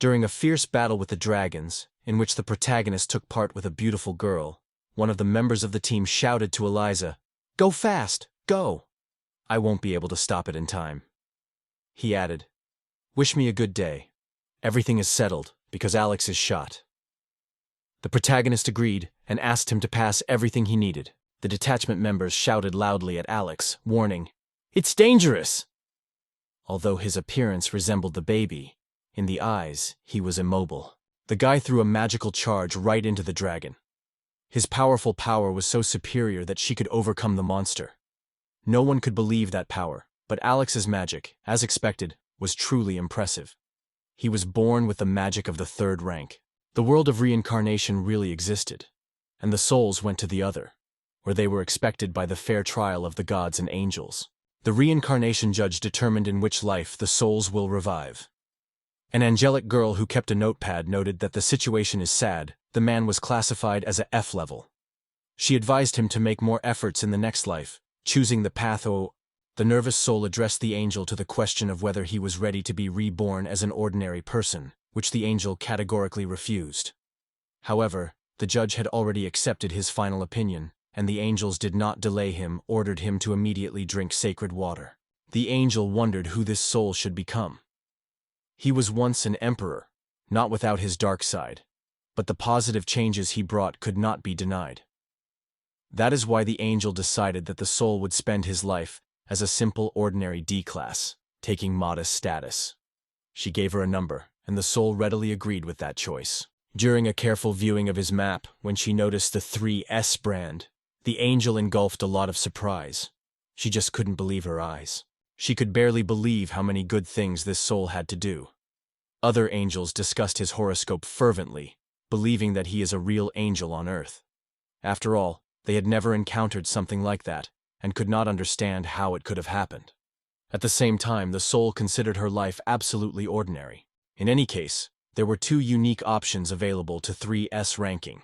During a fierce battle with the dragons, in which the protagonist took part with a beautiful girl, one of the members of the team shouted to Eliza, "Go fast, go! I won't be able to stop it in time." He added, "Wish me a good day. Everything is settled because Alex is shot." The protagonist agreed and asked him to pass everything he needed. The detachment members shouted loudly at Alex, warning, "It's dangerous!" Although his appearance resembled the baby, in the eyes he was immobile. The guy threw a magical charge right into the dragon. His powerful power was so superior that she could overcome the monster. No one could believe that power, but Alex's magic, as expected, was truly impressive. He was born with the magic of the third rank. The world of reincarnation really existed, and the souls went to the other, where they were expected by the fair trial of the gods and angels. The reincarnation judge determined in which life the souls will revive. An angelic girl who kept a notepad noted that the situation is sad. The man was classified as a F level. She advised him to make more efforts in the next life, choosing the path O. The nervous soul addressed the angel to the question of whether he was ready to be reborn as an ordinary person, which the angel categorically refused. However, the judge had already accepted his final opinion, and the angels did not delay him, ordered him to immediately drink sacred water. The angel wondered who this soul should become. He was once an emperor, not without his dark side, but the positive changes he brought could not be denied. That is why the angel decided that the soul would spend his life as a simple ordinary D-class, taking modest status. She gave her a number, and the soul readily agreed with that choice. During a careful viewing of his map, when she noticed the 3S brand, the angel engulfed a lot of surprise. She just couldn't believe her eyes. She could barely believe how many good things this soul had to do. Other angels discussed his horoscope fervently, believing that he is a real angel on earth. After all, they had never encountered something like that, and could not understand how it could have happened. At the same time, the soul considered her life absolutely ordinary. In any case, there were two unique options available to 3S ranking.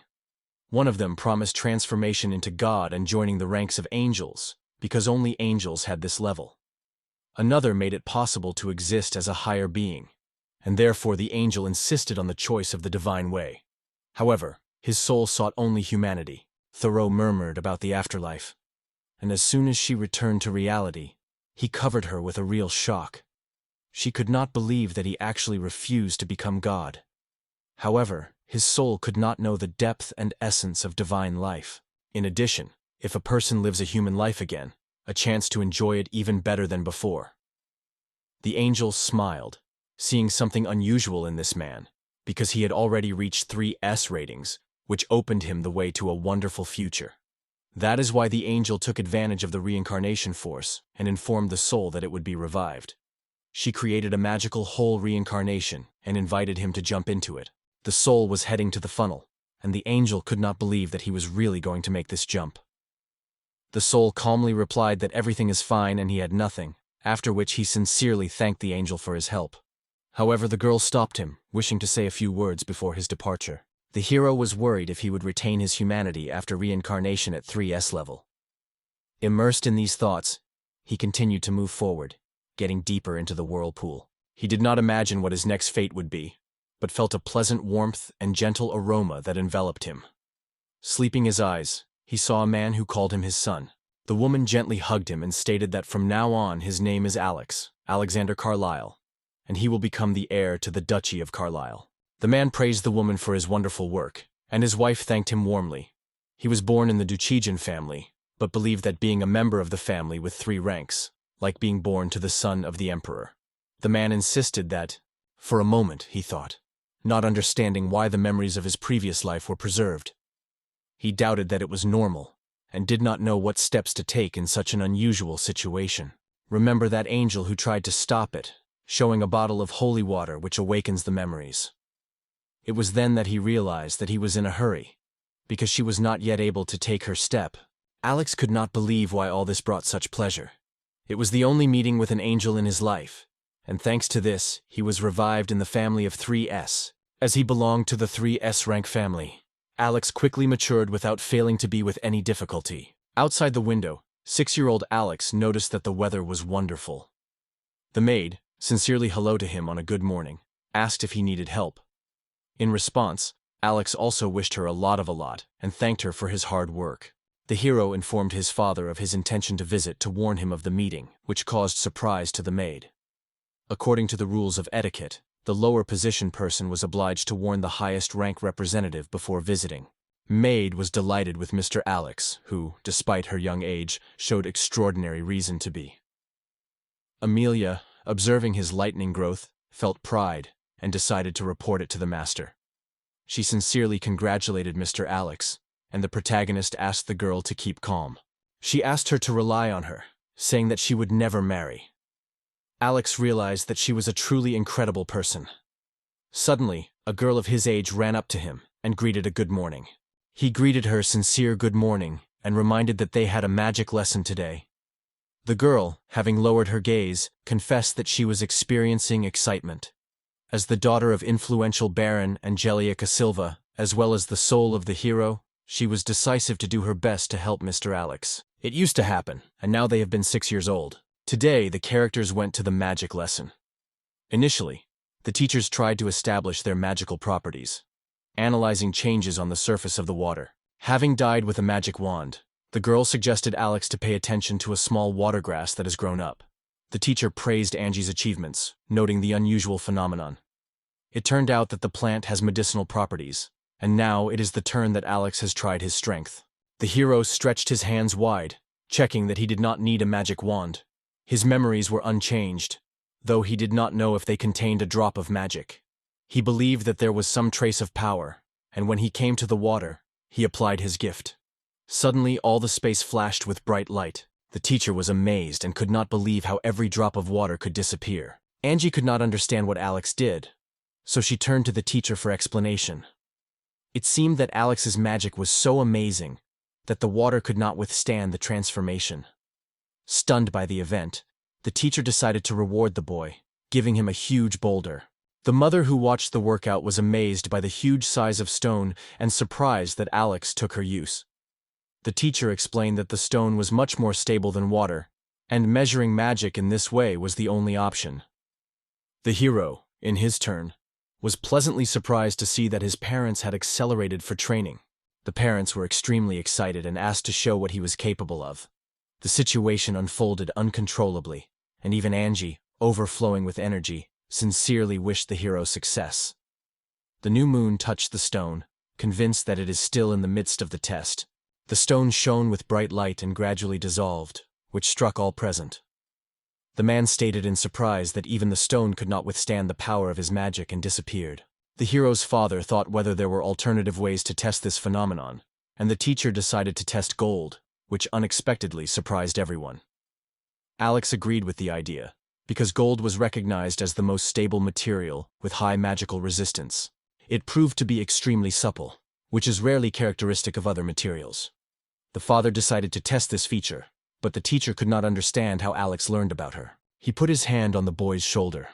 One of them promised transformation into God and joining the ranks of angels, because only angels had this level. Another made it possible to exist as a higher being, and therefore the angel insisted on the choice of the divine way. However, his soul sought only humanity. Thoreau murmured about the afterlife, and as soon as she returned to reality, he covered her with a real shock. She could not believe that he actually refused to become God. However, his soul could not know the depth and essence of divine life. In addition, if a person lives a human life again, a chance to enjoy it even better than before. The angel smiled, seeing something unusual in this man, because he had already reached 3S ratings, which opened him the way to a wonderful future. That is why the angel took advantage of the reincarnation force and informed the soul that it would be revived. She created a magical whole reincarnation and invited him to jump into it. The soul was heading to the funnel, and the angel could not believe that he was really going to make this jump. The soul calmly replied that everything is fine and he had nothing, after which he sincerely thanked the angel for his help. However, the girl stopped him, wishing to say a few words before his departure. The hero was worried if he would retain his humanity after reincarnation at 3S level. Immersed in these thoughts, he continued to move forward, getting deeper into the whirlpool. He did not imagine what his next fate would be, but felt a pleasant warmth and gentle aroma that enveloped him. Sleeping his eyes, he saw a man who called him his son. The woman gently hugged him and stated that from now on his name is Alexander Carlyle, and he will become the heir to the Duchy of Carlisle. The man praised the woman for his wonderful work, and his wife thanked him warmly. He was born in the Duchijan family, but believed that being a member of the family with 3 ranks, like being born to the son of the emperor. The man insisted that, for a moment, he thought, not understanding why the memories of his previous life were preserved. He doubted that it was normal, and did not know what steps to take in such an unusual situation. Remember that angel who tried to stop it, showing a bottle of holy water which awakens the memories. It was then that he realized that he was in a hurry, because she was not yet able to take her step. Alex could not believe why all this brought such pleasure. It was the only meeting with an angel in his life, and thanks to this, he was revived in the family of 3S. As he belonged to the 3S rank family, Alex quickly matured without failing to be with any difficulty. Outside the window, 6-year-old Alex noticed that the weather was wonderful. The maid sincerely hello to him on a good morning, asked if he needed help. In response, Alex also wished her a lot and thanked her for his hard work. The hero informed his father of his intention to visit to warn him of the meeting, which caused surprise to the maid. According to the rules of etiquette, the lower position person was obliged to warn the highest rank representative before visiting. Maid was delighted with Mr. Alex, who, despite her young age, showed extraordinary reason to be. Amelia, observing his lightning growth, felt pride and decided to report it to the master. She sincerely congratulated Mr. Alex, and the protagonist asked the girl to keep calm. She asked her to rely on her, saying that she would never marry. Alex realized that she was a truly incredible person. Suddenly, a girl of his age ran up to him and greeted a good morning. He greeted her sincere good morning and reminded that they had a magic lesson today. The girl, having lowered her gaze, confessed that she was experiencing excitement. As the daughter of influential Baron Angelica Silva, as well as the soul of the hero, she was decisive to do her best to help Mr. Alex. It used to happen, and now they have been 6 years old. Today, the characters went to the magic lesson. Initially, the teachers tried to establish their magical properties, analyzing changes on the surface of the water. Having died with a magic wand, the girl suggested Alex to pay attention to a small water grass that has grown up. The teacher praised Angie's achievements, noting the unusual phenomenon. It turned out that the plant has medicinal properties, and now it is the turn that Alex has tried his strength. The hero stretched his hands wide, checking that he did not need a magic wand. His memories were unchanged, though he did not know if they contained a drop of magic. He believed that there was some trace of power, and when he came to the water, he applied his gift. Suddenly, all the space flashed with bright light. The teacher was amazed and could not believe how every drop of water could disappear. Angie could not understand what Alex did, so she turned to the teacher for explanation. It seemed that Alex's magic was so amazing that the water could not withstand the transformation. Stunned by the event, the teacher decided to reward the boy, giving him a huge boulder. The mother who watched the workout was amazed by the huge size of stone and surprised that Alex took her use. The teacher explained that the stone was much more stable than water, and measuring magic in this way was the only option. The hero, in his turn, was pleasantly surprised to see that his parents had accelerated for training. The parents were extremely excited and asked to show what he was capable of. The situation unfolded uncontrollably, and even Angie, overflowing with energy, sincerely wished the hero success. The new moon touched the stone, convinced that it is still in the midst of the test. The stone shone with bright light and gradually dissolved, which struck all present. The man stated in surprise that even the stone could not withstand the power of his magic and disappeared. The hero's father thought whether there were alternative ways to test this phenomenon, and the teacher decided to test gold, which unexpectedly surprised everyone. Alex agreed with the idea, because gold was recognized as the most stable material with high magical resistance. It proved to be extremely supple, which is rarely characteristic of other materials. The father decided to test this feature, but the teacher could not understand how Alex learned about her. He put his hand on the boy's shoulder.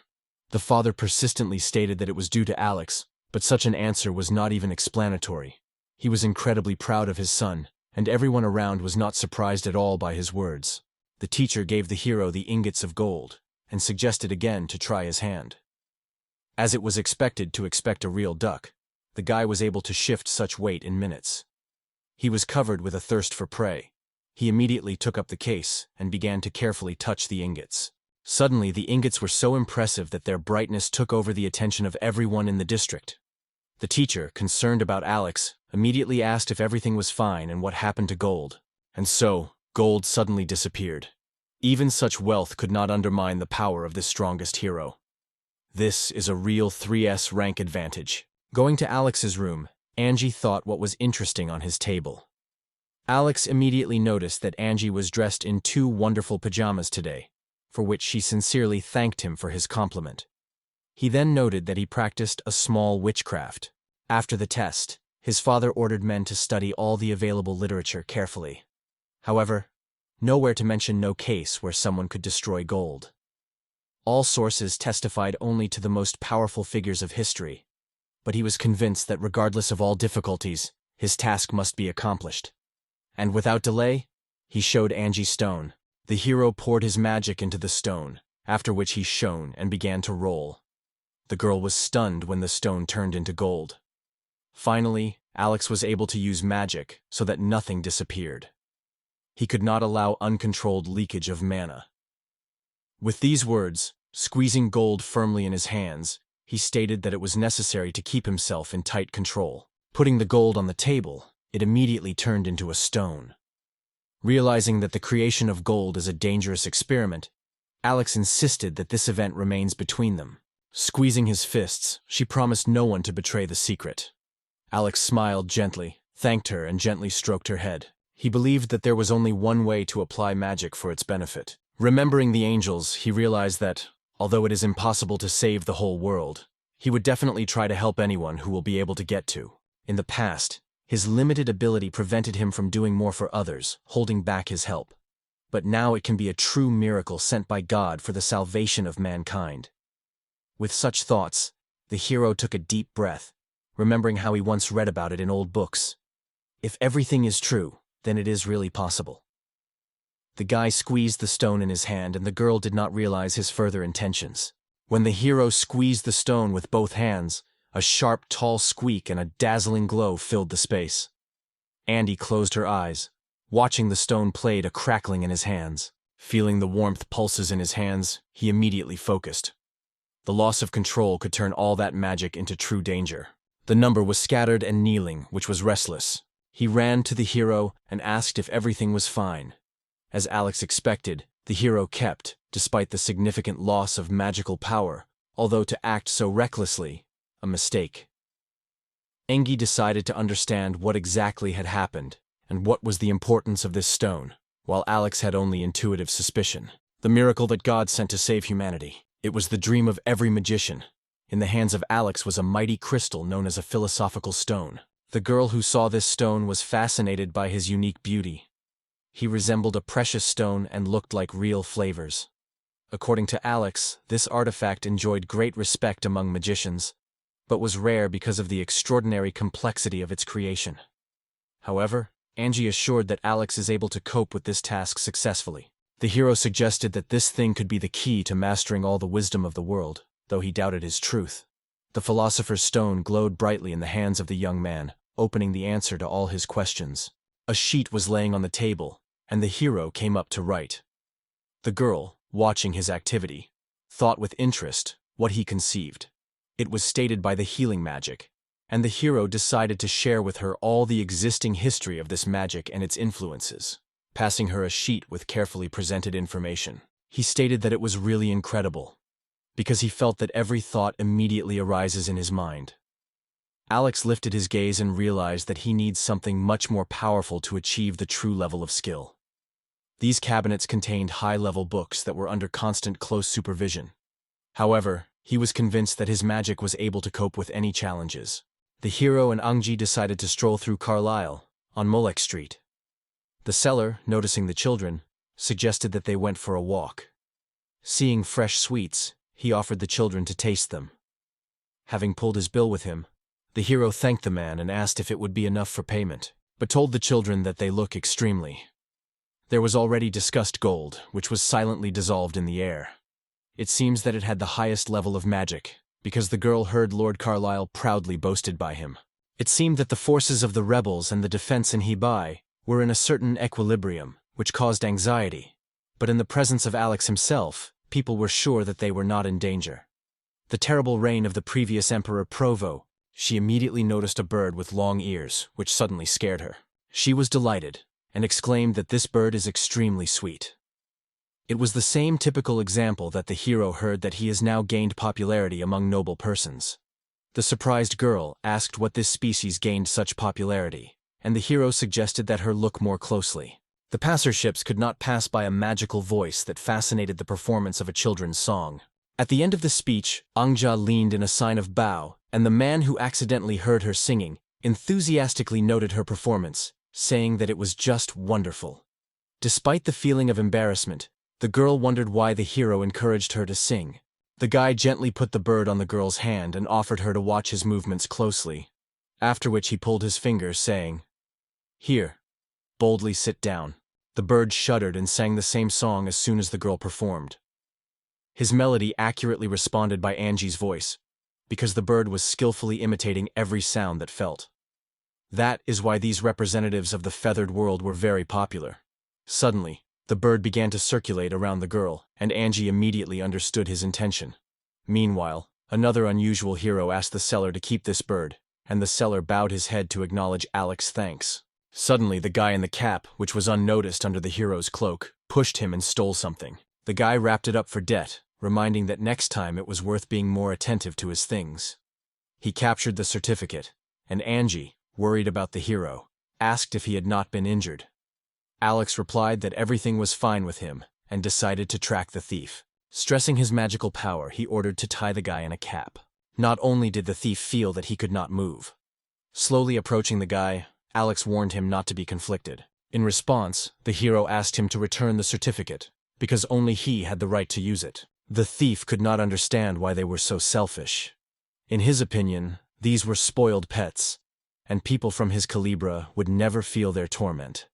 The father persistently stated that it was due to Alex, but such an answer was not even explanatory. He was incredibly proud of his son, and everyone around was not surprised at all by his words. The teacher gave the hero the ingots of gold, and suggested again to try his hand. As it was expected to expect a real duck, the guy was able to shift such weight in minutes. He was covered with a thirst for prey. He immediately took up the case and began to carefully touch the ingots. Suddenly, the ingots were so impressive that their brightness took over the attention of everyone in the district. The teacher, concerned about Alex, immediately asked if everything was fine and what happened to gold. And so, gold suddenly disappeared. Even such wealth could not undermine the power of this strongest hero. This is a real 3S rank advantage. Going to Alex's room, Angie thought what was interesting on his table. Alex immediately noticed that Angie was dressed in 2 wonderful pajamas today, for which she sincerely thanked him for his compliment. He then noted that he practiced a small witchcraft. After the test, his father ordered men to study all the available literature carefully. However, nowhere to mention no case where someone could destroy gold. All sources testified only to the most powerful figures of history, but he was convinced that regardless of all difficulties, his task must be accomplished. And without delay, he showed Angie's stone. The hero poured his magic into the stone, after which he shone and began to roll. The girl was stunned when the stone turned into gold. Finally, Alex was able to use magic so that nothing disappeared. He could not allow uncontrolled leakage of mana. With these words, squeezing gold firmly in his hands, he stated that it was necessary to keep himself in tight control. Putting the gold on the table, it immediately turned into a stone. Realizing that the creation of gold is a dangerous experiment, Alex insisted that this event remains between them. Squeezing his fists, she promised no one to betray the secret. Alex smiled gently, thanked her, and gently stroked her head. He believed that there was only one way to apply magic for its benefit. Remembering the angels, he realized that, although it is impossible to save the whole world, he would definitely try to help anyone who will be able to get to. In the past, his limited ability prevented him from doing more for others, holding back his help. But now it can be a true miracle sent by God for the salvation of mankind. With such thoughts, the hero took a deep breath, remembering how he once read about it in old books. If everything is true, then it is really possible. The guy squeezed the stone in his hand, and the girl did not realize his further intentions. When the hero squeezed the stone with both hands, a sharp, tall squeak and a dazzling glow filled the space. Andy closed her eyes, watching the stone played a crackling in his hands. Feeling the warmth pulses in his hands, he immediately focused. The loss of control could turn all that magic into true danger. The number was scattered and kneeling, which was restless. He ran to the hero and asked if everything was fine. As Alex expected, the hero kept, despite the significant loss of magical power, although to act so recklessly, a mistake. Engi decided to understand what exactly had happened and what was the importance of this stone, while Alex had only intuitive suspicion. The miracle that God sent to save humanity. It was the dream of every magician. In the hands of Alex was a mighty crystal known as a philosophical stone. The girl who saw this stone was fascinated by his unique beauty. He resembled a precious stone and looked like real flavors. According to Alex, this artifact enjoyed great respect among magicians, but was rare because of the extraordinary complexity of its creation. However, Angie assured that Alex is able to cope with this task successfully. The hero suggested that this thing could be the key to mastering all the wisdom of the world, though he doubted his truth. The philosopher's stone glowed brightly in the hands of the young man, opening the answer to all his questions. A sheet was laying on the table, and the hero came up to write. The girl, watching his activity, thought with interest what he conceived. It was stated by the healing magic, and the hero decided to share with her all the existing history of this magic and its influences. Passing her a sheet with carefully presented information, he stated that it was really incredible, because he felt that every thought immediately arises in his mind. Alex lifted his gaze and realized that he needs something much more powerful to achieve the true level of skill. These cabinets contained high-level books that were under constant close supervision. However, he was convinced that his magic was able to cope with any challenges. The hero and Angji decided to stroll through Carlisle, on Molek Street. The seller, noticing the children, suggested that they went for a walk. Seeing fresh sweets, he offered the children to taste them. Having pulled his bill with him, the hero thanked the man and asked if it would be enough for payment, but told the children that they look extremely. There was already discussed gold, which was silently dissolved in the air. It seems that it had the highest level of magic, because the girl heard Lord Carlisle proudly boasted by him. It seemed that the forces of the rebels and the defense in Hebai were in a certain equilibrium, which caused anxiety, but in the presence of Alex himself, people were sure that they were not in danger. The terrible reign of the previous Emperor Provo, she immediately noticed a bird with long ears, which suddenly scared her. She was delighted, and exclaimed that this bird is extremely sweet. It was the same typical example that the hero heard that he has now gained popularity among noble persons. The surprised girl asked what this species gained such popularity, and the hero suggested that her look more closely. The passerships could not pass by a magical voice that fascinated the performance of a children's song. At the end of the speech, Angja leaned in a sign of bow, and the man who accidentally heard her singing enthusiastically noted her performance, saying that it was just wonderful. Despite the feeling of embarrassment, the girl wondered why the hero encouraged her to sing. The guy gently put the bird on the girl's hand and offered her to watch his movements closely, after which he pulled his finger, saying, "Here, boldly sit down." The bird shuddered and sang the same song as soon as the girl performed. His melody accurately responded by Angie's voice, because the bird was skillfully imitating every sound that felt. That is why these representatives of the feathered world were very popular. Suddenly, the bird began to circulate around the girl, and Angie immediately understood his intention. Meanwhile, another unusual hero asked the seller to keep this bird, and the seller bowed his head to acknowledge Alex's thanks. Suddenly, the guy in the cap, which was unnoticed under the hero's cloak, pushed him and stole something. The guy wrapped it up for debt, reminding that next time it was worth being more attentive to his things. He captured the certificate, and Angie, worried about the hero, asked if he had not been injured. Alex replied that everything was fine with him, and decided to track the thief. Stressing his magical power, he ordered to tie the guy in a cap. Not only did the thief feel that he could not move. Slowly approaching the guy, Alex warned him not to be conflicted. In response, the hero asked him to return the certificate, because only he had the right to use it. The thief could not understand why they were so selfish. In his opinion, these were spoiled pets, and people from his calibre would never feel their torment.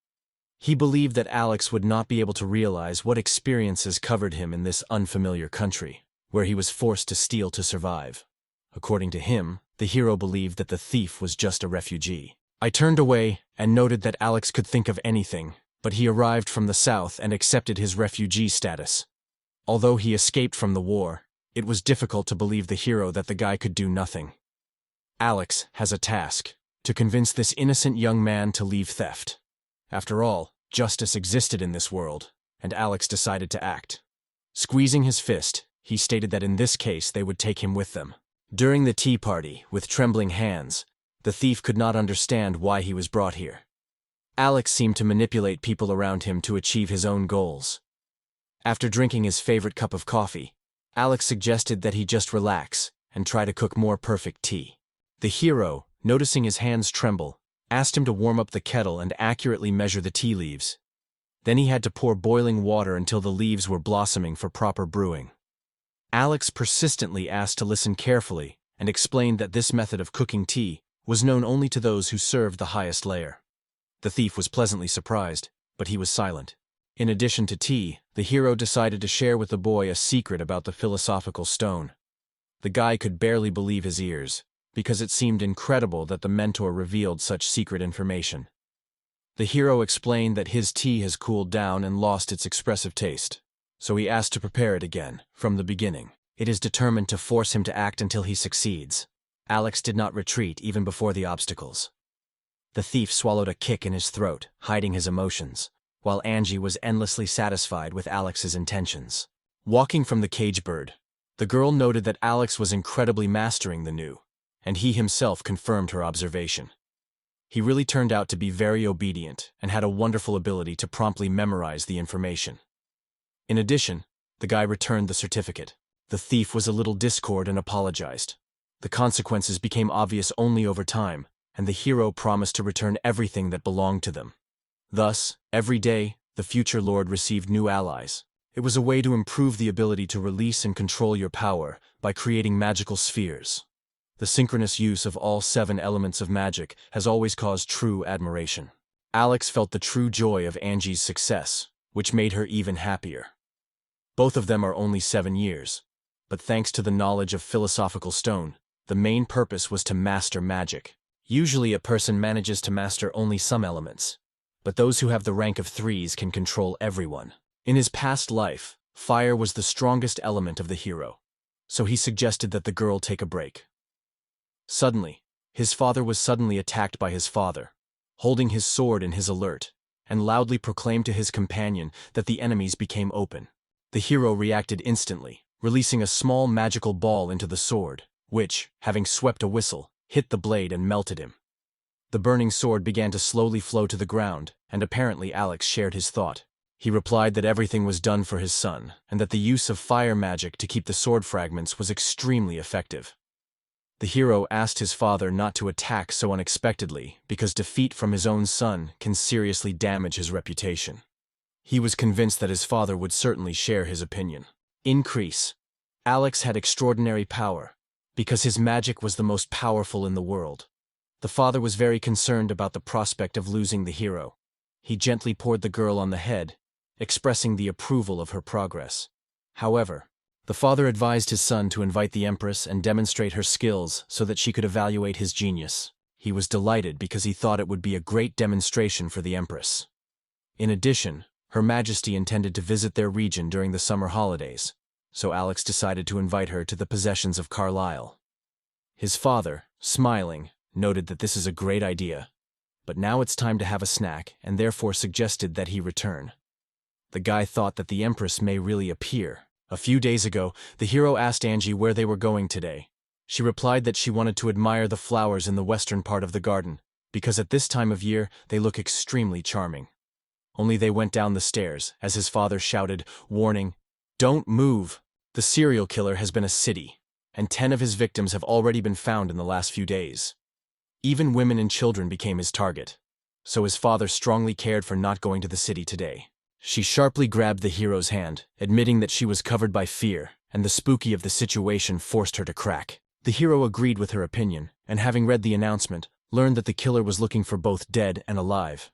He believed that Alex would not be able to realize what experiences covered him in this unfamiliar country, where he was forced to steal to survive. According to him, the hero believed that the thief was just a refugee. I turned away and noted that Alex could think of anything, but he arrived from the south and accepted his refugee status. Although he escaped from the war, it was difficult to believe the hero that the guy could do nothing. Alex has a task: to convince this innocent young man to leave theft. After all, justice existed in this world, and Alex decided to act. Squeezing his fist, he stated that in this case they would take him with them. During the tea party, with trembling hands, the thief could not understand why he was brought here. Alex seemed to manipulate people around him to achieve his own goals. After drinking his favorite cup of coffee, Alex suggested that he just relax and try to cook more perfect tea. The hero, noticing his hands tremble, asked him to warm up the kettle and accurately measure the tea leaves. Then he had to pour boiling water until the leaves were blossoming for proper brewing. Alex persistently asked to listen carefully and explained that this method of cooking tea was known only to those who served the highest layer. The thief was pleasantly surprised, but he was silent. In addition to tea, the hero decided to share with the boy a secret about the philosophical stone. The guy could barely believe his ears, because it seemed incredible that the mentor revealed such secret information. The hero explained that his tea has cooled down and lost its expressive taste, so he asked to prepare it again, from the beginning. It is determined to force him to act until he succeeds. Alex did not retreat even before the obstacles. The thief swallowed a kick in his throat, hiding his emotions, while Angie was endlessly satisfied with Alex's intentions. Walking from the cage bird, the girl noted that Alex was incredibly mastering the new, and he himself confirmed her observation. He really turned out to be very obedient and had a wonderful ability to promptly memorize the information. In addition, the guy returned the certificate. The thief was a little discord and apologized. The consequences became obvious only over time, and the hero promised to return everything that belonged to them. Thus, every day, the future lord received new allies. It was a way to improve the ability to release and control your power by creating magical spheres. The synchronous use of all 7 elements of magic has always caused true admiration. Alex felt the true joy of Angie's success, which made her even happier. Both of them are only 7 years, but thanks to the knowledge of philosophical stone, the main purpose was to master magic. Usually a person manages to master only some elements, but those who have the rank of 3s can control everyone. In his past life, fire was the strongest element of the hero, so he suggested that the girl take a break. Suddenly, his father was suddenly attacked by his father, holding his sword in his alert, and loudly proclaimed to his companion that the enemies became open. The hero reacted instantly, releasing a small magical ball into the sword, which, having swept a whistle, hit the blade and melted him. The burning sword began to slowly flow to the ground, and apparently Alex shared his thought. He replied that everything was done for his son, and that the use of fire magic to keep the sword fragments was extremely effective. The hero asked his father not to attack so unexpectedly because defeat from his own son can seriously damage his reputation. He was convinced that his father would certainly share his opinion. Increase. Alex had extraordinary power, because his magic was the most powerful in the world. The father was very concerned about the prospect of losing the hero. He gently poured the girl on the head, expressing the approval of her progress. However, The father advised his son to invite the Empress and demonstrate her skills so that she could evaluate his genius. He was delighted because he thought it would be a great demonstration for the Empress. In addition, Her Majesty intended to visit their region during the summer holidays, so Alex decided to invite her to the possessions of Carlisle. His father, smiling, noted that this is a great idea, but now it's time to have a snack and therefore suggested that he return. The guy thought that the Empress may really appear. A few days ago, the hero asked Angie where they were going today. She replied that she wanted to admire the flowers in the western part of the garden, because at this time of year they look extremely charming. Only they went down the stairs, as his father shouted, warning, "Don't move! The serial killer has been a city, and 10 of his victims have already been found in the last few days. Even women and children became his target, so his father strongly cared for not going to the city today." She sharply grabbed the hero's hand, admitting that she was covered by fear, and the spooky of the situation forced her to crack. The hero agreed with her opinion, and having read the announcement, learned that the killer was looking for both dead and alive.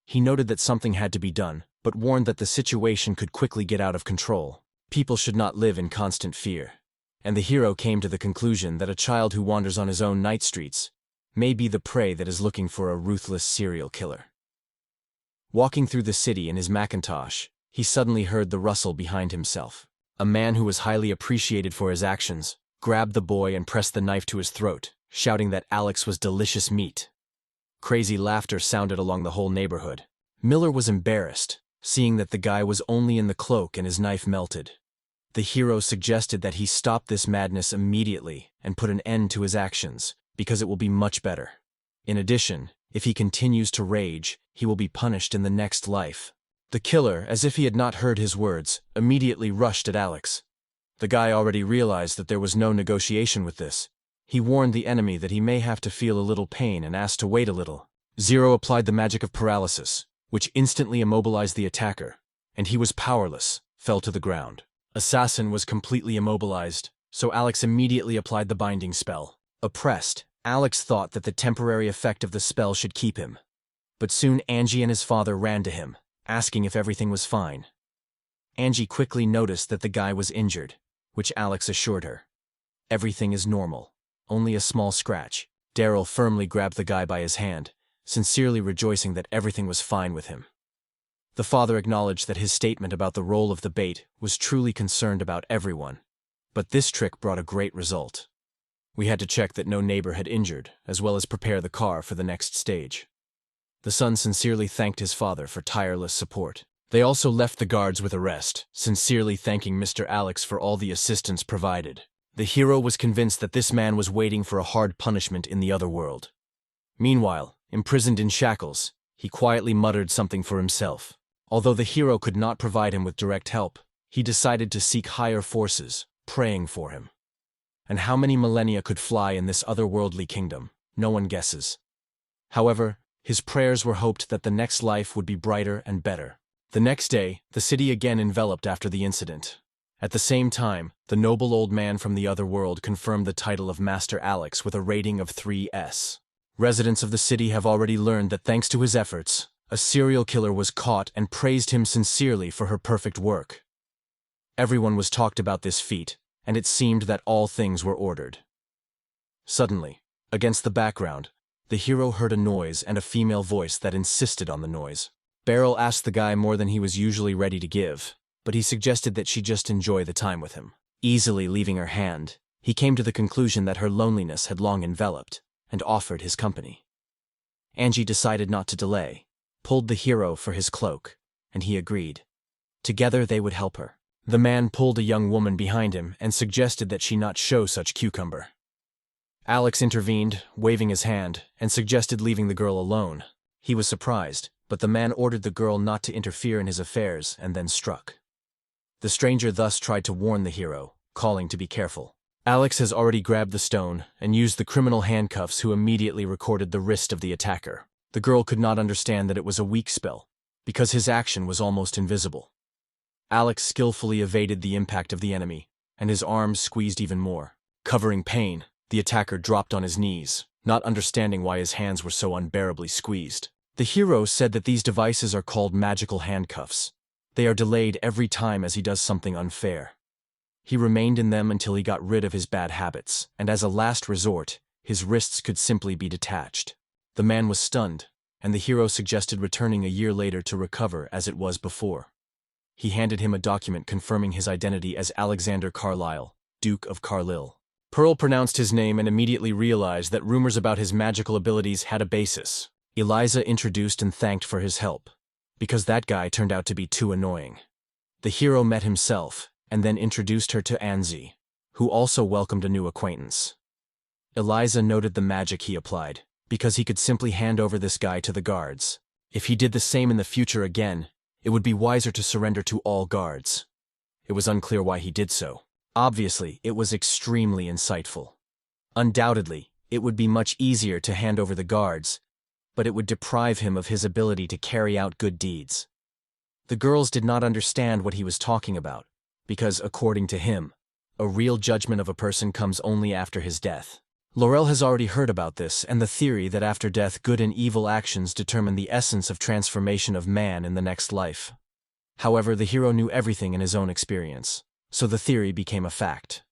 He noted that something had to be done, but warned that the situation could quickly get out of control. People should not live in constant fear. And the hero came to the conclusion that a child who wanders on his own night streets may be the prey that is looking for a ruthless serial killer. Walking through the city in his Macintosh, he suddenly heard the rustle behind himself. A man who was highly appreciated for his actions grabbed the boy and pressed the knife to his throat, shouting that Alex was delicious meat. Crazy laughter sounded along the whole neighborhood. Miller was embarrassed, seeing that the guy was only in the cloak and his knife melted. The hero suggested that he stop this madness immediately and put an end to his actions, because it will be much better. In addition, if he continues to rage, he will be punished in the next life. The killer, as if he had not heard his words, immediately rushed at Alex. The guy already realized that there was no negotiation with this. He warned the enemy that he may have to feel a little pain and asked to wait a little. Zero applied the magic of paralysis, which instantly immobilized the attacker, and he was powerless, fell to the ground. Assassin was completely immobilized, so Alex immediately applied the binding spell. Oppressed, Alex thought that the temporary effect of the spell should keep him. But soon Angie and his father ran to him, asking if everything was fine. Angie quickly noticed that the guy was injured, which Alex assured her. Everything is normal. Only a small scratch. Daryl firmly grabbed the guy by his hand, sincerely rejoicing that everything was fine with him. The father acknowledged that his statement about the role of the bait was truly concerned about everyone, but this trick brought a great result. We had to check that no neighbor had injured, as well as prepare the car for the next stage. The son sincerely thanked his father for tireless support. They also left the guards with a rest, sincerely thanking Mr. Alex for all the assistance provided. The hero was convinced that this man was waiting for a hard punishment in the other world. Meanwhile, imprisoned in shackles, he quietly muttered something for himself. Although the hero could not provide him with direct help, he decided to seek higher forces, praying for him. And how many millennia could fly in this otherworldly kingdom, no one guesses. However, his prayers were hoped that the next life would be brighter and better. The next day, the city again enveloped after the incident. At the same time, the noble old man from the other world confirmed the title of Master Alex with a rating of 3S. Residents of the city have already learned that thanks to his efforts, a serial killer was caught and praised him sincerely for her perfect work. Everyone was talked about this feat, and it seemed that all things were ordered. Suddenly, against the background, the hero heard a noise and a female voice that insisted on the noise. Beryl asked the guy more than he was usually ready to give, but he suggested that she just enjoy the time with him. Easily leaving her hand, he came to the conclusion that her loneliness had long enveloped, and offered his company. Angie decided not to delay, pulled the hero for his cloak, and he agreed. Together they would help her. The man pulled a young woman behind him and suggested that she not show such cucumber. Alex intervened, waving his hand, and suggested leaving the girl alone. He was surprised, but the man ordered the girl not to interfere in his affairs and then struck. The stranger thus tried to warn the hero, calling to be careful. Alex has already grabbed the stone and used the criminal handcuffs, who immediately recorded the wrist of the attacker. The girl could not understand that it was a weak spell, because his action was almost invisible. Alex skillfully evaded the impact of the enemy, and his arms squeezed even more. Covering pain, the attacker dropped on his knees, not understanding why his hands were so unbearably squeezed. The hero said that these devices are called magical handcuffs. They are delayed every time as he does something unfair. He remained in them until he got rid of his bad habits, and as a last resort, his wrists could simply be detached. The man was stunned, and the hero suggested returning a year later to recover as it was before. He handed him a document confirming his identity as Alexander Carlyle, Duke of Carlisle. Pearl pronounced his name and immediately realized that rumors about his magical abilities had a basis. Eliza introduced and thanked for his help, because that guy turned out to be too annoying. The hero met himself, and then introduced her to Anzi, who also welcomed a new acquaintance. Eliza noted the magic he applied, because he could simply hand over this guy to the guards. If he did the same in the future again, it would be wiser to surrender to all guards. It was unclear why he did so. Obviously, it was extremely insightful. Undoubtedly, it would be much easier to hand over the guards, but it would deprive him of his ability to carry out good deeds. The girls did not understand what he was talking about, because, according to him, a real judgment of a person comes only after his death. Laurel has already heard about this and the theory that after death good and evil actions determine the essence of transformation of man in the next life. However, the hero knew everything in his own experience, so the theory became a fact.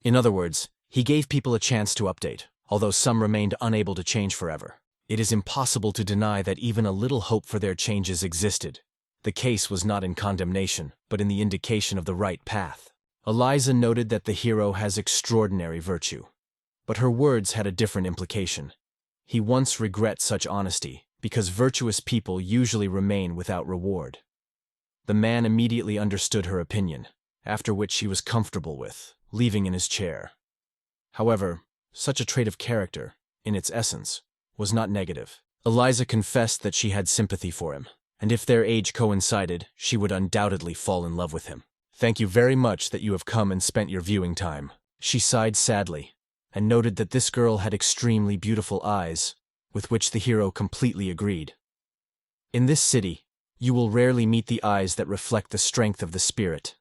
In other words, he gave people a chance to update, although some remained unable to change forever. It is impossible to deny that even a little hope for their changes existed. The case was not in condemnation, but in the indication of the right path. Eliza noted that the hero has extraordinary virtue. But her words had a different implication. He once regrets such honesty, because virtuous people usually remain without reward. The man immediately understood her opinion, after which she was comfortable with, leaving in his chair. However, such a trait of character, in its essence, was not negative. Eliza confessed that she had sympathy for him, and if their age coincided, she would undoubtedly fall in love with him. "Thank you very much that you have come and spent your viewing time." She sighed sadly, and noted that this girl had extremely beautiful eyes, with which the hero completely agreed. In this city, you will rarely meet the eyes that reflect the strength of the spirit.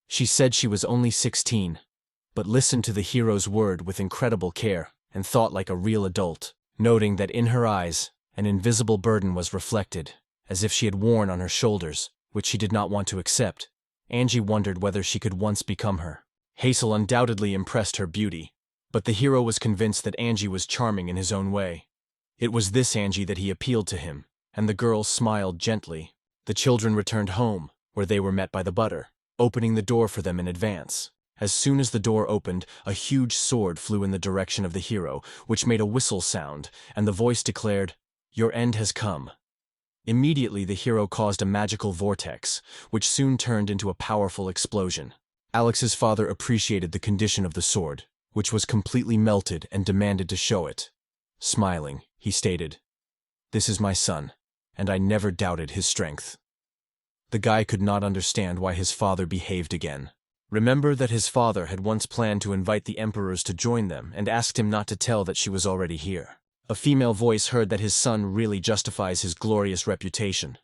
She said she was only 16, but listened to the hero's word with incredible care and thought like a real adult, noting that in her eyes, an invisible burden was reflected, as if she had worn on her shoulders, which she did not want to accept. Angie wondered whether she could once become her. Hazel undoubtedly impressed her beauty, but the hero was convinced that Angie was charming in his own way. It was this Angie that he appealed to him, and the girl smiled gently. The children returned home, where they were met by the butter, opening the door for them in advance. As soon as the door opened, a huge sword flew in the direction of the hero, which made a whistle sound, and the voice declared, "Your end has come." Immediately the hero caused a magical vortex, which soon turned into a powerful explosion. Alex's father appreciated the condition of the sword, which was completely melted, and demanded to show it. Smiling, he stated, "This is my son, and I never doubted his strength." The guy could not understand why his father behaved again. Remember that his father had once planned to invite the emperors to join them and asked him not to tell that she was already here. A female voice heard that his son really justifies his glorious reputation.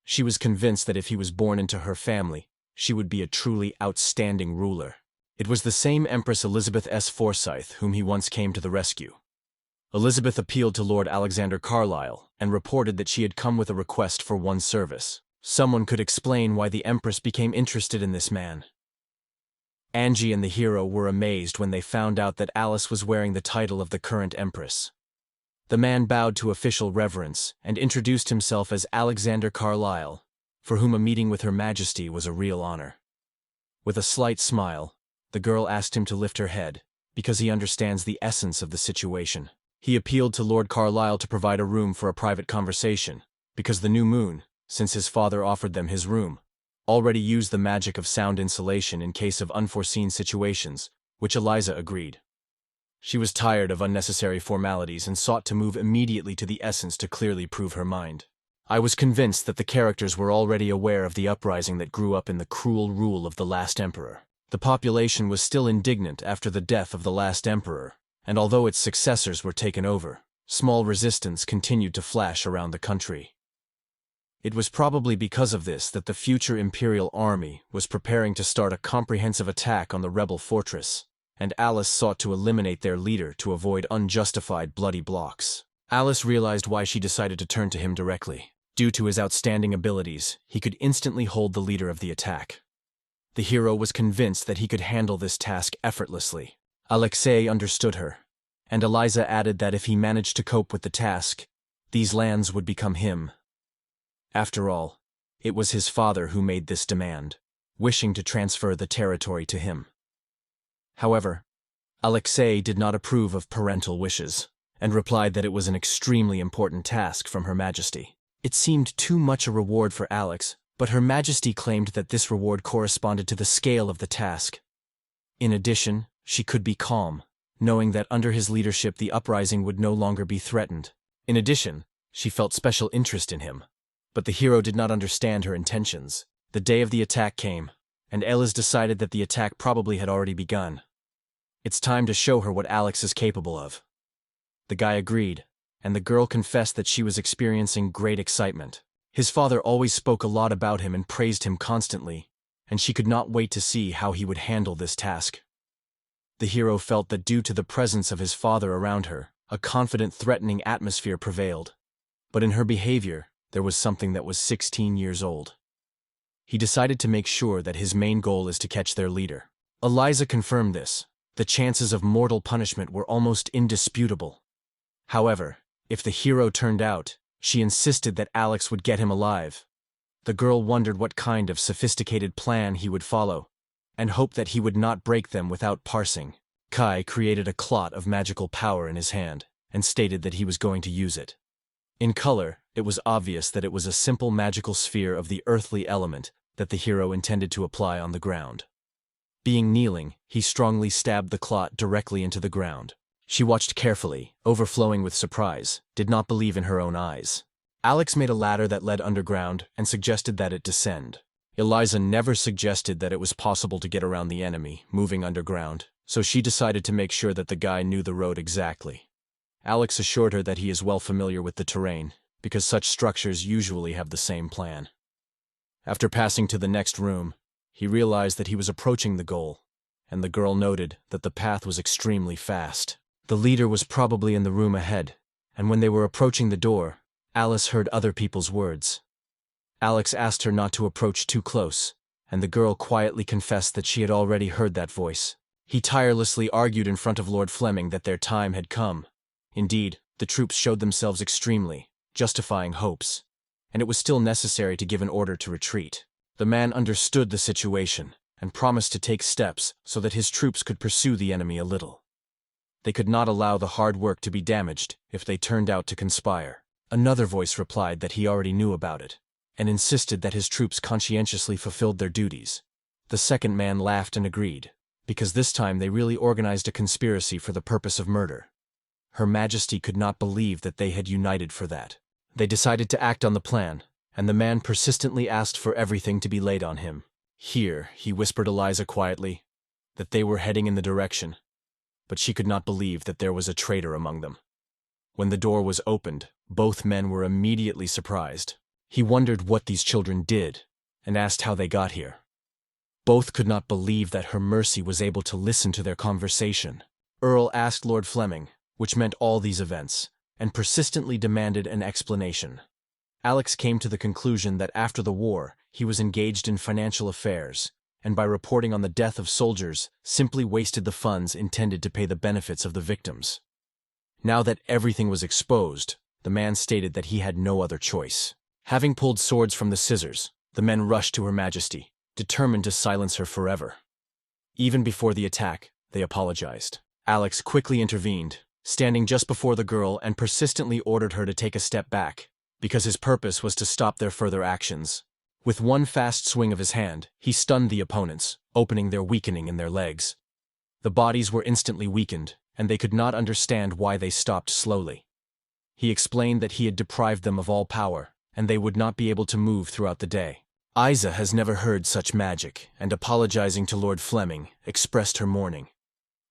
She was convinced that if he was born into her family, she would be a truly outstanding ruler. It was the same Empress Elizabeth S. Forsyth whom he once came to the rescue. Elizabeth appealed to Lord Alexander Carlyle and reported that she had come with a request for one service. Someone could explain why the Empress became interested in this man. Angie and the hero were amazed when they found out that Alice was wearing the title of the current Empress. The man bowed to official reverence and introduced himself as Alexander Carlyle, for whom a meeting with Her Majesty was a real honor. With a slight smile, the girl asked him to lift her head, because he understands the essence of the situation. He appealed to Lord Carlyle to provide a room for a private conversation, because the new moon, since his father offered them his room, already used the magic of sound insulation in case of unforeseen situations, which Eliza agreed. She was tired of unnecessary formalities and sought to move immediately to the essence to clearly prove her mind. I was convinced that the characters were already aware of the uprising that grew up in the cruel rule of the last emperor. The population was still indignant after the death of the last emperor, and although its successors were taken over, small resistance continued to flash around the country. It was probably because of this that the future imperial army was preparing to start a comprehensive attack on the rebel fortress, and Alice sought to eliminate their leader to avoid unjustified bloody blocks. Alice realized why she decided to turn to him directly. Due to his outstanding abilities, he could instantly hold the leader of the attack. The hero was convinced that he could handle this task effortlessly. Alexei understood her, and Eliza added that if he managed to cope with the task, these lands would become him. After all, it was his father who made this demand, wishing to transfer the territory to him. However, Alexei did not approve of parental wishes, and replied that it was an extremely important task from Her Majesty. It seemed too much a reward for Alex, but Her Majesty claimed that this reward corresponded to the scale of the task. In addition, she could be calm, knowing that under his leadership the uprising would no longer be threatened. In addition, she felt special interest in him. But the hero did not understand her intentions. The day of the attack came, and Eliz decided that the attack probably had already begun. It's time to show her what Alex is capable of. The guy agreed, and the girl confessed that she was experiencing great excitement. His father always spoke a lot about him and praised him constantly, and she could not wait to see how he would handle this task. The hero felt that due to the presence of his father around her, a confident, threatening atmosphere prevailed. But in her behavior, there was something that was 16 years old. He decided to make sure that his main goal is to catch their leader. Eliza confirmed this. The chances of mortal punishment were almost indisputable. However, if the hero turned out, she insisted that Alex would get him alive. The girl wondered what kind of sophisticated plan he would follow, and hoped that he would not break them without parsing. Kai created a clot of magical power in his hand, and stated that he was going to use it. In color, it was obvious that it was a simple magical sphere of the earthly element that the hero intended to apply on the ground. Being kneeling, he strongly stabbed the clot directly into the ground. She watched carefully, overflowing with surprise, did not believe in her own eyes. Alex made a ladder that led underground and suggested that it descend. Eliza never suggested that it was possible to get around the enemy, moving underground, so she decided to make sure that the guy knew the road exactly. Alex assured her that he is well familiar with the terrain, because such structures usually have the same plan. After passing to the next room, he realized that he was approaching the goal, and the girl noted that the path was extremely fast. The leader was probably in the room ahead, and when they were approaching the door, Alice heard other people's words. Alex asked her not to approach too close, and the girl quietly confessed that she had already heard that voice. He tirelessly argued in front of Lord Fleming that their time had come. Indeed, the troops showed themselves extremely, justifying hopes, and it was still necessary to give an order to retreat. The man understood the situation and promised to take steps so that his troops could pursue the enemy a little. They could not allow the hard work to be damaged if they turned out to conspire. Another voice replied that he already knew about it, and insisted that his troops conscientiously fulfilled their duties. The second man laughed and agreed, because this time they really organized a conspiracy for the purpose of murder. Her Majesty could not believe that they had united for that. They decided to act on the plan, and the man persistently asked for everything to be laid on him. Here, he whispered Eliza quietly, that they were heading in the direction, but she could not believe that there was a traitor among them. When the door was opened, both men were immediately surprised. He wondered what these children did, and asked how they got here. Both could not believe that Her Mercy was able to listen to their conversation. Earl asked Lord Fleming, which meant all these events, and persistently demanded an explanation. Alex came to the conclusion that after the war, he was engaged in financial affairs, and by reporting on the death of soldiers, simply wasted the funds intended to pay the benefits of the victims. Now that everything was exposed, the man stated that he had no other choice. Having pulled swords from the scissors, the men rushed to Her Majesty, determined to silence her forever. Even before the attack, they apologized. Alex quickly intervened, standing just before the girl and persistently ordered her to take a step back, because his purpose was to stop their further actions. With one fast swing of his hand, he stunned the opponents, opening their weakening in their legs. The bodies were instantly weakened, and they could not understand why they stopped slowly. He explained that he had deprived them of all power, and they would not be able to move throughout the day. Isa has never heard such magic, and apologizing to Lord Fleming, expressed her mourning.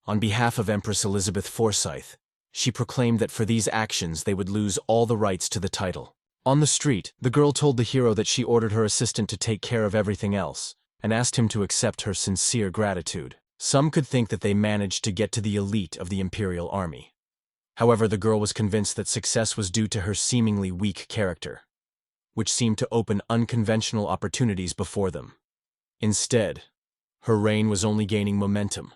On behalf of Empress Elizabeth Forsyth, she proclaimed that for these actions they would lose all the rights to the title. On the street, the girl told the hero that she ordered her assistant to take care of everything else, and asked him to accept her sincere gratitude. Some could think that they managed to get to the elite of the Imperial Army. However, the girl was convinced that success was due to her seemingly weak character, which seemed to open unconventional opportunities before them. Instead, Her reign was only gaining momentum,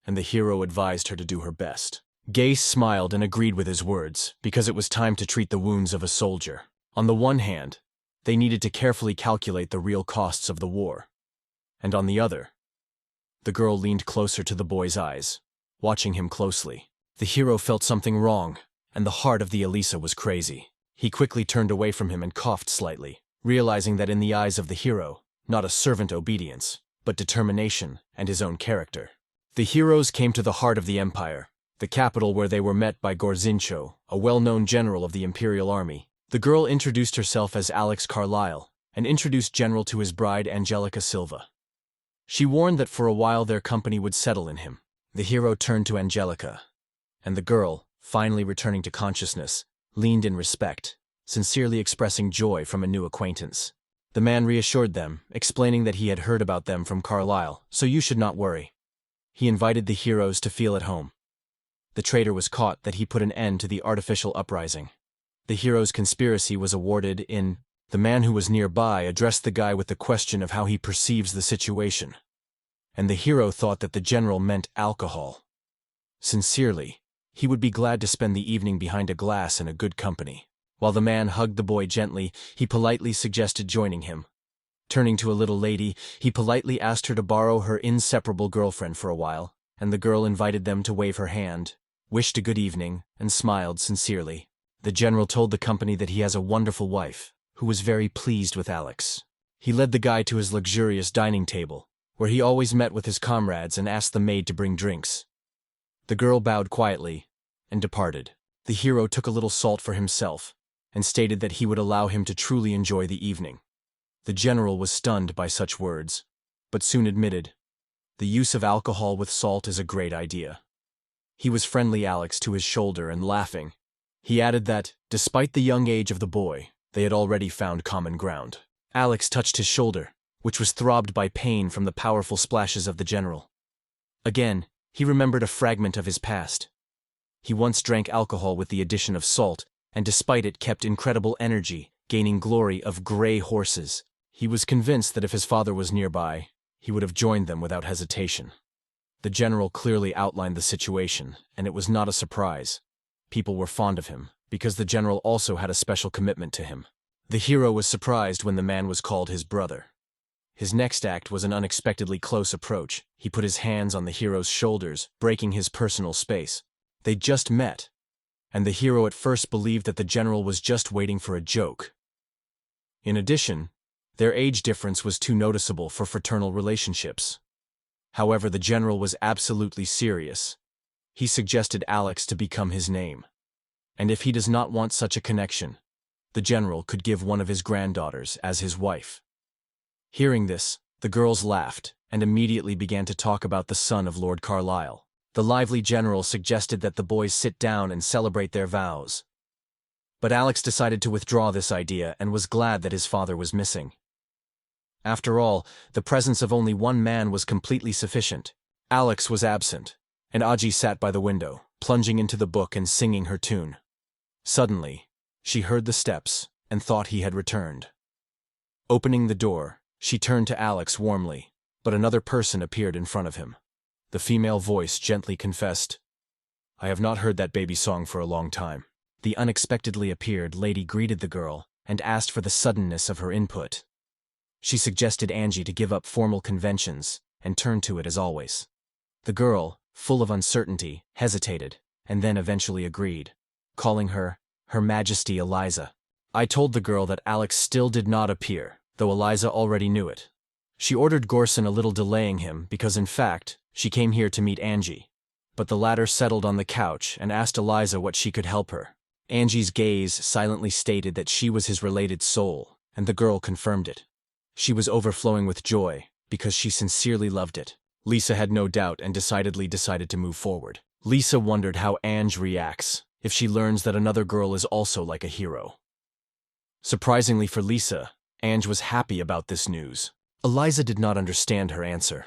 and the hero advised her to do her best. Gase smiled and agreed with his words, because it was time to treat the wounds of a soldier. On the one hand, they needed to carefully calculate the real costs of the war. And on the other, the girl leaned closer to the boy's eyes, watching him closely. The hero felt something wrong, and the heart of the Elisa was crazy. He quickly turned away from him and coughed slightly, realizing that in the eyes of the hero, not a servant obedience, but determination and his own character. The heroes came to the heart of the empire, the capital, where they were met by Gorzincho, a well-known general of the Imperial Army. The girl introduced herself as Alex Carlyle, and introduced General to his bride Angelica Silva. She warned that for a while their company would settle in him. The hero turned to Angelica, and the girl, finally returning to consciousness, leaned in respect, sincerely expressing joy from a new acquaintance. The man reassured them, explaining that he had heard about them from Carlyle, so you should not worry. He invited the heroes to feel at home. The traitor was caught that he put an end to the artificial uprising. The hero's conspiracy was awarded in. The man who was nearby addressed the guy with the question of how he perceives the situation. And the hero thought that the general meant alcohol. Sincerely, he would be glad to spend the evening behind a glass in a good company. While the man hugged the boy gently, he politely suggested joining him. Turning to a little lady, he politely asked her to borrow her inseparable girlfriend for a while, and the girl invited them to wave her hand, wished a good evening, and smiled sincerely. The general told the company that he has a wonderful wife, who was very pleased with Alex. He led the guy to his luxurious dining table, where he always met with his comrades, and asked the maid to bring drinks. The girl bowed quietly and departed. The hero took a little salt for himself, and stated that he would allow him to truly enjoy the evening. The general was stunned by such words, but soon admitted, the use of alcohol with salt is a great idea. He was friendly Alex to his shoulder and laughing. He added that, despite the young age of the boy, they had already found common ground. Alex touched his shoulder, which was throbbed by pain from the powerful splashes of the general. Again, he remembered a fragment of his past. He once drank alcohol with the addition of salt, and despite it kept incredible energy, gaining glory of gray horses. He was convinced that if his father was nearby, he would have joined them without hesitation. The general clearly outlined the situation, and it was not a surprise. People were fond of him, because the general also had a special commitment to him. The hero was surprised when the man was called his brother. His next act was an unexpectedly close approach. He put his hands on the hero's shoulders, breaking his personal space. They'd just met, and the hero at first believed that the general was just waiting for a joke. In addition, their age difference was too noticeable for fraternal relationships. However, the general was absolutely serious. He suggested Alex to become his name. And if he does not want such a connection, the general could give one of his granddaughters as his wife. Hearing this, the girls laughed and immediately began to talk about the son of Lord Carlyle. The lively general suggested that the boys sit down and celebrate their vows. But Alex decided to withdraw this idea and was glad that his father was missing. After all, the presence of only one man was completely sufficient. Alex was absent, and Aji sat by the window, plunging into the book and singing her tune. Suddenly, she heard the steps and thought he had returned. Opening the door, she turned to Alex warmly, but another person appeared in front of him. The female voice gently confessed, "I have not heard that baby song for a long time." The unexpectedly appeared lady greeted the girl and asked for the suddenness of her input. She suggested Angie to give up formal conventions and turn to it as always. The girl, full of uncertainty, hesitated, and then eventually agreed, calling her Her Majesty Eliza. I told the girl that Alex still did not appear, though Eliza already knew it. She ordered Gorson a little, delaying him because, in fact, she came here to meet Angie. But the latter settled on the couch and asked Eliza what she could help her. Angie's gaze silently stated that she was his related soul, and the girl confirmed it. She was overflowing with joy, because she sincerely loved it. Lisa had no doubt and decided to move forward. Lisa wondered how Ange reacts if she learns that another girl is also like a hero. Surprisingly for Lisa, Ange was happy about this news. Eliza did not understand her answer.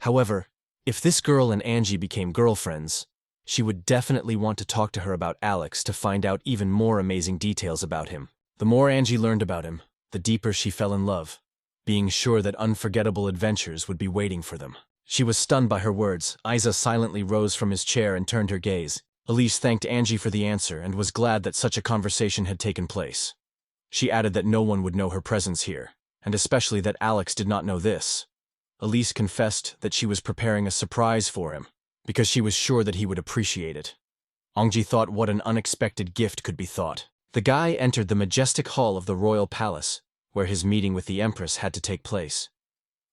However, if this girl and Angie became girlfriends, she would definitely want to talk to her about Alex to find out even more amazing details about him. The more Angie learned about him, the deeper she fell in love. being sure that unforgettable adventures would be waiting for them. She was stunned by her words. Isa silently rose from his chair and turned her gaze. Elise thanked Angie for the answer and was glad that such a conversation had taken place. She added that no one would know her presence here, and especially that Alex did not know this. Elise confessed that she was preparing a surprise for him, because she was sure that he would appreciate it. Angie thought what an unexpected gift could be thought. The guy entered the majestic hall of the royal palace, where his meeting with the Empress had to take place.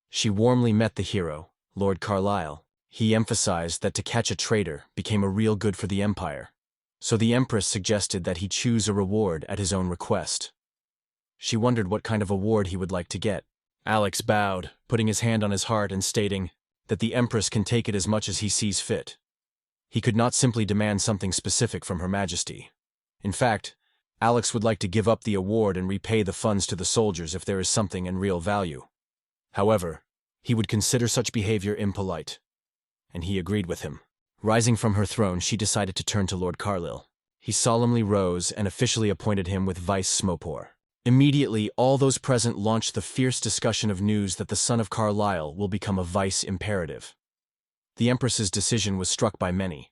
She warmly met the hero, Lord Carlisle. He emphasized that to catch a traitor became a real good for the Empire, so the Empress suggested that he choose a reward at his own request. She wondered what kind of award he would like to get. Alex bowed, putting his hand on his heart and stating that the Empress can take it as much as he sees fit. He could not simply demand something specific from Her Majesty. In fact, Alex would like to give up the award and repay the funds to the soldiers if there is something in real value. However, he would consider such behavior impolite, and he agreed with him. Rising from her throne, she decided to turn to Lord Carlisle. He solemnly rose and officially appointed him with vice-smopor. Immediately, all those present launched the fierce discussion of news that the son of Carlisle will become a vice-imperative. The Empress's decision was struck by many,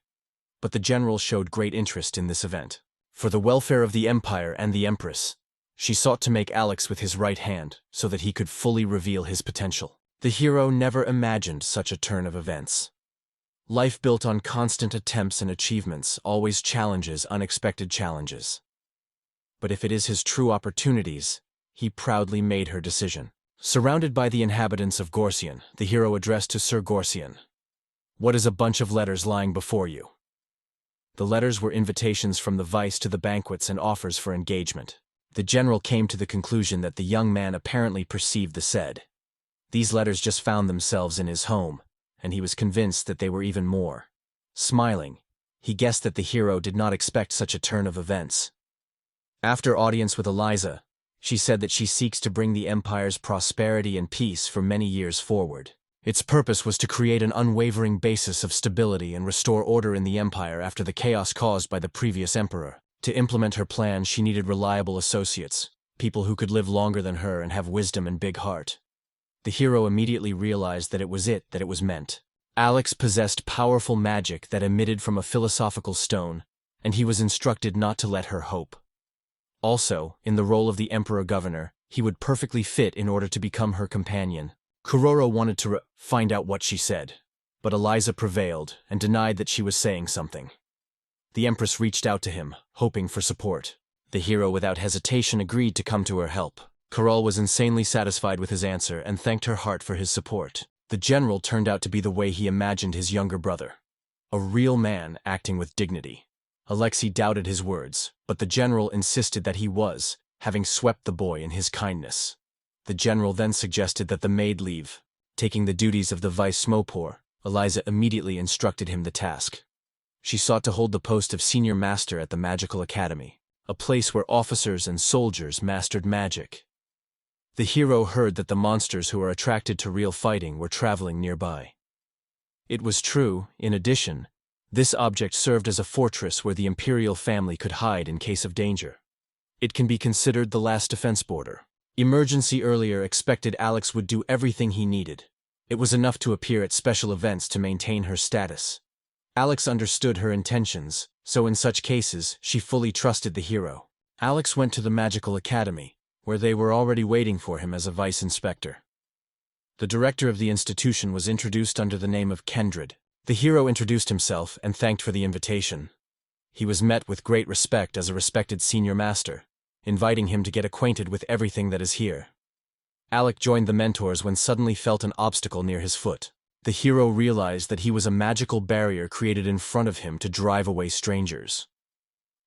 but the general showed great interest in this event. For the welfare of the Empire and the Empress, she sought to make Alex with his right hand so that he could fully reveal his potential. The hero never imagined such a turn of events. Life built on constant attempts and achievements always challenges unexpected challenges. But if it is his true opportunities, he proudly made her decision. Surrounded by the inhabitants of Gorsian, the hero addressed to Sir Gorsian. "What is a bunch of letters lying before you?" The letters were invitations from the vice to the banquets and offers for engagement. The general came to the conclusion that the young man apparently perceived the said. These letters just found themselves in his home, and he was convinced that they were even more. Smiling, he guessed that the hero did not expect such a turn of events. After audience with Eliza, she said that she seeks to bring the Empire's prosperity and peace for many years forward. Its purpose was to create an unwavering basis of stability and restore order in the Empire after the chaos caused by the previous emperor. To implement her plan, she needed reliable associates, people who could live longer than her and have wisdom and big heart. The hero immediately realized that it was meant. Alex possessed powerful magic that emitted from a philosophical stone, and he was instructed not to let her hope. Also, in the role of the Emperor-Governor, he would perfectly fit in order to become her companion. Kuroro wanted to find out what she said, but Eliza prevailed and denied that she was saying something. The Empress reached out to him, hoping for support. The hero without hesitation agreed to come to her help. Kuroro was insanely satisfied with his answer and thanked her heart for his support. The general turned out to be the way he imagined his younger brother. A real man acting with dignity. Alexei doubted his words, but the general insisted that he was, having swept the boy in his kindness. The general then suggested that the maid leave. Taking the duties of the vice-smopor, Eliza immediately instructed him the task. She sought to hold the post of senior master at the Magical Academy, a place where officers and soldiers mastered magic. The hero heard that the monsters who are attracted to real fighting were traveling nearby. It was true, in addition, this object served as a fortress where the imperial family could hide in case of danger. It can be considered the last defense border. Emergency earlier expected Alex would do everything he needed. It was enough to appear at special events to maintain her status. Alex understood her intentions, so in such cases, she fully trusted the hero. Alex went to the Magical Academy, where they were already waiting for him as a vice-inspector. The director of the institution was introduced under the name of Kendrid. The hero introduced himself and thanked for the invitation. He was met with great respect as a respected senior master, inviting him to get acquainted with everything that is here. Alec joined the mentors when suddenly felt an obstacle near his foot. The hero realized that he was a magical barrier created in front of him to drive away strangers.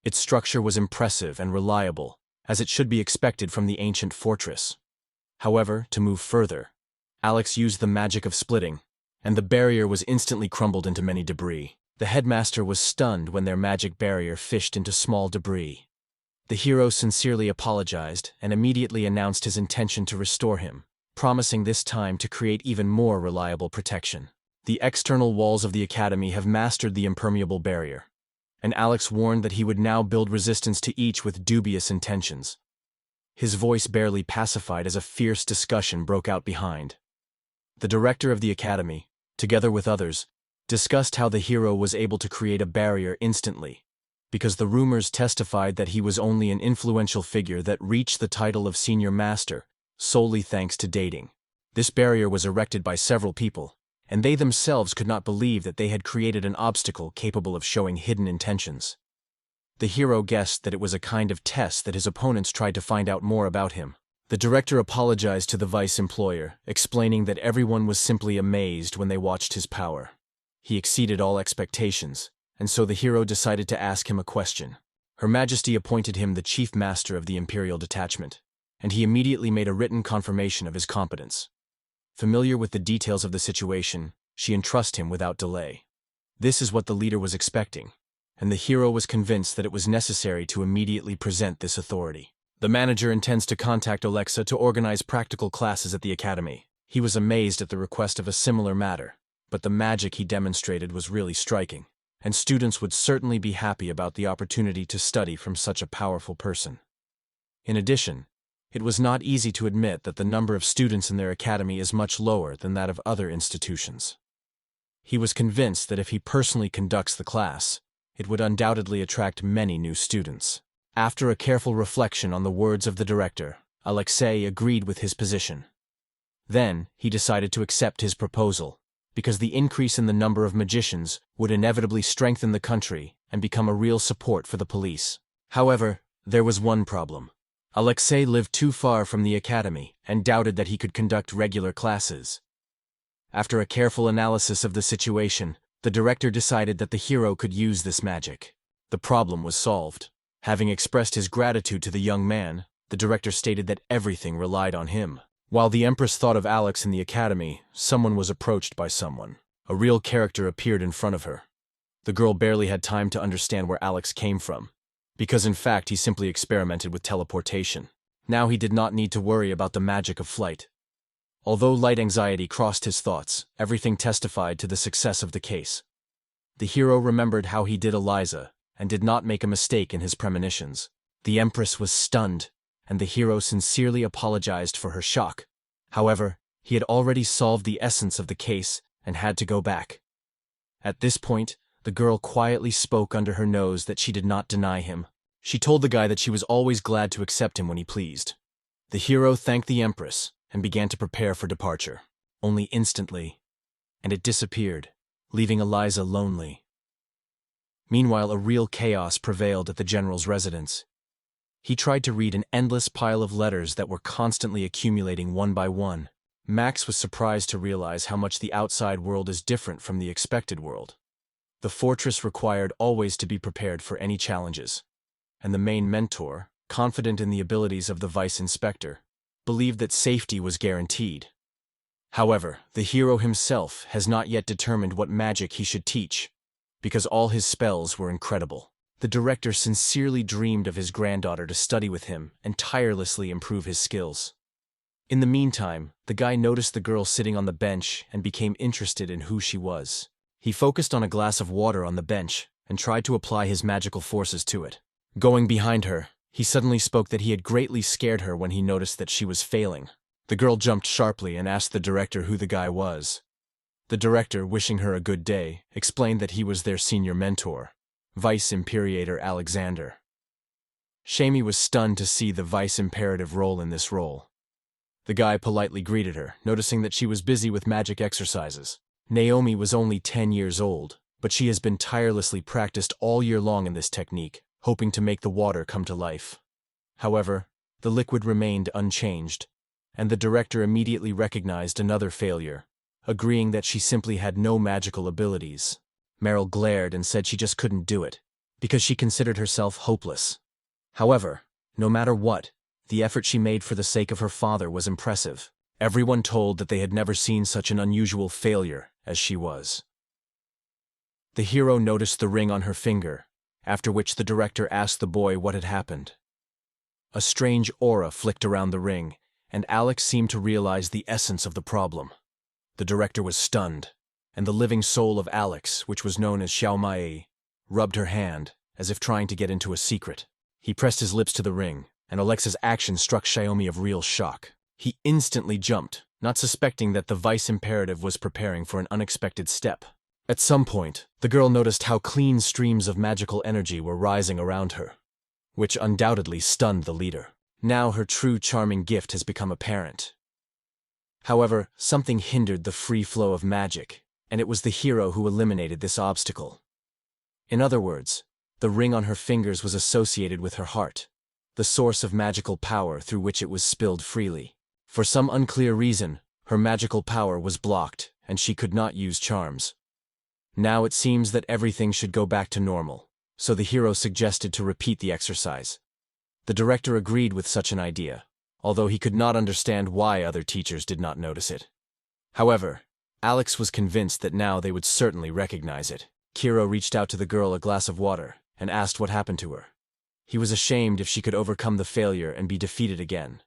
Its structure was impressive and reliable, as it should be expected from the ancient fortress. However, to move further, Alex used the magic of splitting, and the barrier was instantly crumbled into many debris. The headmaster was stunned when their magic barrier fished into small debris. The hero sincerely apologized and immediately announced his intention to restore him, promising this time to create even more reliable protection. The external walls of the academy have mastered the impermeable barrier, and Alex warned that he would now build resistance to each with dubious intentions. his voice barely pacified as a fierce discussion broke out behind. The director of the academy, together with others, discussed how the hero was able to create a barrier instantly, because the rumors testified that he was only an influential figure that reached the title of senior master solely thanks to dating. This barrier was erected by several people, and they themselves could not believe that they had created an obstacle capable of showing hidden intentions. The hero guessed that it was a kind of test that his opponents tried to find out more about him. The director apologized to the vice employer, explaining that everyone was simply amazed when they watched his power. He exceeded all expectations, and so the hero decided to ask him a question. Her Majesty appointed him the chief master of the Imperial detachment, and he immediately made a written confirmation of his competence. Familiar with the details of the situation, she entrusted him without delay. This is what the leader was expecting, and the hero was convinced that it was necessary to immediately present this authority. The manager intends to contact Alexa to organize practical classes at the academy. He was amazed at the request of a similar matter, but the magic he demonstrated was really striking, and students would certainly be happy about the opportunity to study from such a powerful person. In addition, it was not easy to admit that the number of students in their academy is much lower than that of other institutions. He was convinced that if he personally conducts the class, it would undoubtedly attract many new students. After a careful reflection on the words of the director, Alexei agreed with his position. Then, he decided to accept his proposal, because the increase in the number of magicians would inevitably strengthen the country and become a real support for the police. However, there was one problem. Alexei lived too far from the academy and doubted that he could conduct regular classes. After a careful analysis of the situation, the director decided that the hero could use this magic. The problem was solved. Having expressed his gratitude to the young man, the director stated that everything relied on him. While the Empress thought of Alex in the academy, someone was approached by someone. A real character appeared in front of her. The girl barely had time to understand where Alex came from, because in fact he simply experimented with teleportation. Now he did not need to worry about the magic of flight. Although light anxiety crossed his thoughts, everything testified to the success of the case. The hero remembered how he did Eliza, and did not make a mistake in his premonitions. The Empress was stunned, and the hero sincerely apologized for her shock. However, he had already solved the essence of the case and had to go back. At this point, the girl quietly spoke under her nose that she did not deny him. She told the guy that she was always glad to accept him when he pleased. The hero thanked the Empress and began to prepare for departure. Only instantly, and it disappeared, leaving Eliza lonely. Meanwhile, a real chaos prevailed at the general's residence. He tried to read an endless pile of letters that were constantly accumulating one by one. Max was surprised to realize how much the outside world is different from the expected world. The fortress required always to be prepared for any challenges, and the main mentor, confident in the abilities of the vice inspector, believed that safety was guaranteed. However, the hero himself has not yet determined what magic he should teach, because all his spells were incredible. The director sincerely dreamed of his granddaughter to study with him and tirelessly improve his skills. In the meantime, the guy noticed the girl sitting on the bench and became interested in who she was. He focused on a glass of water on the bench and tried to apply his magical forces to it. Going behind her, he suddenly spoke that he had greatly scared her when he noticed that she was failing. The girl jumped sharply and asked the director who the guy was. The director, wishing her a good day, explained that he was their senior mentor, Vice Imperator Alexander. Shamey was stunned to see the vice imperative role in this role. The guy politely greeted her, noticing that she was busy with magic exercises. Naomi was only 10 years old, but she has been tirelessly practiced all year long in this technique, hoping to make the water come to life. However, the liquid remained unchanged, and the director immediately recognized another failure, agreeing that she simply had no magical abilities. Meryl glared and said she just couldn't do it, because she considered herself hopeless. However, no matter what, the effort she made for the sake of her father was impressive. Everyone told that they had never seen such an unusual failure as she was. The hero noticed the ring on her finger, after which the director asked the boy what had happened. A strange aura flicked around the ring, and Alex seemed to realize the essence of the problem. The director was stunned, and the living soul of Alex, which was known as Xiaomai, rubbed her hand, as if trying to get into a secret. He pressed his lips to the ring, and Alexa's action struck Xiaomi of real shock. He instantly jumped, not suspecting that the vice imperative was preparing for an unexpected step. At some point, the girl noticed how clean streams of magical energy were rising around her, which undoubtedly stunned the leader. Now her true charming gift has become apparent. However, something hindered the free flow of magic, and it was the hero who eliminated this obstacle. In other words, the ring on her fingers was associated with her heart, the source of magical power through which it was spilled freely. For some unclear reason, her magical power was blocked, and she could not use charms. Now it seems that everything should go back to normal, so the hero suggested to repeat the exercise. The director agreed with such an idea, although he could not understand why other teachers did not notice it. However, Alex was convinced that now they would certainly recognize it. Kiro reached out to the girl a glass of water and asked what happened to her. He was ashamed if she could overcome the failure and be defeated again.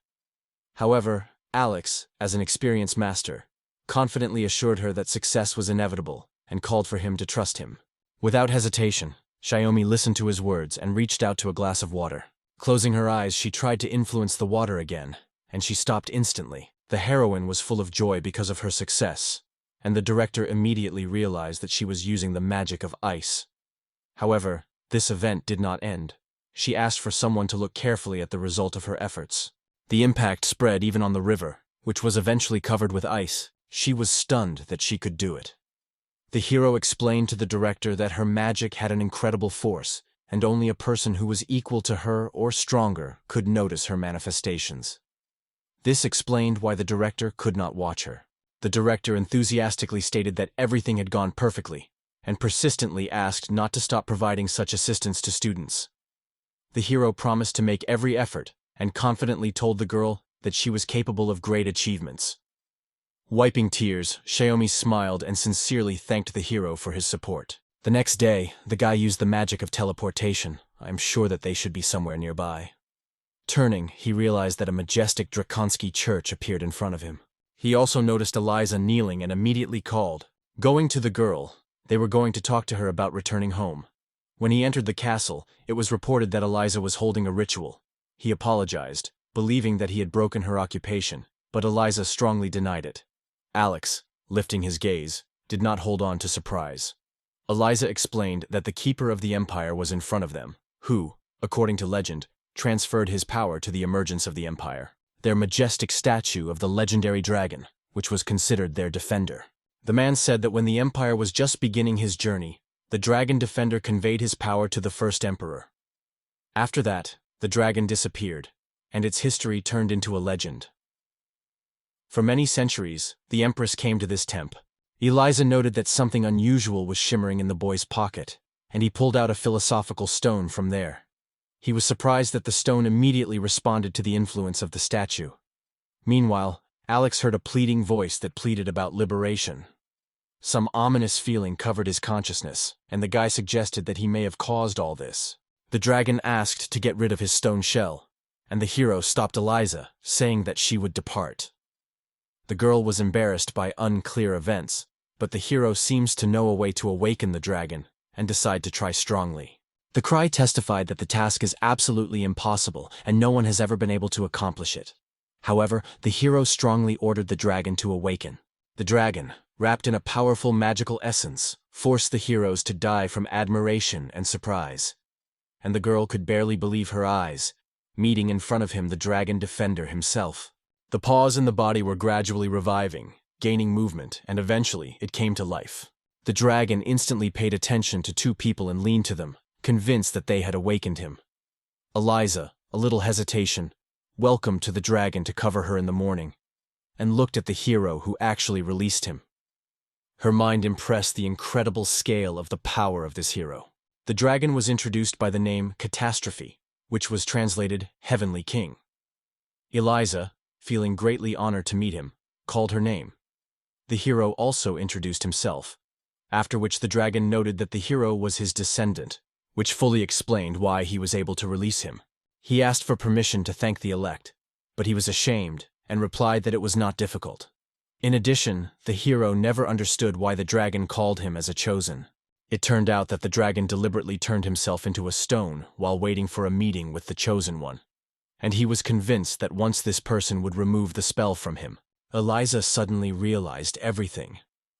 However, Alex, as an experienced master, confidently assured her that success was inevitable and called for him to trust him. Without hesitation, Xiaomi listened to his words and reached out to a glass of water. Closing her eyes, she tried to influence the water again, and she stopped instantly. The heroine was full of joy because of her success, and the director immediately realized that she was using the magic of ice. However, this event did not end. She asked for someone to look carefully at the result of her efforts. The impact spread even on the river, which was eventually covered with ice. She was stunned that she could do it. The hero explained to the director that her magic had an incredible force, and only a person who was equal to her or stronger could notice her manifestations. This explained why the director could not watch her. The director enthusiastically stated that everything had gone perfectly, and persistently asked not to stop providing such assistance to students. The hero promised to make every effort, and confidently told the girl that she was capable of great achievements. Wiping tears, Xiaomi smiled and sincerely thanked the hero for his support. The next day, the guy used the magic of teleportation. I'm sure that they should be somewhere nearby. Turning, he realized that a majestic Drakonski church appeared in front of him. He also noticed Eliza kneeling and immediately called. Going to the girl, they were going to talk to her about returning home. When he entered the castle, it was reported that Eliza was holding a ritual. He apologized, believing that he had broken her occupation, but Eliza strongly denied it. Alex, lifting his gaze, did not hold on to surprise. Eliza explained that the Keeper of the Empire was in front of them, who, according to legend, transferred his power to the emergence of the Empire. Their majestic statue of the legendary dragon, which was considered their defender. The man said that when the Empire was just beginning his journey, the dragon defender conveyed his power to the first emperor. After that, the dragon disappeared, and its history turned into a legend. For many centuries, the Empress came to this temple. Eliza noted that something unusual was shimmering in the boy's pocket, and he pulled out a philosophical stone from there. He was surprised that the stone immediately responded to the influence of the statue. Meanwhile, Alex heard a pleading voice that pleaded about liberation. Some ominous feeling covered his consciousness, and the guy suggested that he may have caused all this. The dragon asked to get rid of his stone shell, and the hero stopped Eliza, saying that she would depart. The girl was embarrassed by unclear events, but the hero seems to know a way to awaken the dragon and decide to try strongly. The cry testified that the task is absolutely impossible and no one has ever been able to accomplish it. However, the hero strongly ordered the dragon to awaken. The dragon, wrapped in a powerful magical essence, forced the heroes to die from admiration and surprise. And the girl could barely believe her eyes, meeting in front of him the dragon defender himself. The paws in the body were gradually reviving, gaining movement, and eventually it came to life. The dragon instantly paid attention to two people and leaned to them, convinced that they had awakened him. Eliza, a little hesitation, welcomed to the dragon to cover her in the morning, and looked at the hero who actually released him. Her mind impressed the incredible scale of the power of this hero. The dragon was introduced by the name Catastrophe, which was translated Heavenly King. Eliza, feeling greatly honored to meet him, called her name. The hero also introduced himself, after which the dragon noted that the hero was his descendant, which fully explained why he was able to release him. He asked for permission to thank the elect, but he was ashamed and replied that it was not difficult. In addition, the hero never understood why the dragon called him as a chosen. It turned out that the dragon deliberately turned himself into a stone while waiting for a meeting with the chosen one, and he was convinced that once this person would remove the spell from him. Eliza suddenly realized everything.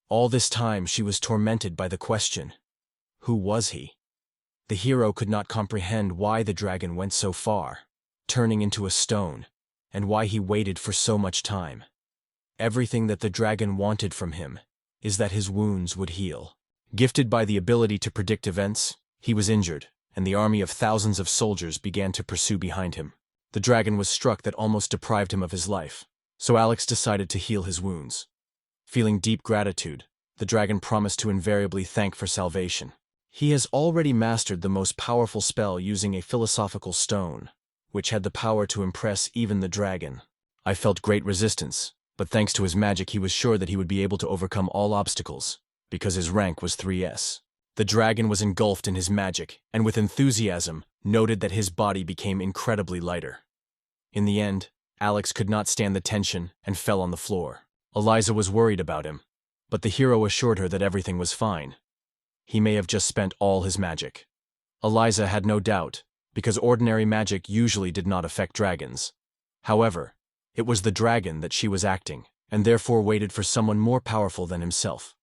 All this time she was tormented by the question, who was he? The hero could not comprehend why the dragon went so far, turning into a stone, and why he waited for so much time. Everything that the dragon wanted from him is that his wounds would heal. Gifted by the ability to predict events, he was injured, and the army of thousands of soldiers began to pursue behind him. The dragon was struck that almost deprived him of his life, so Alex decided to heal his wounds. Feeling deep gratitude, the dragon promised to invariably thank for salvation. He has already mastered the most powerful spell using a philosophical stone, which had the power to impress even the dragon. I felt great resistance, but thanks to his magic he was sure that he would be able to overcome all obstacles, because his rank was 3S. The dragon was engulfed in his magic, and with enthusiasm, noted that his body became incredibly lighter. In the end, Alex could not stand the tension and fell on the floor. Eliza was worried about him, but the hero assured her that everything was fine. He may have just spent all his magic. Eliza had no doubt, because ordinary magic usually did not affect dragons. However, it was the dragon that she was acting, and therefore waited for someone more powerful than himself.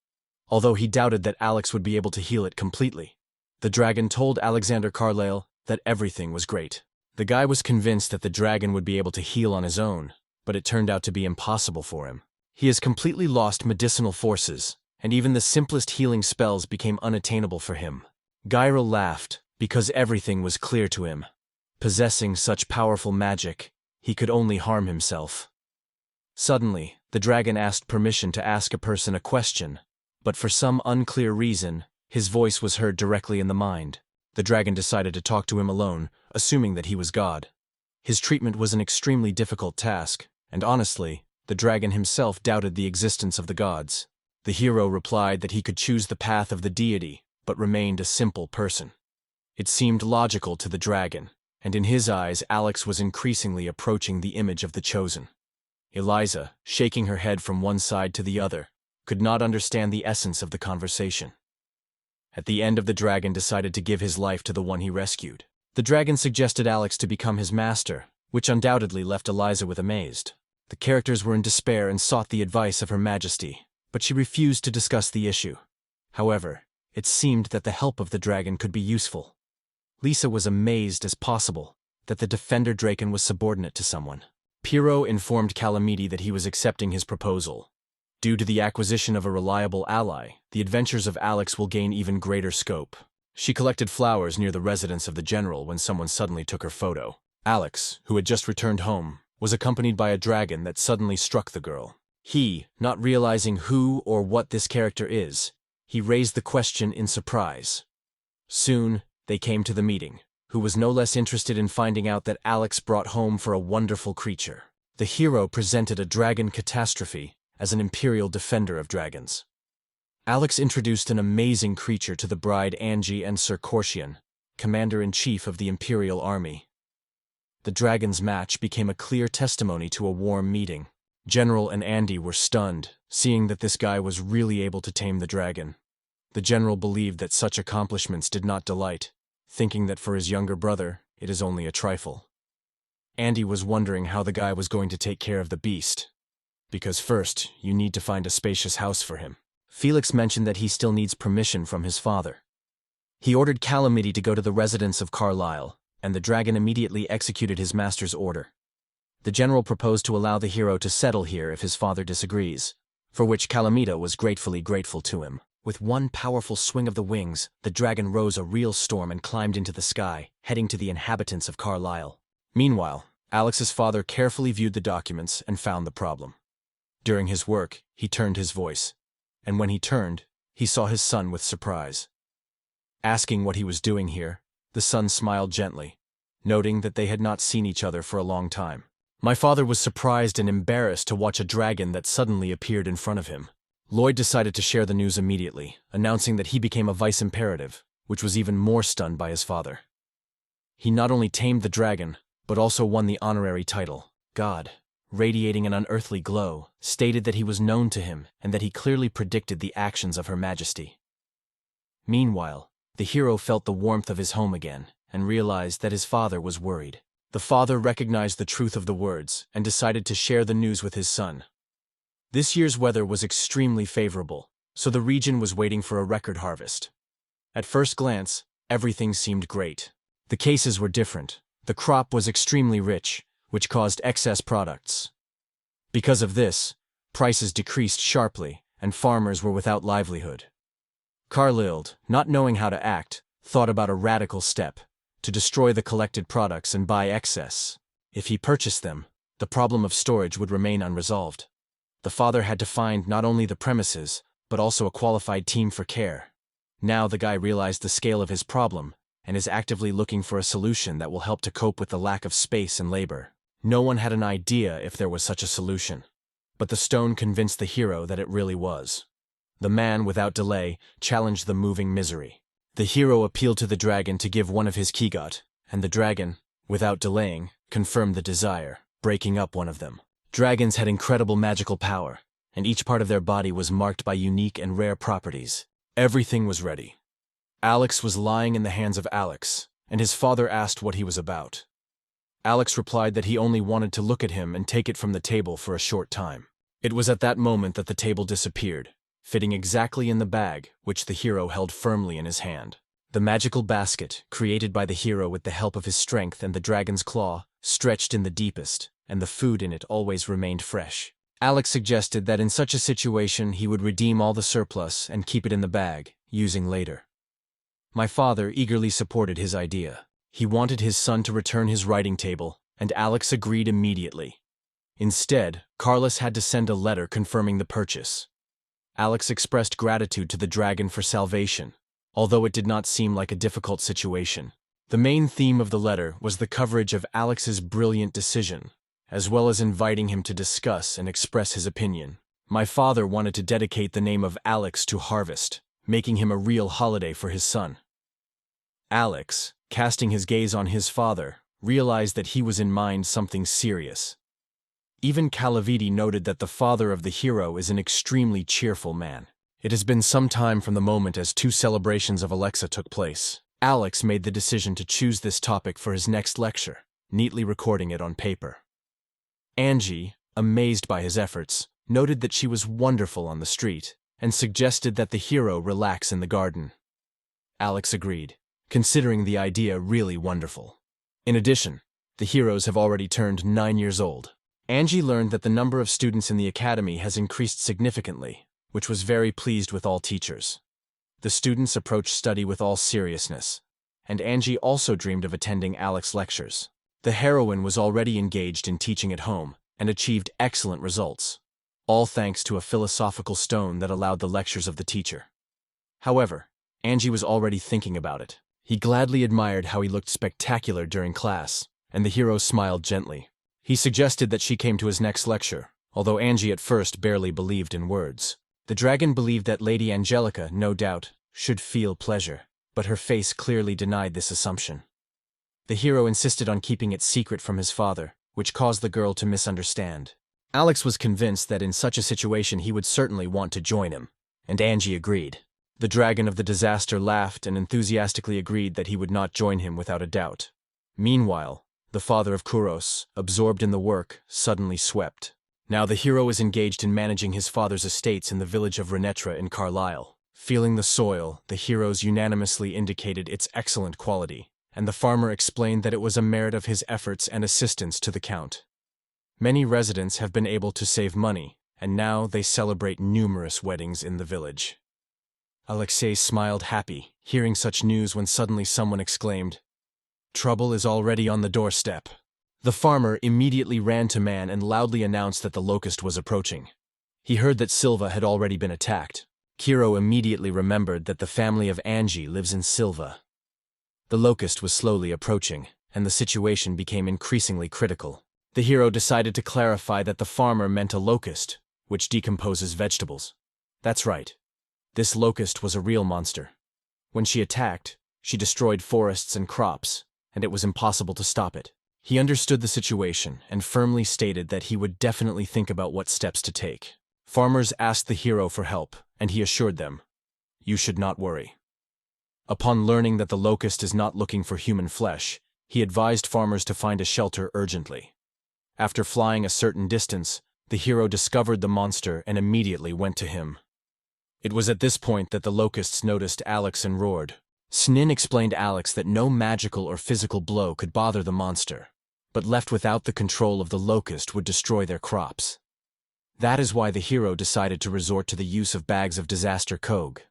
Although he doubted that Alex would be able to heal it completely, the dragon told Alexander Carlyle that everything was great. The guy was convinced that the dragon would be able to heal on his own, but it turned out to be impossible for him. He has completely lost medicinal forces, and even the simplest healing spells became unattainable for him. Gyro laughed, because everything was clear to him. Possessing such powerful magic, he could only harm himself. Suddenly, the dragon asked permission to ask a person a question, but for some unclear reason, his voice was heard directly in the mind. The dragon decided to talk to him alone, assuming that he was God. His treatment was an extremely difficult task, and honestly, the dragon himself doubted the existence of the gods. The hero replied that he could choose the path of the deity, but remained a simple person. It seemed logical to the dragon, and in his eyes Alex was increasingly approaching the image of the chosen. Eliza, shaking her head from one side to the other, could not understand the essence of the conversation. At the end, the dragon decided to give his life to the one he rescued. The dragon suggested Alex to become his master, which undoubtedly left Eliza with amazed. The characters were in despair and sought the advice of Her Majesty, but she refused to discuss the issue. However, it seemed that the help of the dragon could be useful. Lisa was amazed as possible that the defender dragon was subordinate to someone. Piro informed Calamity that he was accepting his proposal. Due to the acquisition of a reliable ally, the adventures of Alex will gain even greater scope. She collected flowers near the residence of the general when someone suddenly took her photo. Alex, who had just returned home, was accompanied by a dragon that suddenly struck the girl. He, not realizing who or what this character is, he raised the question in surprise. Soon, they came to the meeting, who was no less interested in finding out that Alex brought home for a wonderful creature. The hero presented a dragon catastrophe as an imperial defender of dragons. Alex introduced an amazing creature to the bride Angie and Sir Corsian, commander-in-chief of the imperial army. The dragon's match became a clear testimony to a warm meeting. General and Andy were stunned, seeing that this guy was really able to tame the dragon. The general believed that such accomplishments did not delight, thinking that for his younger brother, it is only a trifle. Andy was wondering how the guy was going to take care of the beast. Because first, you need to find a spacious house for him. Felix mentioned that he still needs permission from his father. He ordered Calamity to go to the residence of Carlyle, and the dragon immediately executed his master's order. The general proposed to allow the hero to settle here if his father disagrees, for which Calamita was gratefully grateful to him. With one powerful swing of the wings, the dragon rose a real storm and climbed into the sky, heading to the inhabitants of Carlyle. Meanwhile, Alex's father carefully viewed the documents and found the problem. During his work, he turned his voice, and when he turned, he saw his son with surprise. Asking what he was doing here, the son smiled gently, noting that they had not seen each other for a long time. My father was surprised and embarrassed to watch a dragon that suddenly appeared in front of him. Lloyd decided to share the news immediately, announcing that he became a vice imperative, which was even more stunned by his father. He not only tamed the dragon, but also won the honorary title, God. Radiating an unearthly glow, stated that he was known to him and that he clearly predicted the actions of Her Majesty. Meanwhile, the hero felt the warmth of his home again and realized that his father was worried. The father recognized the truth of the words and decided to share the news with his son. This year's weather was extremely favorable, so the region was waiting for a record harvest. At first glance, everything seemed great. The cases were different. The crop was extremely rich, which caused excess products. Because of this, prices decreased sharply, and farmers were without livelihood. Carlyle, not knowing how to act, thought about a radical step: to destroy the collected products and buy excess. If he purchased them, the problem of storage would remain unresolved. The father had to find not only the premises, but also a qualified team for care. Now the guy realized the scale of his problem, and is actively looking for a solution that will help to cope with the lack of space and labor. No one had an idea if there was such a solution. But the stone convinced the hero that it really was. The man, without delay, challenged the moving misery. The hero appealed to the dragon to give one of his kigot, and the dragon, without delaying, confirmed the desire, breaking up one of them. Dragons had incredible magical power, and each part of their body was marked by unique and rare properties. Everything was ready. Alex was lying in the hands of Alex, and his father asked what he was about. Alex replied that he only wanted to look at him and take it from the table for a short time. It was at that moment that the table disappeared, fitting exactly in the bag, which the hero held firmly in his hand. The magical basket, created by the hero with the help of his strength and the dragon's claw, stretched in the deepest, and the food in it always remained fresh. Alex suggested that in such a situation he would redeem all the surplus and keep it in the bag, using later. My father eagerly supported his idea. He wanted his son to return his writing table, and Alex agreed immediately. Instead, Carlos had to send a letter confirming the purchase. Alex expressed gratitude to the dragon for salvation, although it did not seem like a difficult situation. The main theme of the letter was the coverage of Alex's brilliant decision, as well as inviting him to discuss and express his opinion. My father wanted to dedicate the name of Alex to harvest, making him a real holiday for his son. Alex, casting his gaze on his father, realized that he was in mind something serious. Even Calaviti noted that the father of the hero is an extremely cheerful man. It has been some time from the moment as 2 celebrations of Alexa took place. Alex made the decision to choose this topic for his next lecture, neatly recording it on paper. Angie, amazed by his efforts, noted that she was wonderful on the street, and suggested that the hero relax in the garden. Alex agreed, considering the idea really wonderful. In addition, the heroes have already turned 9 years old. Angie learned that the number of students in the academy has increased significantly, which was very pleased with all teachers. The students approached study with all seriousness, and Angie also dreamed of attending Alex's lectures. The heroine was already engaged in teaching at home and achieved excellent results, all thanks to a philosophical stone that allowed the lectures of the teacher. However, Angie was already thinking about it. He gladly admired how he looked spectacular during class, and the hero smiled gently. He suggested that she came to his next lecture, although Angie at first barely believed in words. The dragon believed that Lady Angelica, no doubt, should feel pleasure, but her face clearly denied this assumption. The hero insisted on keeping it secret from his father, which caused the girl to misunderstand. Alex was convinced that in such a situation he would certainly want to join him, and Angie agreed. The dragon of the disaster laughed and enthusiastically agreed that he would not join him without a doubt. Meanwhile, the father of Kuros, absorbed in the work, suddenly swept. Now the hero is engaged in managing his father's estates in the village of Renetra in Carlisle. Feeling the soil, the heroes unanimously indicated its excellent quality, and the farmer explained that it was a merit of his efforts and assistance to the count. Many residents have been able to save money, and now they celebrate numerous weddings in the village. Alexei smiled happy, hearing such news when suddenly someone exclaimed, "Trouble is already on the doorstep." The farmer immediately ran to man and loudly announced that the locust was approaching. He heard that Silva had already been attacked. Kiro immediately remembered that the family of Angie lives in Silva. The locust was slowly approaching, and the situation became increasingly critical. The hero decided to clarify that the farmer meant a locust, which decomposes vegetables. That's right. This locust was a real monster. When she attacked, she destroyed forests and crops, and it was impossible to stop it. He understood the situation and firmly stated that he would definitely think about what steps to take. Farmers asked the hero for help, and he assured them, "You should not worry." Upon learning that the locust is not looking for human flesh, He advised farmers to find a shelter urgently. After flying a certain distance, the hero discovered the monster and immediately went to him. It was at this point that the locusts noticed Alex and roared. Snin explained Alex that no magical or physical blow could bother the monster, but left without the control of the locust would destroy their crops. That is why the hero decided to resort to the use of bags of disaster Kog.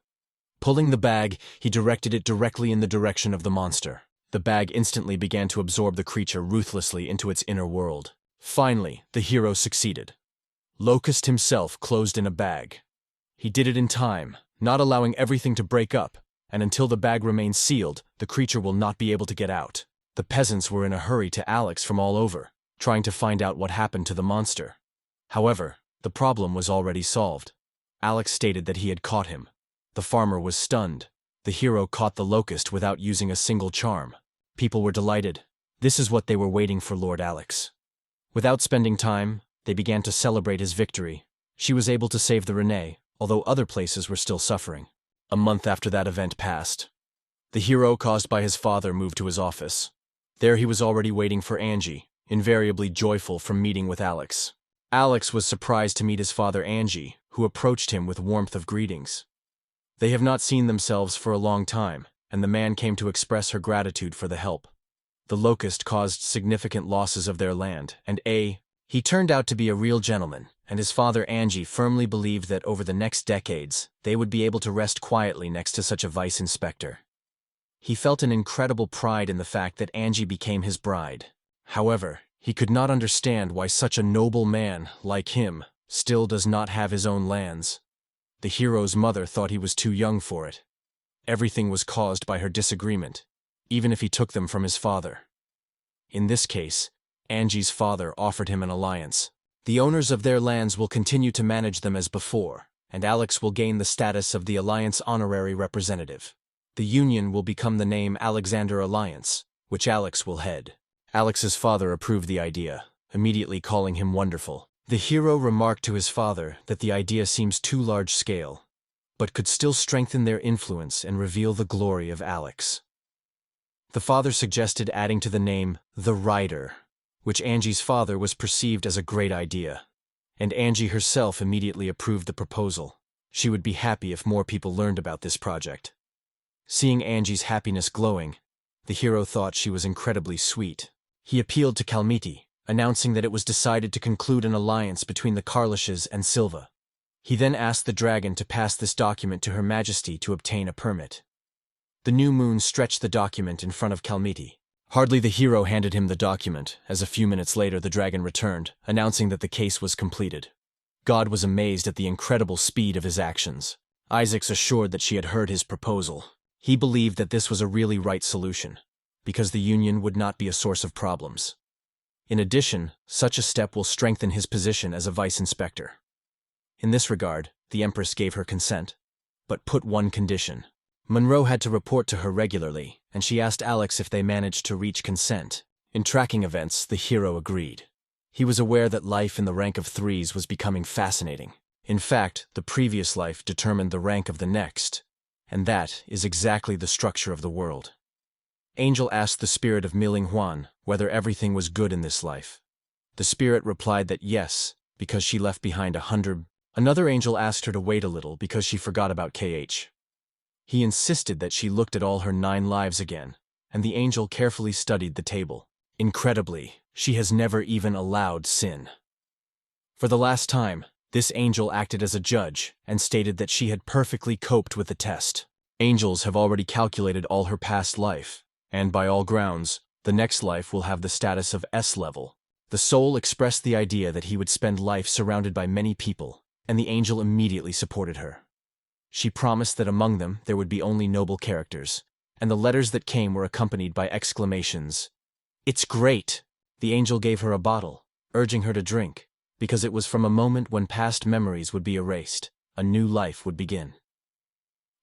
Pulling the bag, he directed it directly in the direction of the monster. The bag instantly began to absorb the creature ruthlessly into its inner world. Finally, the hero succeeded. Locust himself closed in a bag. He did it in time, not allowing everything to break up, and until the bag remains sealed, the creature will not be able to get out. The peasants were in a hurry to Alex from all over, trying to find out what happened to the monster. However, the problem was already solved. Alex stated that he had caught him. The farmer was stunned. The hero caught the locust without using a single charm. People were delighted. This is what they were waiting for Lord Alex. Without spending time, they began to celebrate his victory. She was able to save the Renee, although other places were still suffering. A month after that event passed. The hero caused by his father moved to his office. There he was already waiting for Angie, invariably joyful from meeting with Alex. Alex was surprised to meet his father Angie, who approached him with warmth of greetings. They have not seen themselves for a long time, and the man came to express her gratitude for the help. The locust caused significant losses of their land, and he turned out to be a real gentleman, and his father Angie firmly believed that over the next decades, they would be able to rest quietly next to such a vice inspector. He felt an incredible pride in the fact that Angie became his bride. However, he could not understand why such a noble man, like him, still does not have his own lands. The hero's mother thought he was too young for it. Everything was caused by her disagreement, even if he took them from his father. In this case, Angie's father offered him an alliance. The owners of their lands will continue to manage them as before, and Alex will gain the status of the Alliance honorary representative. The union will become the name Alexander Alliance, which Alex will head. Alex's father approved the idea, immediately calling him wonderful. The hero remarked to his father that the idea seems too large-scale, but could still strengthen their influence and reveal the glory of Alex. The father suggested adding to the name the Rider, which Angie's father was perceived as a great idea, and Angie herself immediately approved the proposal. She would be happy if more people learned about this project. Seeing Angie's happiness glowing, the hero thought she was incredibly sweet. He appealed to Kalmiti, announcing that it was decided to conclude an alliance between the Karlashes and Silva. He then asked the dragon to pass this document to Her Majesty to obtain a permit. The new moon stretched the document in front of Kalmiti. Hardly the hero handed him the document, as a few minutes later the dragon returned, announcing that the case was completed. God was amazed at the incredible speed of his actions. Isaac's assured that she had heard his proposal. He believed that this was a really right solution, because the union would not be a source of problems. In addition, such a step will strengthen his position as a vice inspector. In this regard, the Empress gave her consent, but put one condition. Monroe had to report to her regularly, and she asked Alex if they managed to reach consent. In tracking events, the hero agreed. He was aware that life in the rank of threes was becoming fascinating. In fact, the previous life determined the rank of the next, and that is exactly the structure of the world. Angel asked the spirit of Miling Huan whether everything was good in this life. The spirit replied that yes, because she left behind 100. Another angel asked her to wait a little because she forgot about KH. He insisted that she looked at all her 9 lives again, and the angel carefully studied the table. Incredibly, she has never even allowed sin. For the last time, this angel acted as a judge and stated that she had perfectly coped with the test. Angels have already calculated all her past life, and by all grounds, the next life will have the status of S level. The soul expressed the idea that he would spend life surrounded by many people, and the angel immediately supported her. She promised that among them there would be only noble characters, and the letters that came were accompanied by exclamations. "It's great!" The angel gave her a bottle, urging her to drink, because it was from a moment when past memories would be erased, a new life would begin.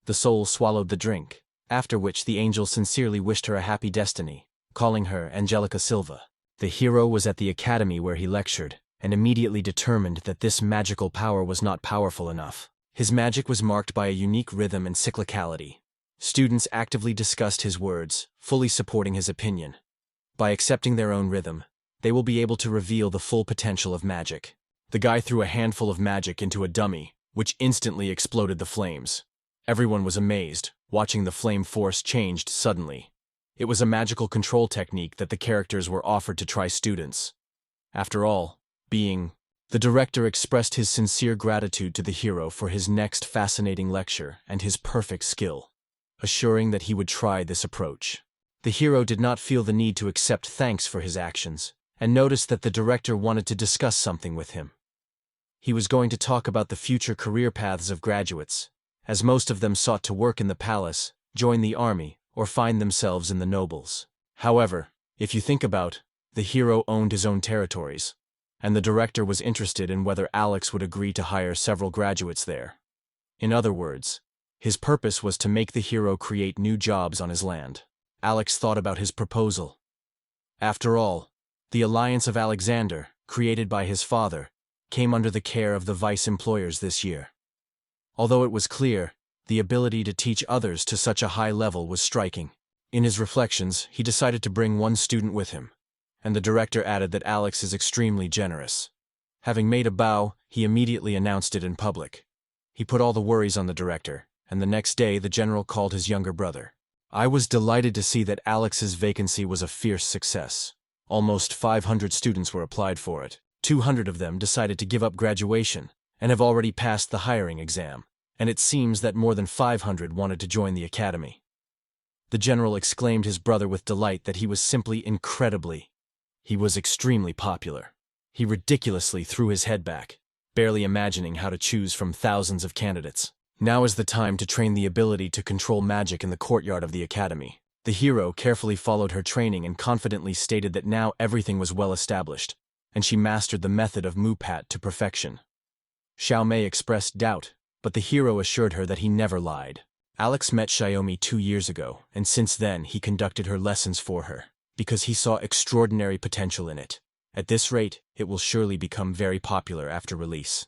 The soul swallowed the drink, after which the angel sincerely wished her a happy destiny, calling her Angelica Silva. The hero was at the academy where he lectured, and immediately determined that this magical power was not powerful enough. His magic was marked by a unique rhythm and cyclicality. Students actively discussed his words, fully supporting his opinion. By accepting their own rhythm, they will be able to reveal the full potential of magic. The guy threw a handful of magic into a dummy, which instantly exploded the flames. Everyone was amazed, watching the flame force changed suddenly. It was a magical control technique that the characters were offered to try students. After all, the director expressed his sincere gratitude to the hero for his next fascinating lecture and his perfect skill, assuring that he would try this approach. The hero did not feel the need to accept thanks for his actions, and noticed that the director wanted to discuss something with him. He was going to talk about the future career paths of graduates, as most of them sought to work in the palace, join the army, or find themselves in the nobles. However, if you think about, the hero owned his own territories, and the director was interested in whether Alex would agree to hire several graduates there. In other words, his purpose was to make the hero create new jobs on his land. Alex thought about his proposal. After all, the alliance of Alexander, created by his father, came under the care of the vice-employers this year. Although it was clear, the ability to teach others to such a high level was striking. In his reflections, he decided to bring one student with him, and the director added that Alex is extremely generous. Having made a bow, he immediately announced it in public. He put all the worries on the director, and the next day the general called his younger brother. I was delighted to see that Alex's vacancy was a fierce success. Almost 500 students were applied for it. 200 of them decided to give up graduation, and have already passed the hiring exam, and it seems that more than 500 wanted to join the academy. The general exclaimed his brother with delight that he was simply incredibly. He was extremely popular. He ridiculously threw his head back, barely imagining how to choose from thousands of candidates. Now is the time to train the ability to control magic in the courtyard of the academy. The hero carefully followed her training and confidently stated that now everything was well established, and she mastered the method of Mupat to perfection. Xiao Mei expressed doubt, but the hero assured her that he never lied. Alex met Xiaomi 2 years ago, and since then he conducted her lessons for her, because he saw extraordinary potential in it. At this rate, it will surely become very popular after release.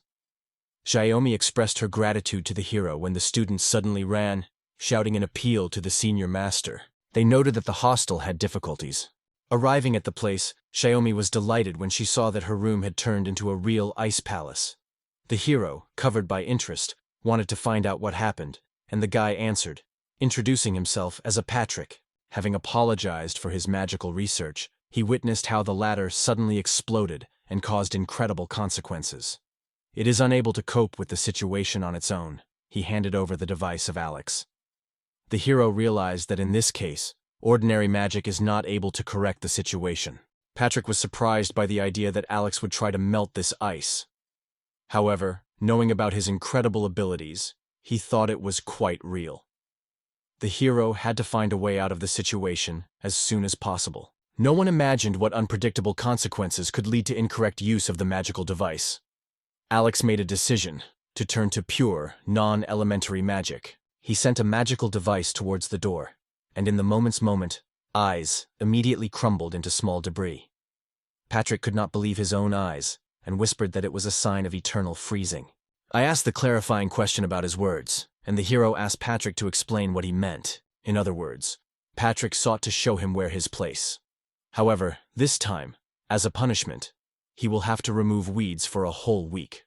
Xiaomi expressed her gratitude to the hero when the students suddenly ran, shouting an appeal to the senior master. They noted that the hostel had difficulties. Arriving at the place, Xiaomi was delighted when she saw that her room had turned into a real ice palace. The hero, covered by interest, wanted to find out what happened, and the guy answered, introducing himself as a Patrick. Having apologized for his magical research, he witnessed how the latter suddenly exploded and caused incredible consequences. It is unable to cope with the situation on its own. He handed over the device of Alex. The hero realized that in this case, ordinary magic is not able to correct the situation. Patrick was surprised by the idea that Alex would try to melt this ice. However, knowing about his incredible abilities, he thought it was quite real. The hero had to find a way out of the situation as soon as possible. No one imagined what unpredictable consequences could lead to incorrect use of the magical device. Alex made a decision to turn to pure, non-elementary magic. He sent a magical device towards the door, and in the moment, eyes immediately crumbled into small debris. Patrick could not believe his own eyes, and whispered that it was a sign of eternal freezing. I asked the clarifying question about his words, and the hero asked Patrick to explain what he meant. In other words, Patrick sought to show him where his place. However, this time, as a punishment, he will have to remove weeds for a whole week.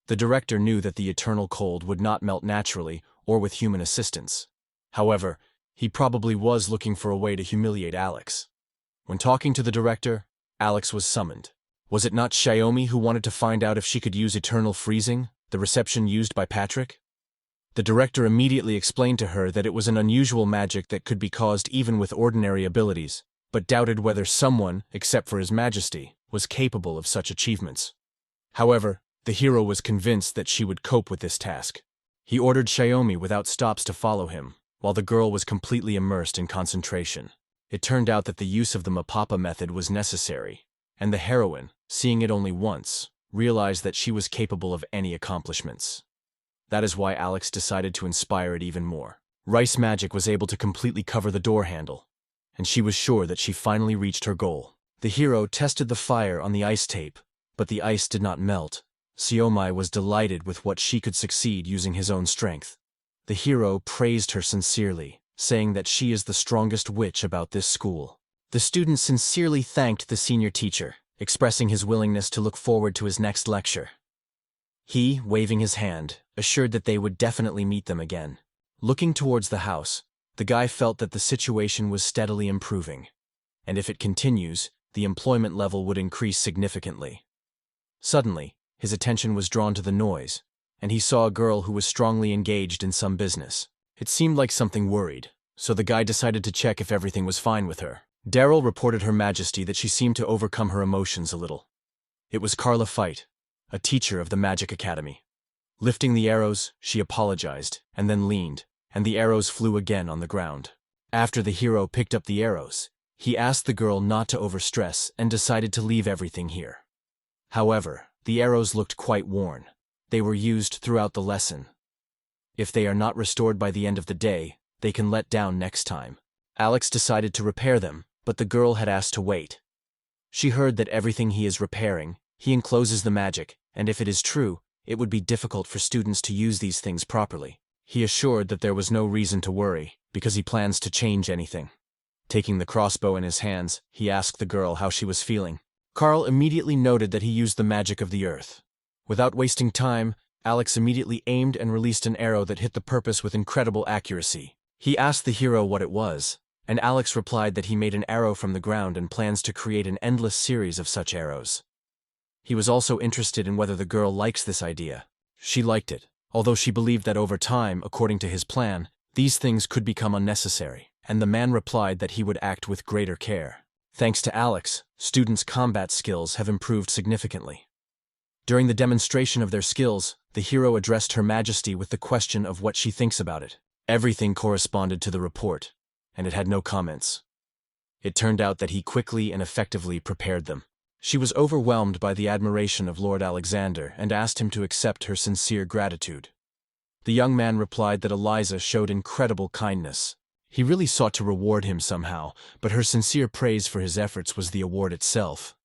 The director knew that the eternal cold would not melt naturally or with human assistance. However, he probably was looking for a way to humiliate Alex. When talking to the director, Alex was summoned. Was it not Xiaomi who wanted to find out if she could use eternal freezing, the reception used by Patrick? The director immediately explained to her that it was an unusual magic that could be caused even with ordinary abilities, but doubted whether someone, except for His Majesty, was capable of such achievements. However, the hero was convinced that she would cope with this task. He ordered Xiaomi without stops to follow him, while the girl was completely immersed in concentration. It turned out that the use of the Mapapa method was necessary, and the heroine, seeing it only once, realized that she was capable of any accomplishments. That is why Alex decided to inspire it even more. Rice magic was able to completely cover the door handle, and she was sure that she finally reached her goal. The hero tested the fire on the ice tape, but the ice did not melt. Xiaomi was delighted with what she could succeed using his own strength. The hero praised her sincerely, saying that she is the strongest witch about this school. The student sincerely thanked the senior teacher, expressing his willingness to look forward to his next lecture. He, waving his hand, assured that they would definitely meet them again. Looking towards the house, the guy felt that the situation was steadily improving, and if it continues, the employment level would increase significantly. Suddenly, his attention was drawn to the noise, and he saw a girl who was strongly engaged in some business. It seemed like something worried, so the guy decided to check if everything was fine with her. Daryl reported Her Majesty that she seemed to overcome her emotions a little. It was Carla Fight, a teacher of the Magic Academy. Lifting the arrows, she apologized, and then leaned, and the arrows flew again on the ground. After the hero picked up the arrows, he asked the girl not to overstress and decided to leave everything here. However, the arrows looked quite worn. They were used throughout the lesson. If they are not restored by the end of the day, they can let down next time. Alex decided to repair them, but the girl had asked to wait. She heard that everything he is repairing, he encloses the magic, and if it is true, it would be difficult for students to use these things properly. He assured that there was no reason to worry, because he plans to change anything. Taking the crossbow in his hands, he asked the girl how she was feeling. Carl immediately noted that he used the magic of the earth. Without wasting time, Alex immediately aimed and released an arrow that hit the purpose with incredible accuracy. He asked the hero what it was, and Alex replied that he made an arrow from the ground and plans to create an endless series of such arrows. He was also interested in whether the girl likes this idea. She liked it, although she believed that over time, according to his plan, these things could become unnecessary, and the man replied that he would act with greater care. Thanks to Alex, students' combat skills have improved significantly. During the demonstration of their skills, the hero addressed Her Majesty with the question of what she thinks about it. Everything corresponded to the report, and it had no comments. It turned out that he quickly and effectively prepared them. She was overwhelmed by the admiration of Lord Alexander and asked him to accept her sincere gratitude. The young man replied that Eliza showed incredible kindness. He really sought to reward him somehow, but her sincere praise for his efforts was the award itself.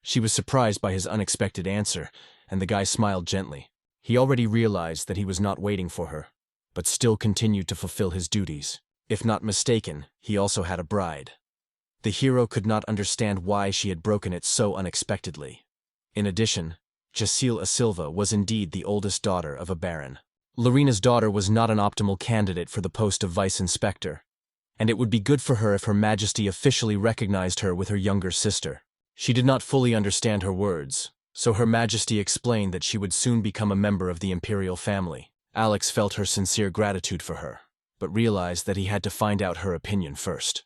She was surprised by his unexpected answer, and the guy smiled gently. He already realized that he was not waiting for her, but still continued to fulfill his duties. If not mistaken, he also had a bride. The hero could not understand why she had broken it so unexpectedly. In addition, Jacile Silva was indeed the oldest daughter of a baron. Lorena's daughter was not an optimal candidate for the post of vice inspector, and it would be good for her if Her Majesty officially recognized her with her younger sister. She did not fully understand her words, so Her Majesty explained that she would soon become a member of the imperial family. Alex felt her sincere gratitude for her, but realized that he had to find out her opinion first.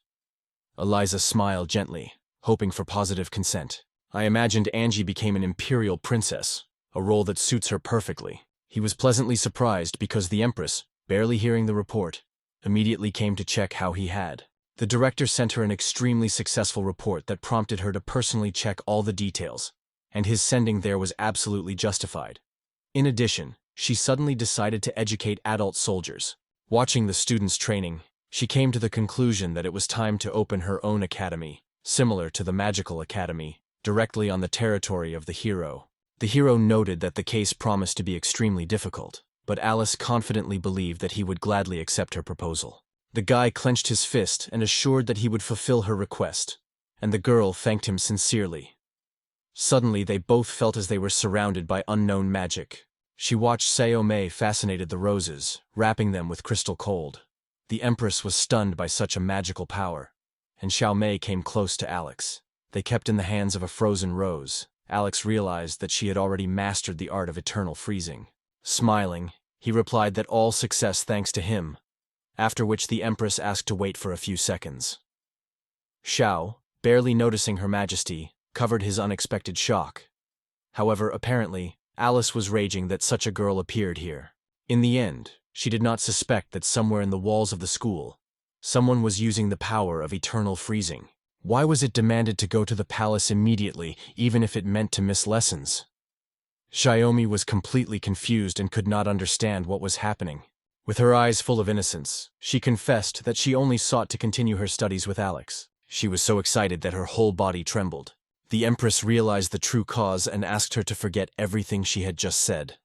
Eliza smiled gently, hoping for positive consent. I imagined Angie became an imperial princess, a role that suits her perfectly. He was pleasantly surprised because the Empress, barely hearing the report, immediately came to check how he had. The director sent her an extremely successful report that prompted her to personally check all the details, and his sending there was absolutely justified. In addition, she suddenly decided to educate adult soldiers. Watching the students' training, she came to the conclusion that it was time to open her own academy, similar to the Magical Academy, directly on the territory of the hero. The hero noted that the case promised to be extremely difficult, but Alice confidently believed that he would gladly accept her proposal. The guy clenched his fist and assured that he would fulfill her request, and the girl thanked him sincerely. Suddenly they both felt as they were surrounded by unknown magic. She watched Sayome fascinated the roses, wrapping them with crystal cold. The Empress was stunned by such a magical power, and Xiaomei came close to Alex. They kept in the hands of a frozen rose. Alex realized that she had already mastered the art of eternal freezing. Smiling, he replied that all success thanks to him, after which the Empress asked to wait for a few seconds. Xiao, barely noticing Her Majesty, covered his unexpected shock. However, apparently, Alice was raging that such a girl appeared here. In the end, she did not suspect that somewhere in the walls of the school, someone was using the power of eternal freezing. Why was it demanded to go to the palace immediately, even if it meant to miss lessons? Xiaomi was completely confused and could not understand what was happening. With her eyes full of innocence, she confessed that she only sought to continue her studies with Alex. She was so excited that her whole body trembled. The Empress realized the true cause and asked her to forget everything she had just said.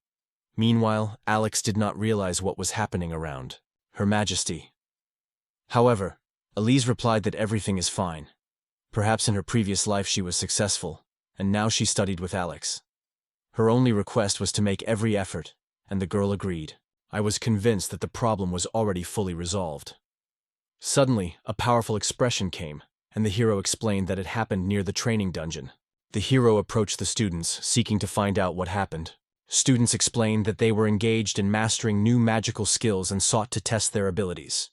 Meanwhile, Alex did not realize what was happening around Her Majesty. However, Elise replied that everything is fine. Perhaps in her previous life she was successful, and now she studied with Alex. Her only request was to make every effort, and the girl agreed. I was convinced that the problem was already fully resolved. Suddenly, a powerful expression came, and the hero explained that it happened near the training dungeon. The hero approached the students, seeking to find out what happened. Students explained that they were engaged in mastering new magical skills and sought to test their abilities.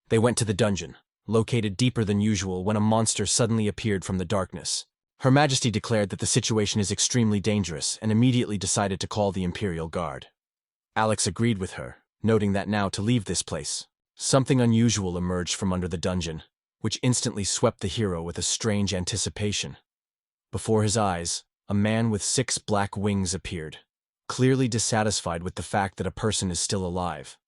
They went to the dungeon, located deeper than usual, when a monster suddenly appeared from the darkness. Her Majesty declared that the situation is extremely dangerous and immediately decided to call the Imperial Guard. Alex agreed with her, noting that now to leave this place. Something unusual emerged from under the dungeon, which instantly swept the hero with a strange anticipation. Before his eyes, a man with 6 black wings appeared, clearly dissatisfied with the fact that a person is still alive.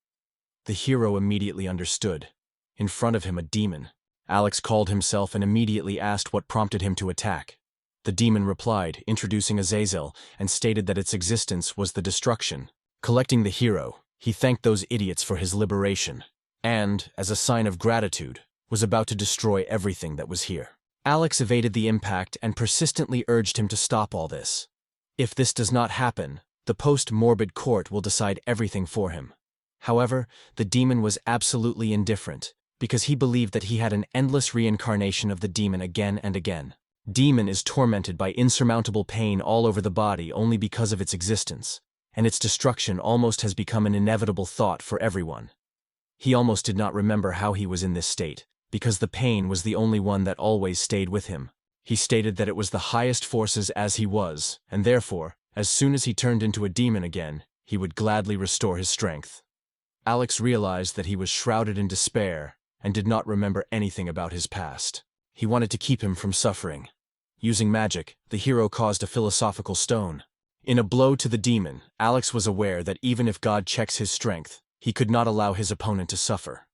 The hero immediately understood. In front of him, a demon. Alex called himself and immediately asked what prompted him to attack. The demon replied, introducing Azazel, and stated that its existence was the destruction. Collecting the hero, he thanked those idiots for his liberation, and, as a sign of gratitude, was about to destroy everything that was here. Alex evaded the impact and persistently urged him to stop all this. If this does not happen, the post-morbid court will decide everything for him. However, the demon was absolutely indifferent, because he believed that he had an endless reincarnation of the demon again and again. Demon is tormented by insurmountable pain all over the body only because of its existence, and its destruction almost has become an inevitable thought for everyone. He almost did not remember how he was in this state, because the pain was the only one that always stayed with him. He stated that it was the highest forces as he was, and therefore, as soon as he turned into a demon again, he would gladly restore his strength. Alex realized that he was shrouded in despair and did not remember anything about his past. He wanted to keep him from suffering. Using magic, the hero caused a philosophical stone. In a blow to the demon, Alex was aware that even if God checks his strength, he could not allow his opponent to suffer.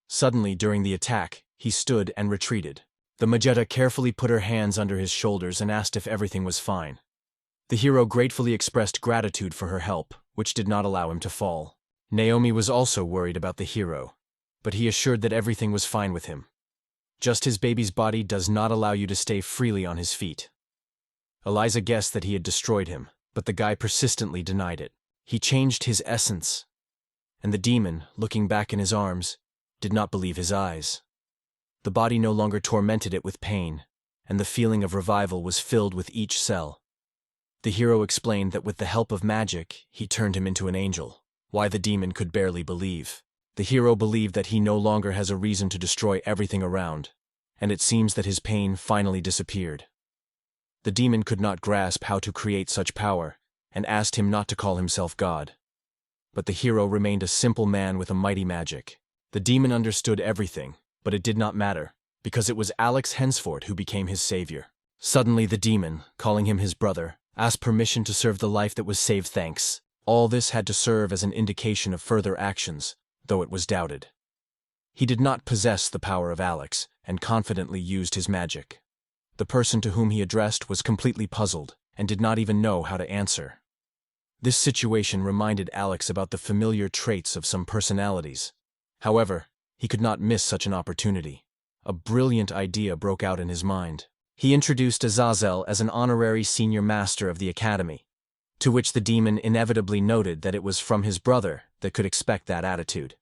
Suddenly, during the attack, he stood and retreated. The Magetta carefully put her hands under his shoulders and asked if everything was fine. The hero gratefully expressed gratitude for her help, which did not allow him to fall. Naomi was also worried about the hero, but he assured that everything was fine with him. Just his baby's body does not allow you to stay freely on his feet. Eliza guessed that he had destroyed him, but the guy persistently denied it. He changed his essence, and the demon, looking back in his arms, did not believe his eyes. The body no longer tormented it with pain, and the feeling of revival was filled with each cell. The hero explained that with the help of magic, he turned him into an angel. Why the demon could barely believe. The hero believed that he no longer has a reason to destroy everything around, and it seems that his pain finally disappeared. The demon could not grasp how to create such power, and asked him not to call himself God. But the hero remained a simple man with a mighty magic. The demon understood everything, but it did not matter, because it was Alex henceforth who became his savior. Suddenly the demon, calling him his brother, asked permission to serve the life that was saved. Thanks. All this had to serve as an indication of further actions, though it was doubted. He did not possess the power of Alex, and confidently used his magic. The person to whom he addressed was completely puzzled, and did not even know how to answer. This situation reminded Alex about the familiar traits of some personalities. However, he could not miss such an opportunity. A brilliant idea broke out in his mind. He introduced Azazel as an honorary senior master of the academy, to which the demon inevitably noted that it was from his brother that could expect that attitude.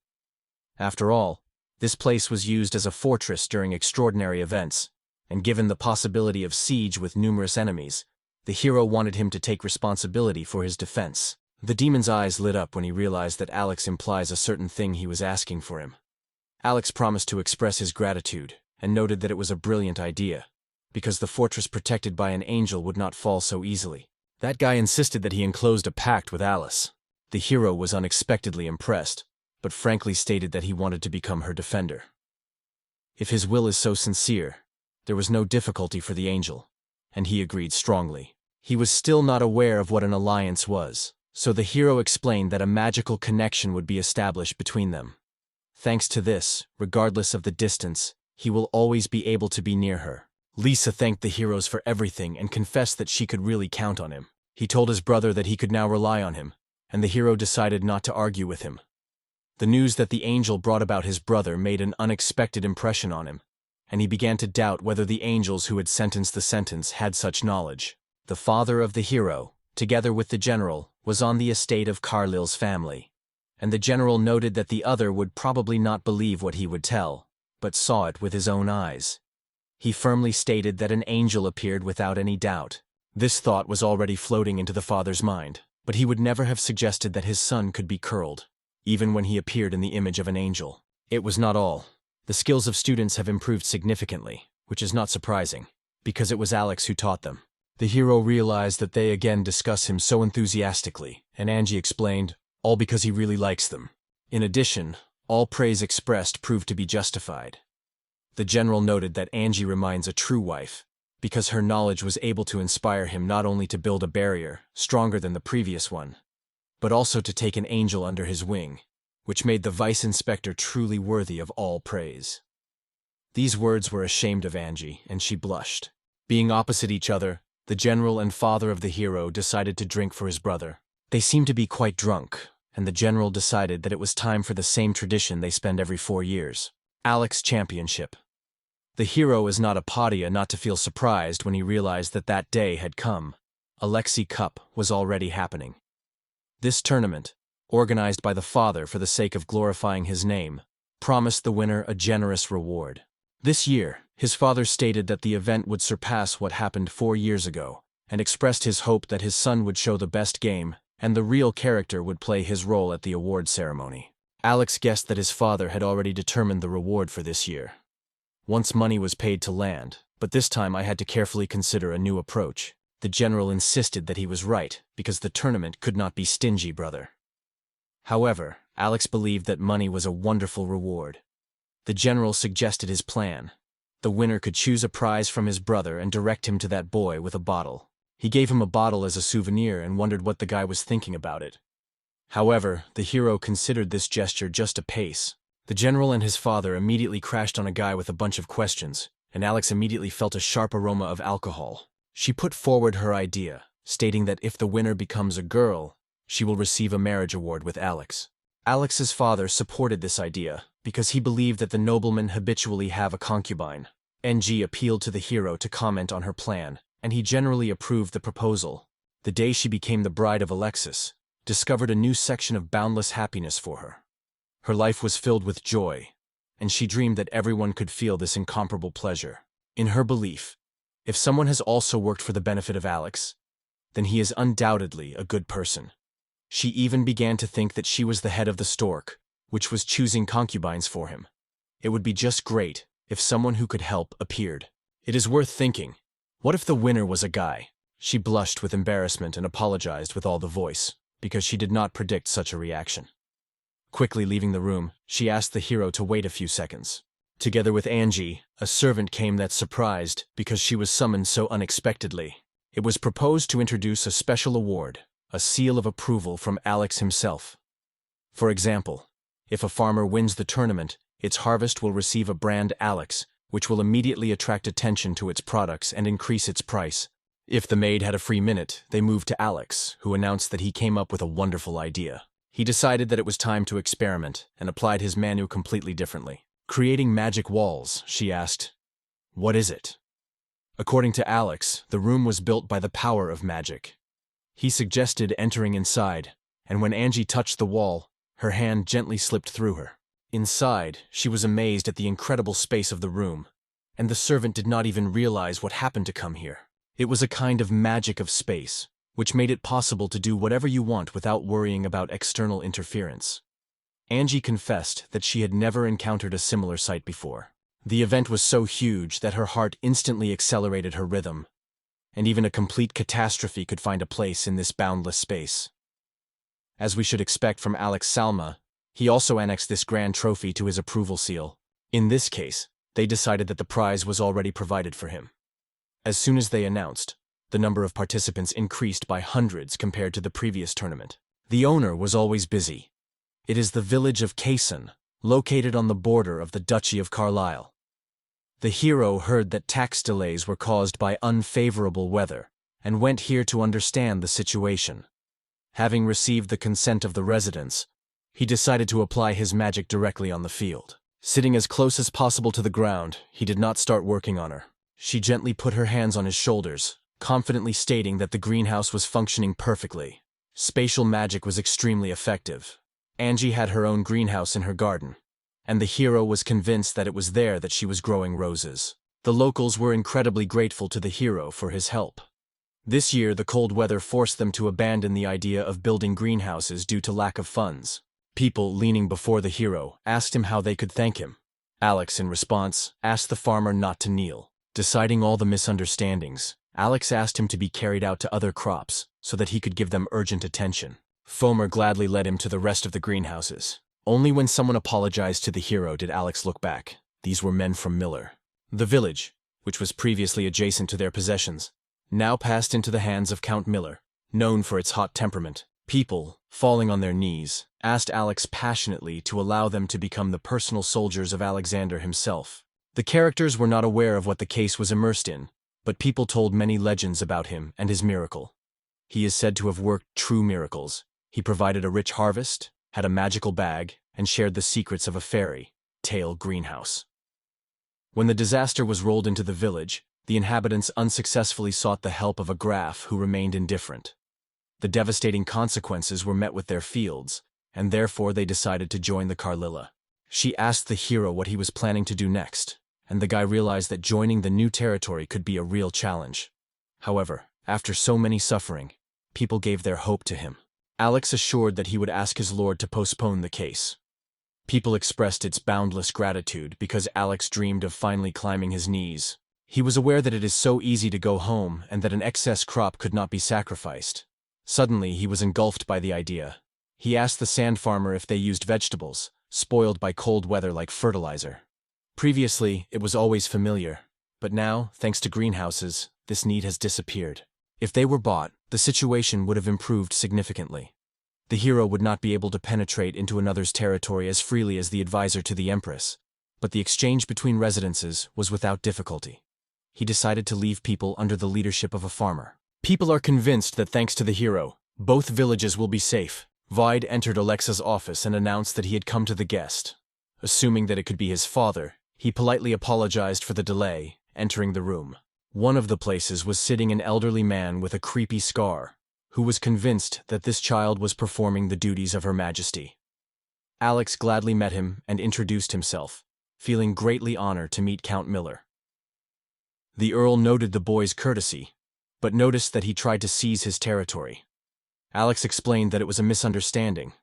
After all, this place was used as a fortress during extraordinary events, and given the possibility of siege with numerous enemies, the hero wanted him to take responsibility for his defense. The demon's eyes lit up when he realized that Alex implies a certain thing he was asking for him. Alex promised to express his gratitude, and noted that it was a brilliant idea, because the fortress protected by an angel would not fall so easily. That guy insisted that he enclosed a pact with Alice. The hero was unexpectedly impressed, but frankly stated that he wanted to become her defender. If his will is so sincere, there was no difficulty for the angel, and he agreed strongly. He was still not aware of what an alliance was, so the hero explained that a magical connection would be established between them. Thanks to this, regardless of the distance, he will always be able to be near her. Lisa thanked the heroes for everything and confessed that she could really count on him. He told his brother that he could now rely on him, and the hero decided not to argue with him. The news that the angel brought about his brother made an unexpected impression on him. and he began to doubt whether the angels who had sentenced the sentence had such knowledge. The father of the hero, together with the general, was on the estate of Carlil's family, and the general noted that the other would probably not believe what he would tell, but saw it with his own eyes. He firmly stated that an angel appeared without any doubt. This thought was already floating into the father's mind, but he would never have suggested that his son could be curled, even when he appeared in the image of an angel. It was not all. The skills of students have improved significantly, which is not surprising, because it was Alex who taught them. The hero realized that they again discuss him so enthusiastically, and Angie explained, all because he really likes them. In addition, all praise expressed proved to be justified. The general noted that Angie reminds a true wife, because her knowledge was able to inspire him not only to build a barrier stronger than the previous one, but also to take an angel under his wing, which made the vice inspector truly worthy of all praise. These words were ashamed of Angie, and she blushed. Being opposite each other, the general and father of the hero decided to drink for his brother. They seemed to be quite drunk, and the general decided that it was time for the same tradition they spend every 4 years. Alex Championship. The hero is not a paria not to feel surprised when he realized that that day had come. Alexi Cup was already happening. This tournament, organized by the father for the sake of glorifying his name, promised the winner a generous reward. This year, his father stated that the event would surpass what happened 4 years ago, and expressed his hope that his son would show the best game, and the real character would play his role at the award ceremony. Alex guessed that his father had already determined the reward for this year. Once money was paid to land, but this time I had to carefully consider a new approach. The general insisted that he was right, because the tournament could not be stingy, brother. However, Alex believed that money was a wonderful reward. The general suggested his plan. The winner could choose a prize from his brother and direct him to that boy with a bottle. He gave him a bottle as a souvenir and wondered what the guy was thinking about it. However, the hero considered this gesture just a pace. The general and his father immediately crashed on a guy with a bunch of questions, and Alex immediately felt a sharp aroma of alcohol. She put forward her idea, stating that if the winner becomes a girl, she will receive a marriage award with Alex. Alex's father supported this idea because he believed that the noblemen habitually have a concubine. NG appealed to the hero to comment on her plan, and he generally approved the proposal. The day she became the bride of Alexis, discovered a new section of boundless happiness for her. Her life was filled with joy, and she dreamed that everyone could feel this incomparable pleasure. In her belief, if someone has also worked for the benefit of Alex, then he is undoubtedly a good person. She even began to think that she was the head of the stork, which was choosing concubines for him. It would be just great if someone who could help appeared. It is worth thinking. What if the winner was a guy? She blushed with embarrassment and apologized with all the voice, because she did not predict such a reaction. Quickly leaving the room, she asked the hero to wait a few seconds. Together with Angie, a servant came that surprised because she was summoned so unexpectedly. It was proposed to introduce a special award, a seal of approval from Alex himself. For example, if a farmer wins the tournament, its harvest will receive a brand Alex, which will immediately attract attention to its products and increase its price. If the maid had a free minute, they moved to Alex, who announced that he came up with a wonderful idea. He decided that it was time to experiment and applied his manu completely differently. Creating magic walls, she asked, "What is it?" According to Alex, the room was built by the power of magic. He suggested entering inside, and when Angie touched the wall, her hand gently slipped through her. Inside, she was amazed at the incredible space of the room, and the servant did not even realize what happened to come here. It was a kind of magic of space, which made it possible to do whatever you want without worrying about external interference. Angie confessed that she had never encountered a similar sight before. The event was so huge that her heart instantly accelerated her rhythm, and even a complete catastrophe could find a place in this boundless space. As we should expect from Alex Salma, he also annexed this grand trophy to his approval seal. In this case, they decided that the prize was already provided for him. As soon as they announced, the number of participants increased by hundreds compared to the previous tournament. The owner was always busy. It is the village of Kaysen, located on the border of the Duchy of Carlisle. The hero heard that tax delays were caused by unfavorable weather, and went here to understand the situation. Having received the consent of the residents, he decided to apply his magic directly on the field. Sitting as close as possible to the ground, he did not start working on her. She gently put her hands on his shoulders, confidently stating that the greenhouse was functioning perfectly. Spatial magic was extremely effective. Angie had her own greenhouse in her garden, and the hero was convinced that it was there that she was growing roses. The locals were incredibly grateful to the hero for his help. This year, the cold weather forced them to abandon the idea of building greenhouses due to lack of funds. People, leaning before the hero, asked him how they could thank him. Alex, in response, asked the farmer not to kneel. Deciding all the misunderstandings, Alex asked him to be carried out to other crops so that he could give them urgent attention. Fomer gladly led him to the rest of the greenhouses. Only when someone apologized to the hero did Alex look back. These were men from Miller. The village, which was previously adjacent to their possessions, now passed into the hands of Count Miller. Known for its hot temperament, people, falling on their knees, asked Alex passionately to allow them to become the personal soldiers of Alexander himself. The characters were not aware of what the case was immersed in, but people told many legends about him and his miracle. He is said to have worked true miracles. He provided a rich harvest, had a magical bag, and shared the secrets of a fairy tale greenhouse. When the disaster was rolled into the village, the inhabitants unsuccessfully sought the help of a Graf who remained indifferent. The devastating consequences were met with their fields, and therefore they decided to join the Carlilla. She asked the hero what he was planning to do next, and the guy realized that joining the new territory could be a real challenge. However, after so many suffering, people gave their hope to him. Alex assured that he would ask his lord to postpone the case. People expressed its boundless gratitude because Alex dreamed of finally climbing his knees. He was aware that it is so easy to go home and that an excess crop could not be sacrificed. Suddenly, he was engulfed by the idea. He asked the sand farmer if they used vegetables, spoiled by cold weather like fertilizer. Previously, it was always familiar, but now, thanks to greenhouses, this need has disappeared. If they were bought, the situation would have improved significantly. The hero would not be able to penetrate into another's territory as freely as the advisor to the Empress, but the exchange between residences was without difficulty. He decided to leave people under the leadership of a farmer. People are convinced that thanks to the hero, both villages will be safe. Vide entered Alexa's office and announced that he had come to the guest. Assuming that it could be his father, he politely apologized for the delay, entering the room. One of the places was sitting an elderly man with a creepy scar, who was convinced that this child was performing the duties of Her Majesty. Alex gladly met him and introduced himself, feeling greatly honored to meet Count Miller. The Earl noted the boy's courtesy, but noticed that he tried to seize his territory. Alex explained that it was a misunderstanding,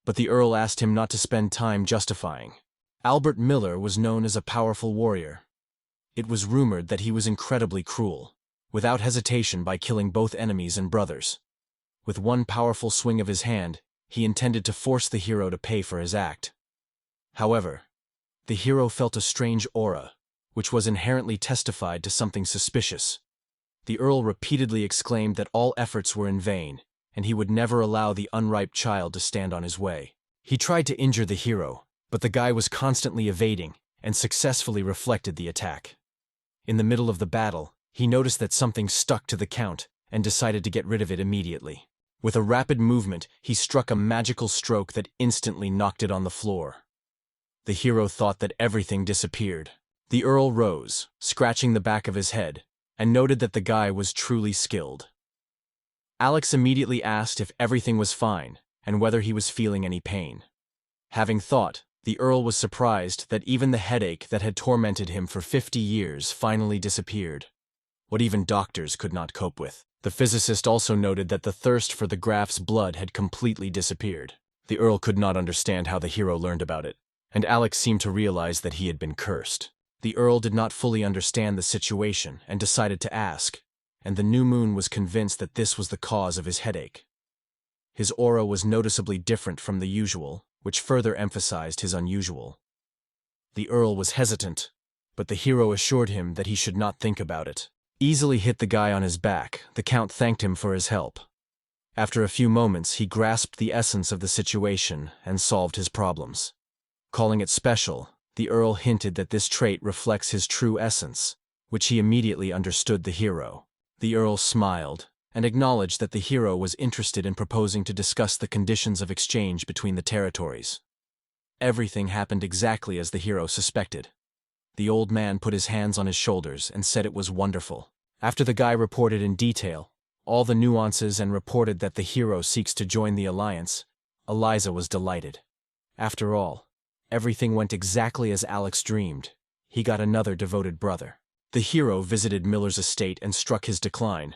but the Earl asked him not to spend time justifying. Albert Miller was known as a powerful warrior. It was rumored that he was incredibly cruel, without hesitation by killing both enemies and brothers. With one powerful swing of his hand, he intended to force the hero to pay for his act. However, the hero felt a strange aura, which was inherently testified to something suspicious. The Earl repeatedly exclaimed that all efforts were in vain, and he would never allow the unripe child to stand on his way. He tried to injure the hero, but the guy was constantly evading and successfully reflected the attack. In the middle of the battle, he noticed that something stuck to the Count and decided to get rid of it immediately. With a rapid movement, he struck a magical stroke that instantly knocked it on the floor. The hero thought that everything disappeared. The Earl rose, scratching the back of his head, and noted that the guy was truly skilled. Alex immediately asked if everything was fine and whether he was feeling any pain. Having thought, the Earl was surprised that even the headache that had tormented him for 50 years finally disappeared, what even doctors could not cope with. The physicist also noted that the thirst for the Graf's blood had completely disappeared. The Earl could not understand how the hero learned about it, and Alex seemed to realize that he had been cursed. The Earl did not fully understand the situation and decided to ask, and the new moon was convinced that this was the cause of his headache. His aura was noticeably different from the usual, which further emphasized his unusual. The Earl was hesitant, but the hero assured him that he should not think about it. Easily hit the guy on his back, the Count thanked him for his help. After a few moments, he grasped the essence of the situation and solved his problems. Calling it special, the Earl hinted that this trait reflects his true essence, which he immediately understood the hero. The Earl smiled and acknowledged that the hero was interested in proposing to discuss the conditions of exchange between the territories. Everything happened exactly as the hero suspected. The old man put his hands on his shoulders and said it was wonderful. After the guy reported in detail all the nuances and reported that the hero seeks to join the alliance, Eliza was delighted. After all, everything went exactly as Alex dreamed. He got another devoted brother. The hero visited Miller's estate and struck his decline.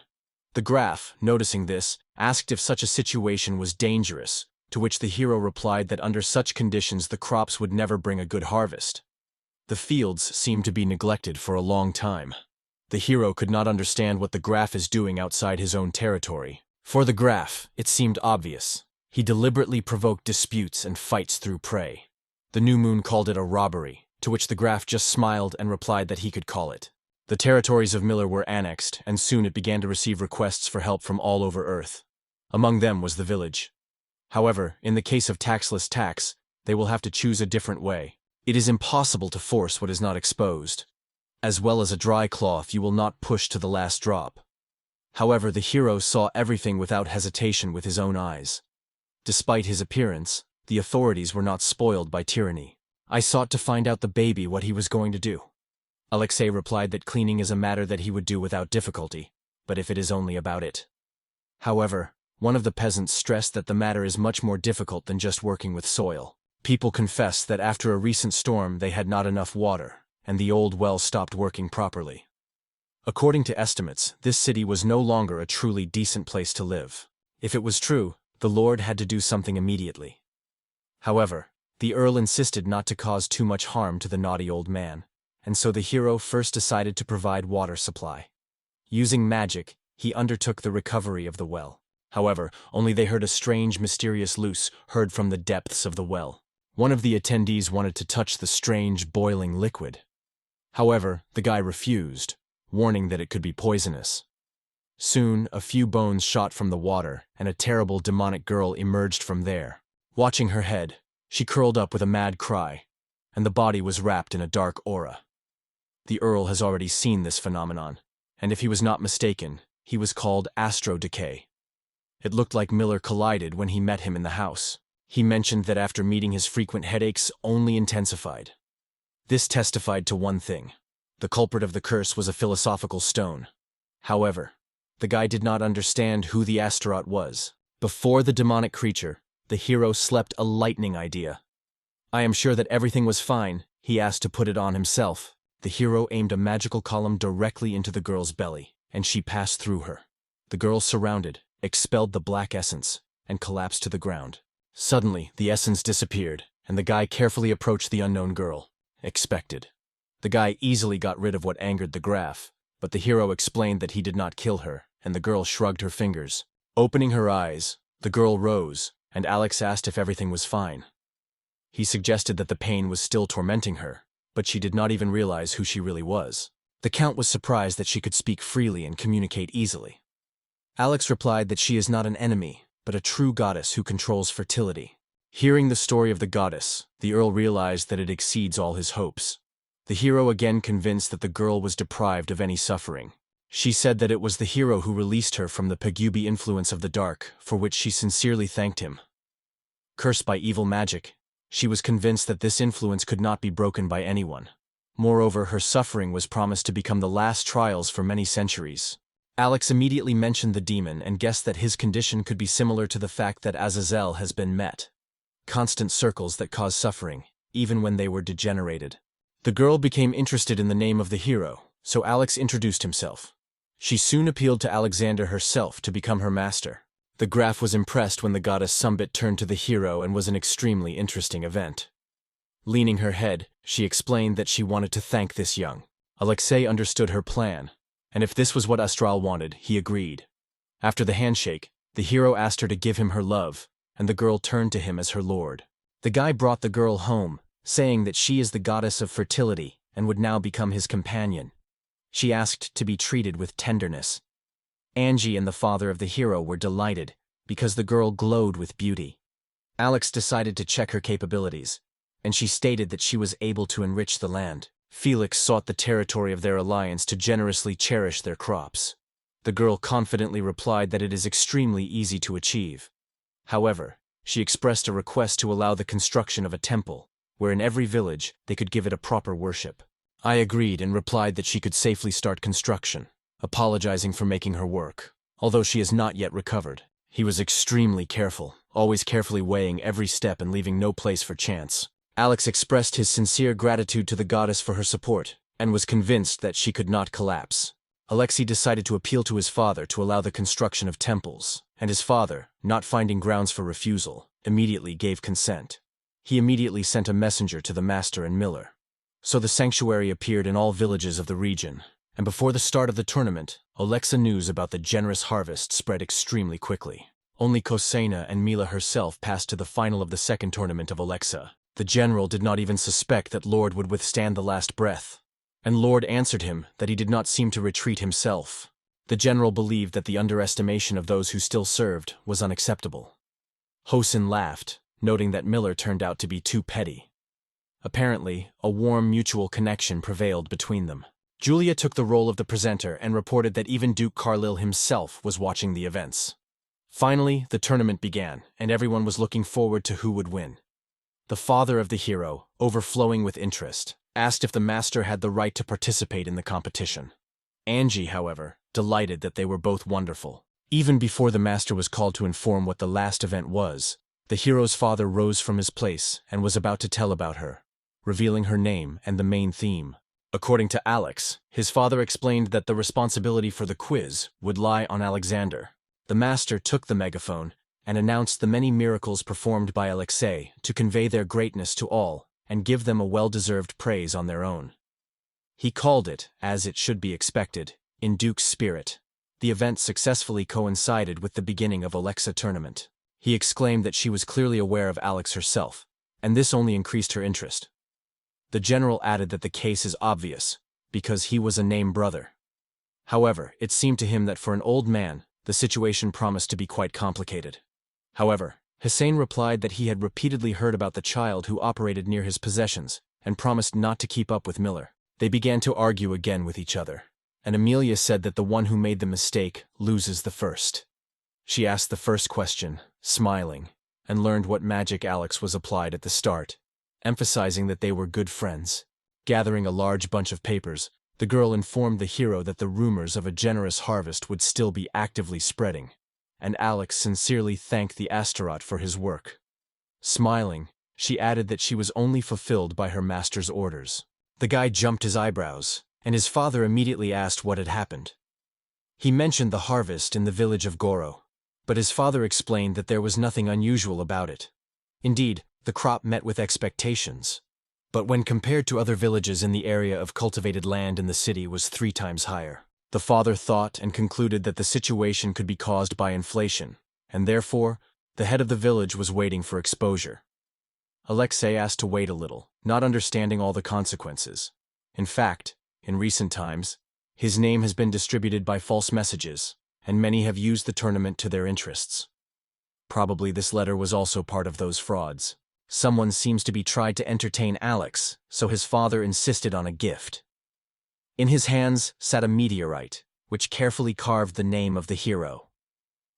The Graf, noticing this, asked if such a situation was dangerous, to which the hero replied that under such conditions the crops would never bring a good harvest. The fields seemed to be neglected for a long time. The hero could not understand what the Graf is doing outside his own territory. For the Graf, it seemed obvious. He deliberately provoked disputes and fights through prey. The new moon called it a robbery, to which the Graf just smiled and replied that he could call it. The territories of Miller were annexed, and soon it began to receive requests for help from all over Earth. Among them was the village. However, in the case of taxless tax, they will have to choose a different way. It is impossible to force what is not exposed. As well as a dry cloth, you will not push to the last drop. However, the hero saw everything without hesitation with his own eyes. Despite his appearance, the authorities were not spoiled by tyranny. I sought to find out the baby what he was going to do. Alexei replied that cleaning is a matter that he would do without difficulty, but if it is only about it. However, one of the peasants stressed that the matter is much more difficult than just working with soil. People confessed that after a recent storm they had not enough water, and the old well stopped working properly. According to estimates, this city was no longer a truly decent place to live. If it was true, the Lord had to do something immediately. However, the Earl insisted not to cause too much harm to the naughty old man, and so the hero first decided to provide water supply. Using magic, he undertook the recovery of the well. However, only they heard a strange, mysterious loose heard from the depths of the well. One of the attendees wanted to touch the strange, boiling liquid. However, the guy refused, warning that it could be poisonous. Soon, a few bones shot from the water, and a terrible demonic girl emerged from there. Watching her head, she curled up with a mad cry, and the body was wrapped in a dark aura. The Earl has already seen this phenomenon, and if he was not mistaken, he was called astro decay. It looked like Miller collided when he met him in the house. He mentioned that after meeting his frequent headaches only intensified. This testified to one thing. The culprit of the curse was a philosophical stone. However, the guy did not understand who the Astaroth was. Before the demonic creature, the hero slept a lightning idea. I am sure that everything was fine, he asked to put it on himself. The hero aimed a magical column directly into the girl's belly, and she passed through her. The girl surrounded, expelled the black essence, and collapsed to the ground. Suddenly, the essence disappeared, and the guy carefully approached the unknown girl. Expected. The guy easily got rid of what angered the Graf, but the hero explained that he did not kill her, and the girl shrugged her fingers. Opening her eyes, the girl rose, and Alex asked if everything was fine. He suggested that the pain was still tormenting her, but she did not even realize who she really was. The Count was surprised that she could speak freely and communicate easily. Alex replied that she is not an enemy, but a true goddess who controls fertility. Hearing the story of the goddess, the Earl realized that it exceeds all his hopes. The hero again convinced that the girl was deprived of any suffering. She said that it was the hero who released her from the Pagubi influence of the dark, for which she sincerely thanked him. Cursed by evil magic, she was convinced that this influence could not be broken by anyone. Moreover, her suffering was promised to become the last trials for many centuries. Alex immediately mentioned the demon and guessed that his condition could be similar to the fact that Azazel has been met. Constant circles that cause suffering, even when they were degenerated. The girl became interested in the name of the hero, so Alex introduced himself. She soon appealed to Alexander herself to become her master. The Graf was impressed when the goddess Sumbit turned to the hero and was an extremely interesting event. Leaning her head, she explained that she wanted to thank this young. Alexei understood her plan, and if this was what Astral wanted, he agreed. After the handshake, the hero asked her to give him her love, and the girl turned to him as her lord. The guy brought the girl home, saying that she is the goddess of fertility and would now become his companion. She asked to be treated with tenderness. Angie and the father of the hero were delighted, because the girl glowed with beauty. Alex decided to check her capabilities, and she stated that she was able to enrich the land. Felix sought the territory of their alliance to generously cherish their crops. The girl confidently replied that it is extremely easy to achieve. However, she expressed a request to allow the construction of a temple, where in every village they could give it a proper worship. I agreed and replied that she could safely start construction, apologizing for making her work, although she has not yet recovered. He was extremely careful, always carefully weighing every step and leaving no place for chance. Alex expressed his sincere gratitude to the goddess for her support, and was convinced that she could not collapse. Alexei decided to appeal to his father to allow the construction of temples, and his father, not finding grounds for refusal, immediately gave consent. He immediately sent a messenger to the master and miller. So the sanctuary appeared in all villages of the region, and before the start of the tournament, Alexa news about the generous harvest spread extremely quickly. Only Kosena and Mila herself passed to the final of the second tournament of Alexa. The general did not even suspect that Lord would withstand the last breath, and Lord answered him that he did not seem to retreat himself. The general believed that the underestimation of those who still served was unacceptable. Hosen laughed, noting that Miller turned out to be too petty. Apparently, a warm mutual connection prevailed between them. Julia took the role of the presenter and reported that even Duke Carlyle himself was watching the events. Finally, the tournament began, and everyone was looking forward to who would win. The father of the hero, overflowing with interest, asked if the master had the right to participate in the competition. Angie, however, delighted that they were both wonderful. Even before the master was called to inform what the last event was, the hero's father rose from his place and was about to tell about her, revealing her name and the main theme. According to Alex, his father explained that the responsibility for the quiz would lie on Alexander. The master took the megaphone and announced the many miracles performed by Alexei to convey their greatness to all and give them a well-deserved praise on their own. He called it, as it should be expected, in Duke's spirit. The event successfully coincided with the beginning of Alexa tournament. He exclaimed that she was clearly aware of Alex herself, and this only increased her interest. The general added that the case is obvious, because he was a named brother. However, it seemed to him that for an old man, the situation promised to be quite complicated. However, Hussein replied that he had repeatedly heard about the child who operated near his possessions, and promised not to keep up with Miller. They began to argue again with each other, and Amelia said that the one who made the mistake loses the first. She asked the first question, smiling, and learned what magic Alex was applied at the start, emphasizing that they were good friends. Gathering a large bunch of papers, the girl informed the hero that the rumors of a generous harvest would still be actively spreading, and Alex sincerely thanked the Astaroth for his work. Smiling, she added that she was only fulfilled by her master's orders. The guy jumped his eyebrows, and his father immediately asked what had happened. He mentioned the harvest in the village of Goro, but his father explained that there was nothing unusual about it. Indeed, the crop met with expectations, but when compared to other villages in the area of cultivated land in the city was 3 times higher. The father thought and concluded that the situation could be caused by inflation, and therefore, the head of the village was waiting for exposure. Alexei asked to wait a little, not understanding all the consequences. In fact, in recent times, his name has been distributed by false messages, and many have used the tournament to their interests. Probably this letter was also part of those frauds. Someone seems to be tried to entertain Alex, so his father insisted on a gift. In his hands sat a meteorite, which carefully carved the name of the hero.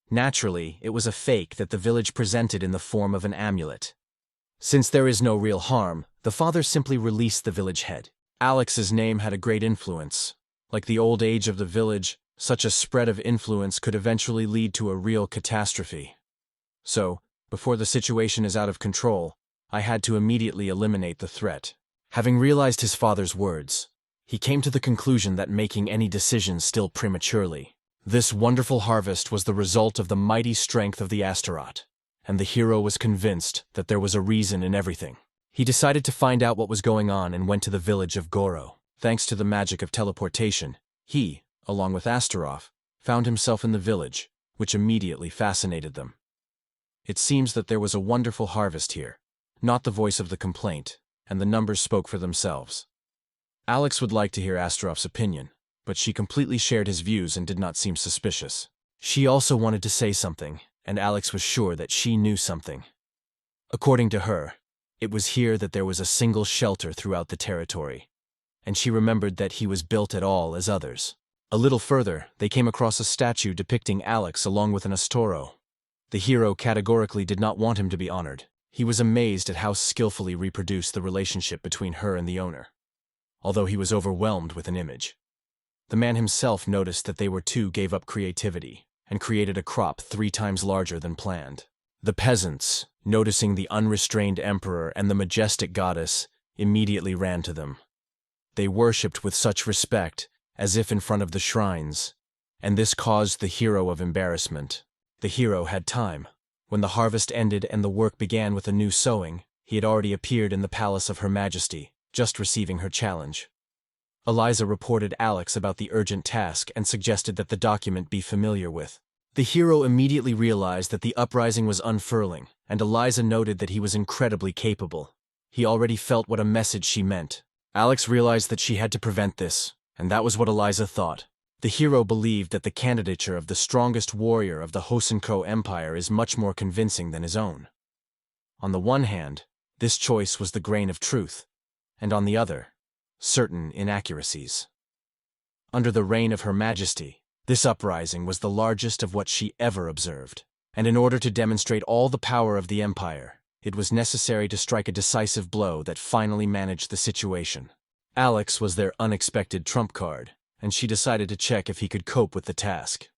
Naturally, it was a fake that the village presented in the form of an amulet. Since there is no real harm, the father simply released the village head. Alex's name had a great influence. Like the old age of the village, such a spread of influence could eventually lead to a real catastrophe. So, before the situation is out of control, I had to immediately eliminate the threat. Having realized his father's words, he came to the conclusion that making any decisions still prematurely. This wonderful harvest was the result of the mighty strength of the Astaroth, and the hero was convinced that there was a reason in everything. He decided to find out what was going on and went to the village of Goro. Thanks to the magic of teleportation, he, along with Astaroth, found himself in the village, which immediately fascinated them. It seems that there was a wonderful harvest here, not the voice of the complaint, and the numbers spoke for themselves. Alex would like to hear Astaroth's opinion, but she completely shared his views and did not seem suspicious. She also wanted to say something, and Alex was sure that she knew something. According to her, it was here that there was a single shelter throughout the territory, and she remembered that he was built at all as others. A little further, they came across a statue depicting Alex along with an Astoro. The hero categorically did not want him to be honored. He was amazed at how skillfully reproduced the relationship between her and the owner, although he was overwhelmed with an image. The man himself noticed that they gave up creativity and created a crop 3 times larger than planned. The peasants, noticing the unrestrained emperor and the majestic goddess, immediately ran to them. They worshipped with such respect, as if in front of the shrines, and this caused the hero of embarrassment. The hero had time. When the harvest ended and the work began with a new sowing, he had already appeared in the palace of Her Majesty, just receiving her challenge. Eliza reported Alex about the urgent task and suggested that the document be familiar with. The hero immediately realized that the uprising was unfurling, and Eliza noted that he was incredibly capable. He already felt what a message she meant. Alex realized that she had to prevent this, and that was what Eliza thought. The hero believed that the candidature of the strongest warrior of the Hosenko Empire is much more convincing than his own. On the one hand, this choice was the grain of truth, and on the other, certain inaccuracies. Under the reign of Her Majesty, this uprising was the largest of what she ever observed, and in order to demonstrate all the power of the empire, it was necessary to strike a decisive blow that finally managed the situation. Alex was their unexpected trump card, and she decided to check if he could cope with the task.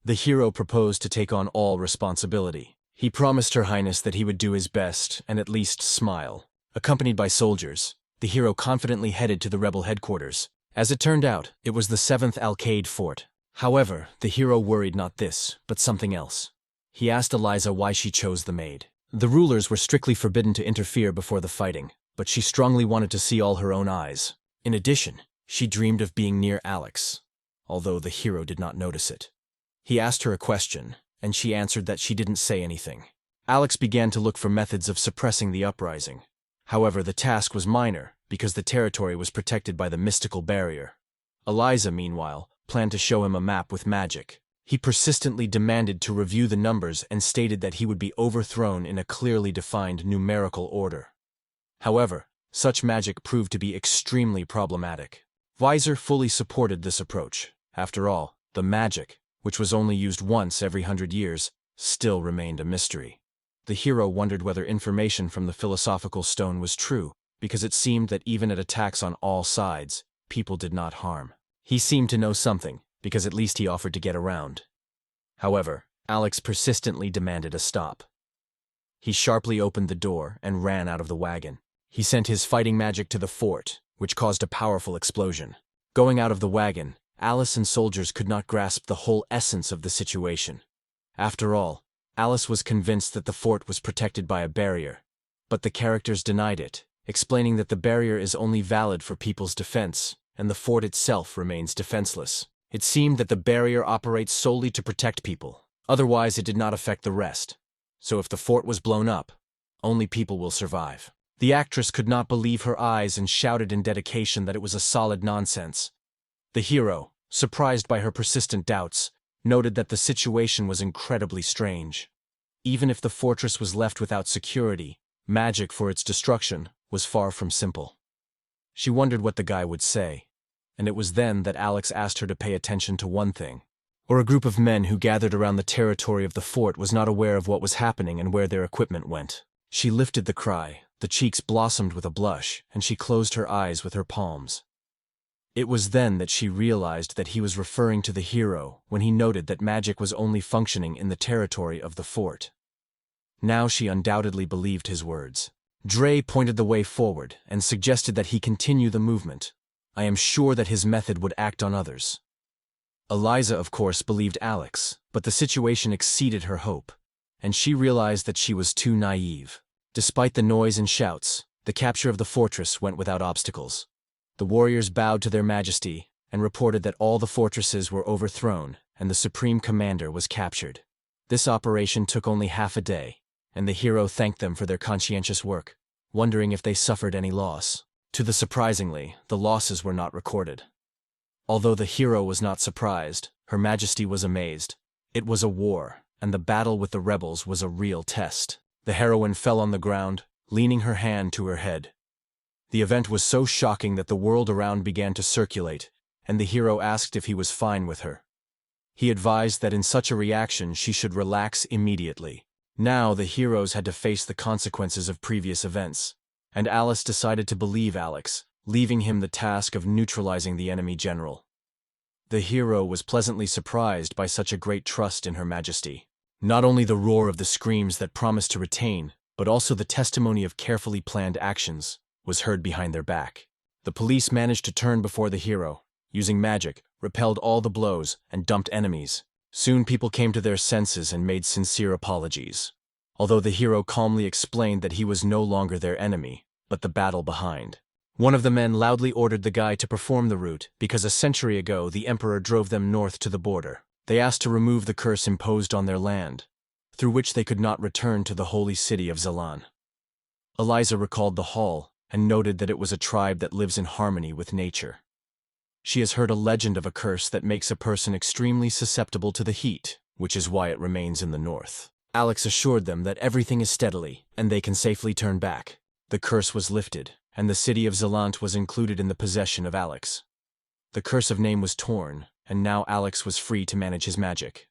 The hero proposed to take on all responsibility. He promised Her Highness that he would do his best and at least smile. Accompanied by soldiers, the hero confidently headed to the rebel headquarters. As it turned out, it was the 7th Alcade Fort. However, the hero worried not this, but something else. He asked Eliza why she chose the maid. The rulers were strictly forbidden to interfere before the fighting, but she strongly wanted to see all her own eyes. In addition, she dreamed of being near Alex, although the hero did not notice it. He asked her a question, and she answered that she didn't say anything. Alex began to look for methods of suppressing the uprising. However, the task was minor, because the territory was protected by the mystical barrier. Eliza, meanwhile, planned to show him a map with magic. He persistently demanded to review the numbers and stated that he would be overthrown in a clearly defined numerical order. However, such magic proved to be extremely problematic. Weiser fully supported this approach. After all, the magic, which was only used once every 100 years, still remained a mystery. The hero wondered whether information from the philosophical stone was true, because it seemed that even at attacks on all sides, people did not harm. He seemed to know something, because at least he offered to get around. However, Alex persistently demanded a stop. He sharply opened the door and ran out of the wagon. He sent his fighting magic to the fort, which caused a powerful explosion. Going out of the wagon, Alice and soldiers could not grasp the whole essence of the situation. After all, Alice was convinced that the fort was protected by a barrier, but the characters denied it, explaining that the barrier is only valid for people's defense, and the fort itself remains defenseless. It seemed that the barrier operates solely to protect people, otherwise it did not affect the rest. So if the fort was blown up, only people will survive. The actress could not believe her eyes and shouted in dedication that it was a solid nonsense. The hero, surprised by her persistent doubts, noted that the situation was incredibly strange. Even if the fortress was left without security, magic for its destruction was far from simple. She wondered what the guy would say, and it was then that Alex asked her to pay attention to one thing. Or a group of men who gathered around the territory of the fort was not aware of what was happening and where their equipment went. She lifted the cry, the cheeks blossomed with a blush, and she closed her eyes with her palms. It was then that she realized that he was referring to the hero when he noted that magic was only functioning in the territory of the fort. Now she undoubtedly believed his words. Dre pointed the way forward and suggested that he continue the movement. I am sure that his method would act on others. Eliza, of course, believed Alex, but the situation exceeded her hope, and she realized that she was too naive. Despite the noise and shouts, the capture of the fortress went without obstacles. The warriors bowed to their majesty and reported that all the fortresses were overthrown and the supreme commander was captured. This operation took only half a day, and the hero thanked them for their conscientious work, wondering if they suffered any loss. Surprisingly, the losses were not recorded. Although the hero was not surprised, Her Majesty was amazed. It was a war, and the battle with the rebels was a real test. The heroine fell on the ground, leaning her hand to her head. The event was so shocking that the world around began to circulate, and the hero asked if he was fine with her. He advised that in such a reaction she should relax immediately. Now the heroes had to face the consequences of previous events, and Alice decided to believe Alex, leaving him the task of neutralizing the enemy general. The hero was pleasantly surprised by such a great trust in Her Majesty. Not only the roar of the screams that promised to retain, but also the testimony of carefully planned actions, was heard behind their back. The police managed to turn before the hero, using magic, repelled all the blows, and dumped enemies. Soon people came to their senses and made sincere apologies. Although the hero calmly explained that he was no longer their enemy, but the battle behind. One of the men loudly ordered the guy to perform the rite because a century ago the emperor drove them north to the border. They asked to remove the curse imposed on their land, through which they could not return to the holy city of Zelan. Eliza recalled the hall and noted that it was a tribe that lives in harmony with nature. She has heard a legend of a curse that makes a person extremely susceptible to the heat, which is why it remains in the north. Alex assured them that everything is steadily, and they can safely turn back. The curse was lifted, and the city of Zelant was included in the possession of Alex. The curse of name was torn, and now Alex was free to manage his magic.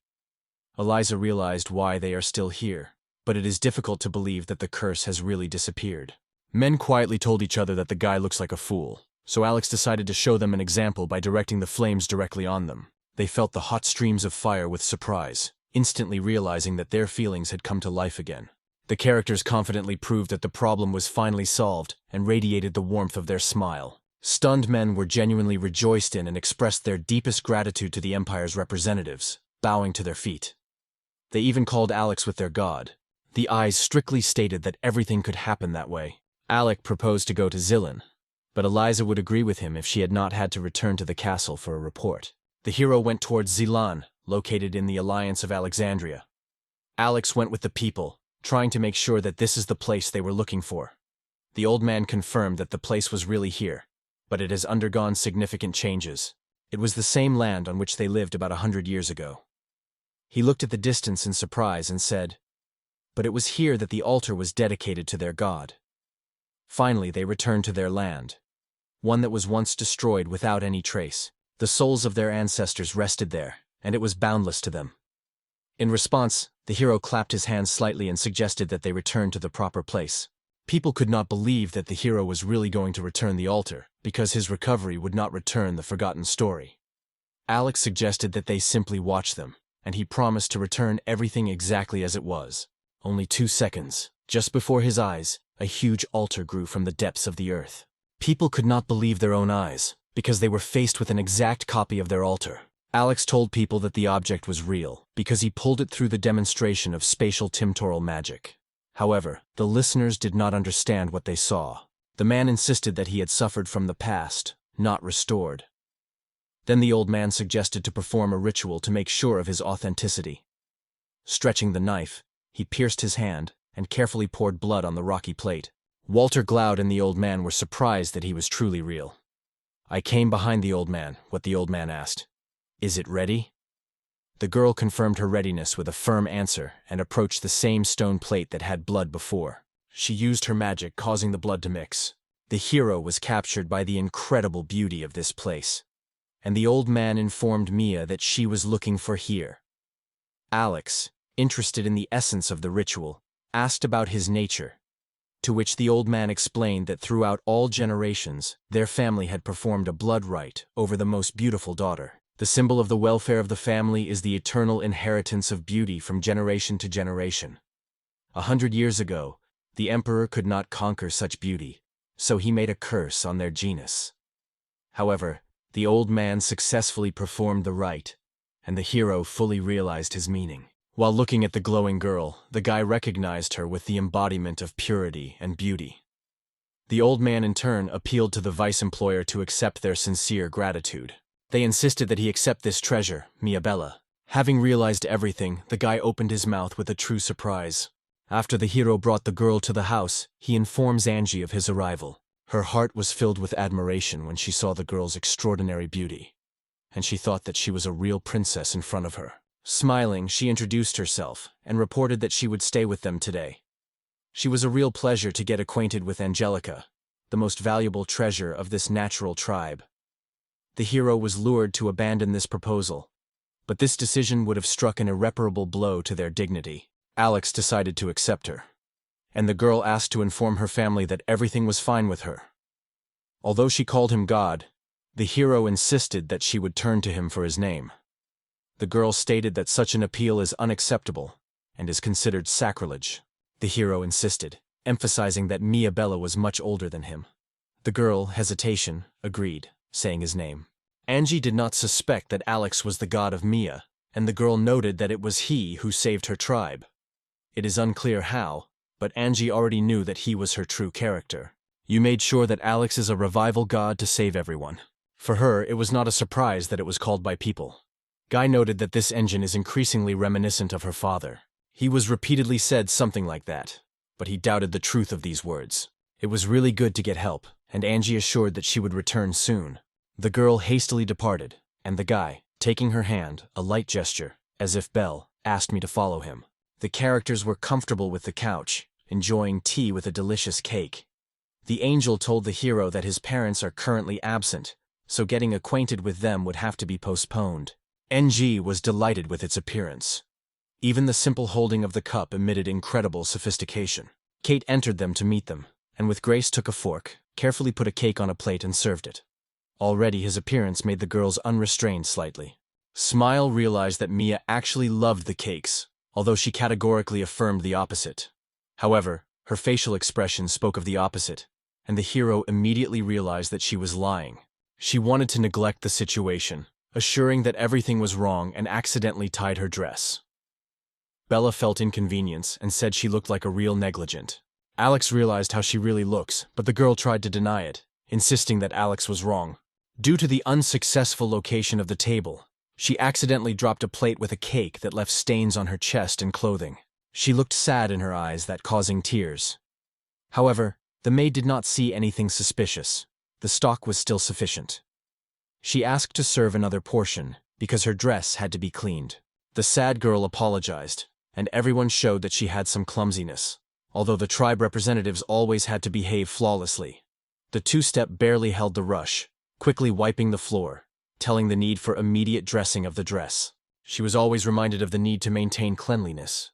Eliza realized why they are still here, but it is difficult to believe that the curse has really disappeared. Men quietly told each other that the guy looks like a fool, so Alex decided to show them an example by directing the flames directly on them. They felt the hot streams of fire with surprise, instantly realizing that their feelings had come to life again. The characters confidently proved that the problem was finally solved and radiated the warmth of their smile. Stunned men were genuinely rejoiced in and expressed their deepest gratitude to the Empire's representatives, bowing to their feet. They even called Alex with their god. The eyes strictly stated that everything could happen that way. Alec proposed to go to Zillan, but Eliza would agree with him if she had not had to return to the castle for a report. The hero went towards Zilan, located in the Alliance of Alexandria. Alex went with the people, trying to make sure that this is the place they were looking for. The old man confirmed that the place was really here, but it has undergone significant changes. It was the same land on which they lived about 100 years ago. He looked at the distance in surprise and said, "But it was here that the altar was dedicated to their god." Finally, they returned to their land, one that was once destroyed without any trace. The souls of their ancestors rested there, and it was boundless to them. In response, the hero clapped his hands slightly and suggested that they return to the proper place. People could not believe that the hero was really going to return the altar, because his recovery would not return the forgotten story. Alex suggested that they simply watch them, and he promised to return everything exactly as it was. Only 2 seconds, just before his eyes, a huge altar grew from the depths of the earth. People could not believe their own eyes, because they were faced with an exact copy of their altar. Alex told people that the object was real, because he pulled it through the demonstration of spatial temporal magic. However, the listeners did not understand what they saw. The man insisted that he had suffered from the past, not restored. Then the old man suggested to perform a ritual to make sure of his authenticity. Stretching the knife, he pierced his hand and carefully poured blood on the rocky plate. Walter Gloud and the old man were surprised that he was truly real. I came behind the old man, what the old man asked. "Is it ready?" The girl confirmed her readiness with a firm answer and approached the same stone plate that had blood before. She used her magic, causing the blood to mix. The hero was captured by the incredible beauty of this place, and the old man informed Mia that she was looking for here. Alex, interested in the essence of the ritual, asked about his nature, to which the old man explained that throughout all generations, their family had performed a blood rite over the most beautiful daughter. The symbol of the welfare of the family is the eternal inheritance of beauty from generation to generation. 100 years ago, the emperor could not conquer such beauty, so he made a curse on their genus. However, the old man successfully performed the rite, and the hero fully realized his meaning. While looking at the glowing girl, the guy recognized her with the embodiment of purity and beauty. The old man in turn appealed to the vice-employer to accept their sincere gratitude. They insisted that he accept this treasure, Miabella. Having realized everything, the guy opened his mouth with a true surprise. After the hero brought the girl to the house, he informs Angie of his arrival. Her heart was filled with admiration when she saw the girl's extraordinary beauty, and she thought that she was a real princess in front of her. Smiling, she introduced herself and reported that she would stay with them today. She was a real pleasure to get acquainted with Angelica, the most valuable treasure of this natural tribe. The hero was lured to abandon this proposal, but this decision would have struck an irreparable blow to their dignity. Alex decided to accept her, and the girl asked to inform her family that everything was fine with her. Although she called him God, the hero insisted that she would turn to him for his name. The girl stated that such an appeal is unacceptable and is considered sacrilege. The hero insisted, emphasizing that Mia Bella was much older than him. The girl, hesitation, agreed, saying his name. Angie did not suspect that Alex was the god of Mia, and the girl noted that it was he who saved her tribe. It is unclear how, but Angie already knew that he was her true character. You made sure that Alex is a revival god to save everyone. For her, it was not a surprise that it was called by people. Guy noted that this engine is increasingly reminiscent of her father. He was repeatedly said something like that, but he doubted the truth of these words. It was really good to get help, and Angie assured that she would return soon. The girl hastily departed, and the guy, taking her hand, a light gesture, as if Belle, asked me to follow him. The characters were comfortable with the couch, enjoying tea with a delicious cake. The angel told the hero that his parents are currently absent, so getting acquainted with them would have to be postponed. NG was delighted with its appearance. Even the simple holding of the cup emitted incredible sophistication. Kate entered them to meet them, and with grace took a fork, carefully put a cake on a plate and served it. Already his appearance made the girls unrestrained slightly. Smile realized that Mia actually loved the cakes, although she categorically affirmed the opposite. However, her facial expression spoke of the opposite, and the hero immediately realized that she was lying. She wanted to neglect the situation, assuring that everything was wrong and accidentally tied her dress. Bella felt inconvenience and said she looked like a real negligent. Alex realized how she really looks, but the girl tried to deny it, insisting that Alex was wrong. Due to the unsuccessful location of the table, she accidentally dropped a plate with a cake that left stains on her chest and clothing. She looked sad in her eyes, that causing tears. However, the maid did not see anything suspicious. The stock was still sufficient. She asked to serve another portion, because her dress had to be cleaned. The sad girl apologized, and everyone showed that she had some clumsiness, although the tribe representatives always had to behave flawlessly. The two-step barely held the rush, quickly wiping the floor, telling the need for immediate dressing of the dress. She was always reminded of the need to maintain cleanliness,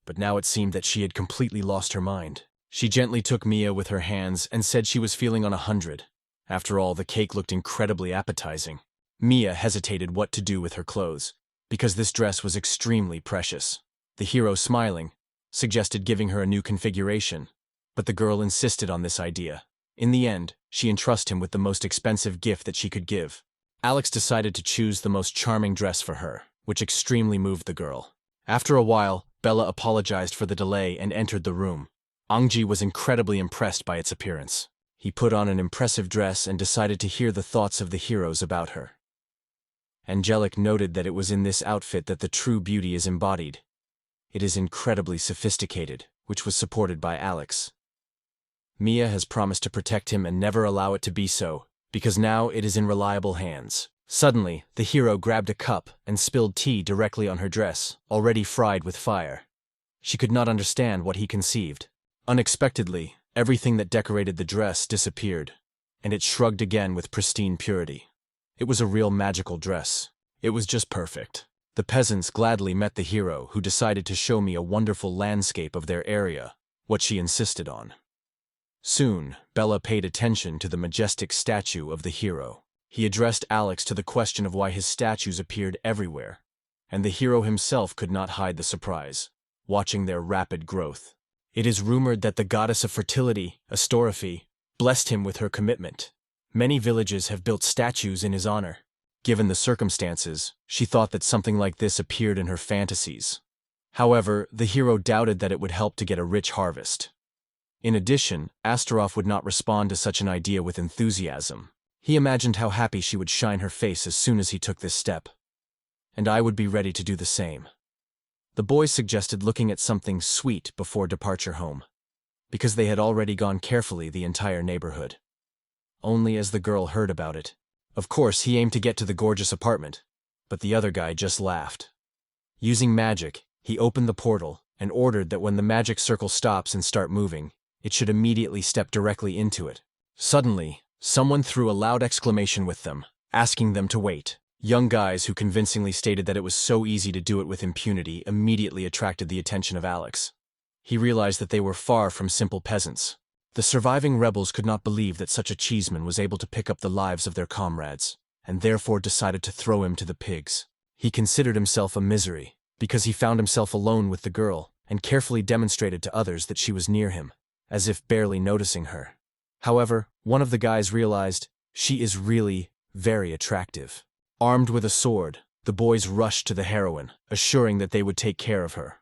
but now it seemed that she had completely lost her mind. She gently took Mia with her hands and said she was feeling on 100. After all, the cake looked incredibly appetizing. Mia hesitated what to do with her clothes, because this dress was extremely precious. The hero, smiling, suggested giving her a new configuration, but the girl insisted on this idea. In the end, she entrusted him with the most expensive gift that she could give. Alex decided to choose the most charming dress for her, which extremely moved the girl. After a while, Bella apologized for the delay and entered the room. Angji was incredibly impressed by its appearance. He put on an impressive dress and decided to hear the thoughts of the heroes about her. Angelic noted that it was in this outfit that the true beauty is embodied. It is incredibly sophisticated, which was supported by Alex. Mia has promised to protect him and never allow it to be so, because now it is in reliable hands. Suddenly, the hero grabbed a cup and spilled tea directly on her dress, already fried with fire. She could not understand what he conceived. Unexpectedly, everything that decorated the dress disappeared, and it shrugged again with pristine purity. It was a real magical dress. It was just perfect. The peasants gladly met the hero, who decided to show me a wonderful landscape of their area, what she insisted on. Soon, Bella paid attention to the majestic statue of the hero. He addressed Alex to the question of why his statues appeared everywhere, and the hero himself could not hide the surprise, watching their rapid growth. It is rumored that the goddess of fertility, Astorophy, blessed him with her commitment. Many villages have built statues in his honor. Given the circumstances, she thought that something like this appeared in her fantasies. However, the hero doubted that it would help to get a rich harvest. In addition, Astaroth would not respond to such an idea with enthusiasm. He imagined how happy she would shine her face as soon as he took this step. And I would be ready to do the same. The boys suggested looking at something sweet before departure home, because they had already gone carefully the entire neighborhood. Only as the girl heard about it. Of course, he aimed to get to the gorgeous apartment, but the other guy just laughed. Using magic, he opened the portal and ordered that when the magic circle stops and start moving, it should immediately step directly into it. Suddenly, someone threw a loud exclamation with them, asking them to wait. Young guys who convincingly stated that it was so easy to do it with impunity immediately attracted the attention of Alex. He realized that they were far from simple peasants. The surviving rebels could not believe that such a cheeseman was able to pick up the lives of their comrades, and therefore decided to throw him to the pigs. He considered himself a misery, because he found himself alone with the girl, and carefully demonstrated to others that she was near him, as if barely noticing her. However, one of the guys realized, she is really very attractive. Armed with a sword, the boys rushed to the heroine, assuring that they would take care of her.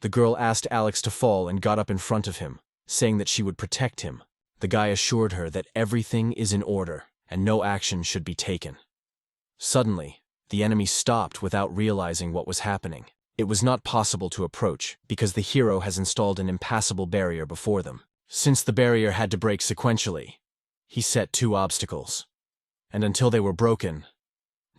The girl asked Alex to fall and got up in front of him, saying that she would protect him. The guy assured her that everything is in order and no action should be taken. Suddenly, the enemy stopped without realizing what was happening. It was not possible to approach because the hero has installed an impassable barrier before them. Since the barrier had to break sequentially, he set 2 obstacles. And until they were broken,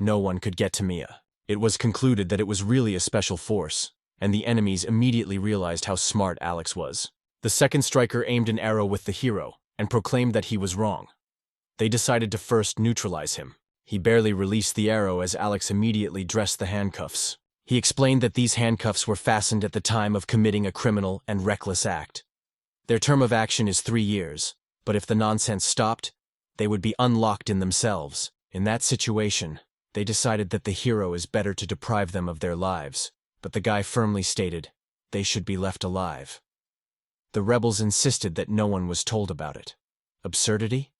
no one could get to Mia. It was concluded that it was really a special force, and the enemies immediately realized how smart Alex was. The second striker aimed an arrow with the hero and proclaimed that he was wrong. They decided to first neutralize him. He barely released the arrow as Alex immediately dressed the handcuffs. He explained that these handcuffs were fastened at the time of committing a criminal and reckless act. Their term of action is 3 years, but if the nonsense stopped, they would be unlocked in themselves. In that situation, they decided that the hero is better to deprive them of their lives, but the guy firmly stated they should be left alive. The rebels insisted that no one was told about it. Absurdity?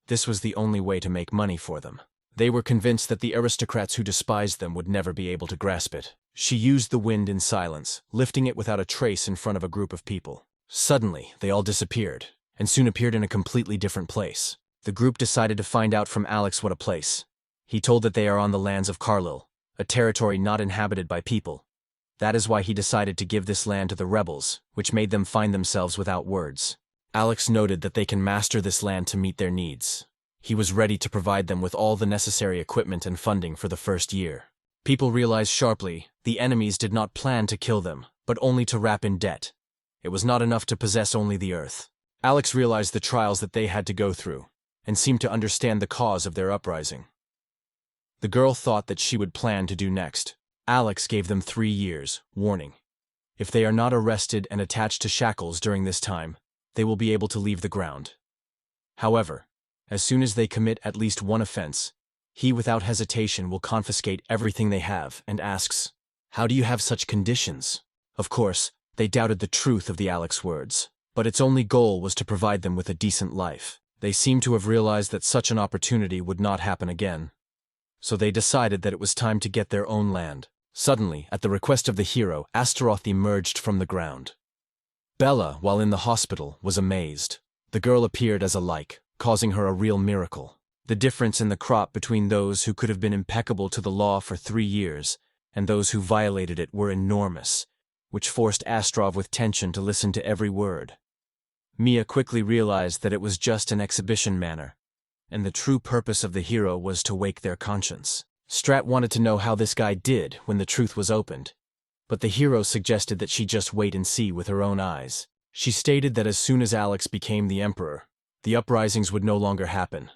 This was the only way to make money for them. They were convinced that the aristocrats who despised them would never be able to grasp it. She used the wind in silence, lifting it without a trace in front of a group of people. Suddenly, they all disappeared, and soon appeared in a completely different place. The group decided to find out from Alex what a place. He told that they are on the lands of Carlil, a territory not inhabited by people. That is why he decided to give this land to the rebels, which made them find themselves without words. Alex noted that they can master this land to meet their needs. He was ready to provide them with all the necessary equipment and funding for the first year. People realized sharply the enemies did not plan to kill them, but only to wrap in debt. It was not enough to possess only the earth. Alex realized the trials that they had to go through, and seemed to understand the cause of their uprising. The girl thought that she would plan to do next. Alex gave them 3 years, warning. If they are not arrested and attached to shackles during this time, they will be able to leave the ground. However, as soon as they commit at least one offense, he without hesitation will confiscate everything they have and asks, "How do you have such conditions?" Of course, they doubted the truth of the Alex words, but its only goal was to provide them with a decent life. They seemed to have realized that such an opportunity would not happen again. So they decided that it was time to get their own land. Suddenly, at the request of the hero, Astaroth emerged from the ground. Bella, while in the hospital, was amazed. The girl appeared as a like, causing her a real miracle. The difference in the crop between those who could have been impeccable to the law for 3 years and those who violated it were enormous, which forced Astrov with tension to listen to every word. Mia quickly realized that it was just an exhibition manner, and the true purpose of the hero was to wake their conscience. Strat wanted to know how this guy did when the truth was opened, but the hero suggested that she just wait and see with her own eyes. She stated that as soon as Alex became the emperor, the uprisings would no longer happen.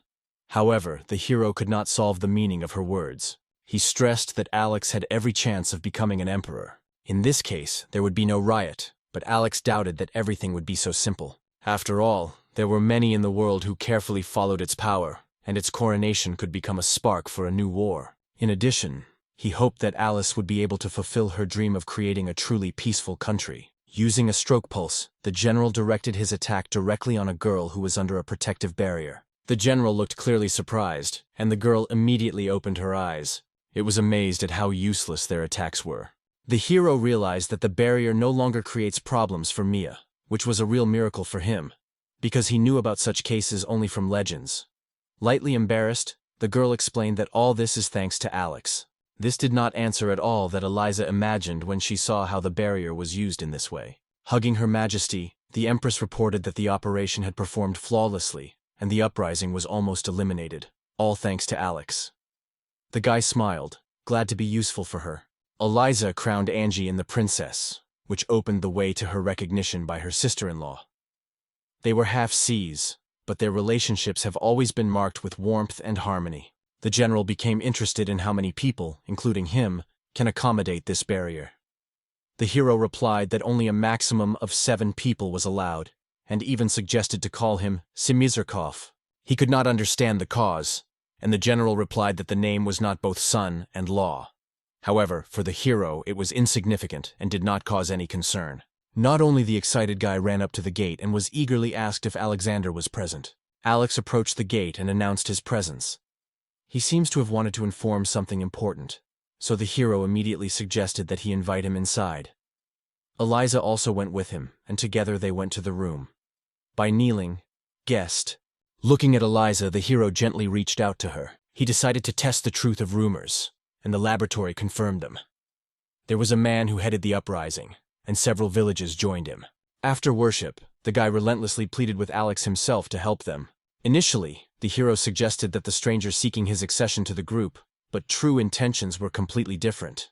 However, the hero could not solve the meaning of her words. He stressed that Alex had every chance of becoming an emperor. In this case, there would be no riot, but Alex doubted that everything would be so simple. After all, there were many in the world who carefully followed its power, and its coronation could become a spark for a new war. In addition, he hoped that Alice would be able to fulfill her dream of creating a truly peaceful country. Using a stroke pulse, the general directed his attack directly on a girl who was under a protective barrier. The general looked clearly surprised, and the girl immediately opened her eyes. It was amazed at how useless their attacks were. The hero realized that the barrier no longer creates problems for Mia, which was a real miracle for him, because he knew about such cases only from legends. Lightly embarrassed, the girl explained that all this is thanks to Alex. This did not answer at all that Eliza imagined when she saw how the barrier was used in this way. Hugging Her Majesty, the Empress reported that the operation had performed flawlessly, and the uprising was almost eliminated, all thanks to Alex. The guy smiled, glad to be useful for her. Eliza crowned Angie in the princess, which opened the way to her recognition by her sister-in-law. They were half-seas, but their relationships have always been marked with warmth and harmony. The general became interested in how many people, including him, can accommodate this barrier. The hero replied that only a maximum of 7 people was allowed, and even suggested to call him Simizerkov. He could not understand the cause, and the general replied that the name was not both son and law. However, for the hero, it was insignificant and did not cause any concern. Not only the excited guy ran up to the gate and was eagerly asked if Alexander was present. Alex approached the gate and announced his presence. He seems to have wanted to inform something important, so the hero immediately suggested that he invite him inside. Eliza also went with him, and together they went to the room. By kneeling, guest. Looking at Eliza, the hero gently reached out to her. He decided to test the truth of rumors, and the laboratory confirmed them. There was a man who headed the uprising, and several villages joined him. After worship, the guy relentlessly pleaded with Alex himself to help them. Initially, the hero suggested that the stranger seeking his accession to the group, but true intentions were completely different.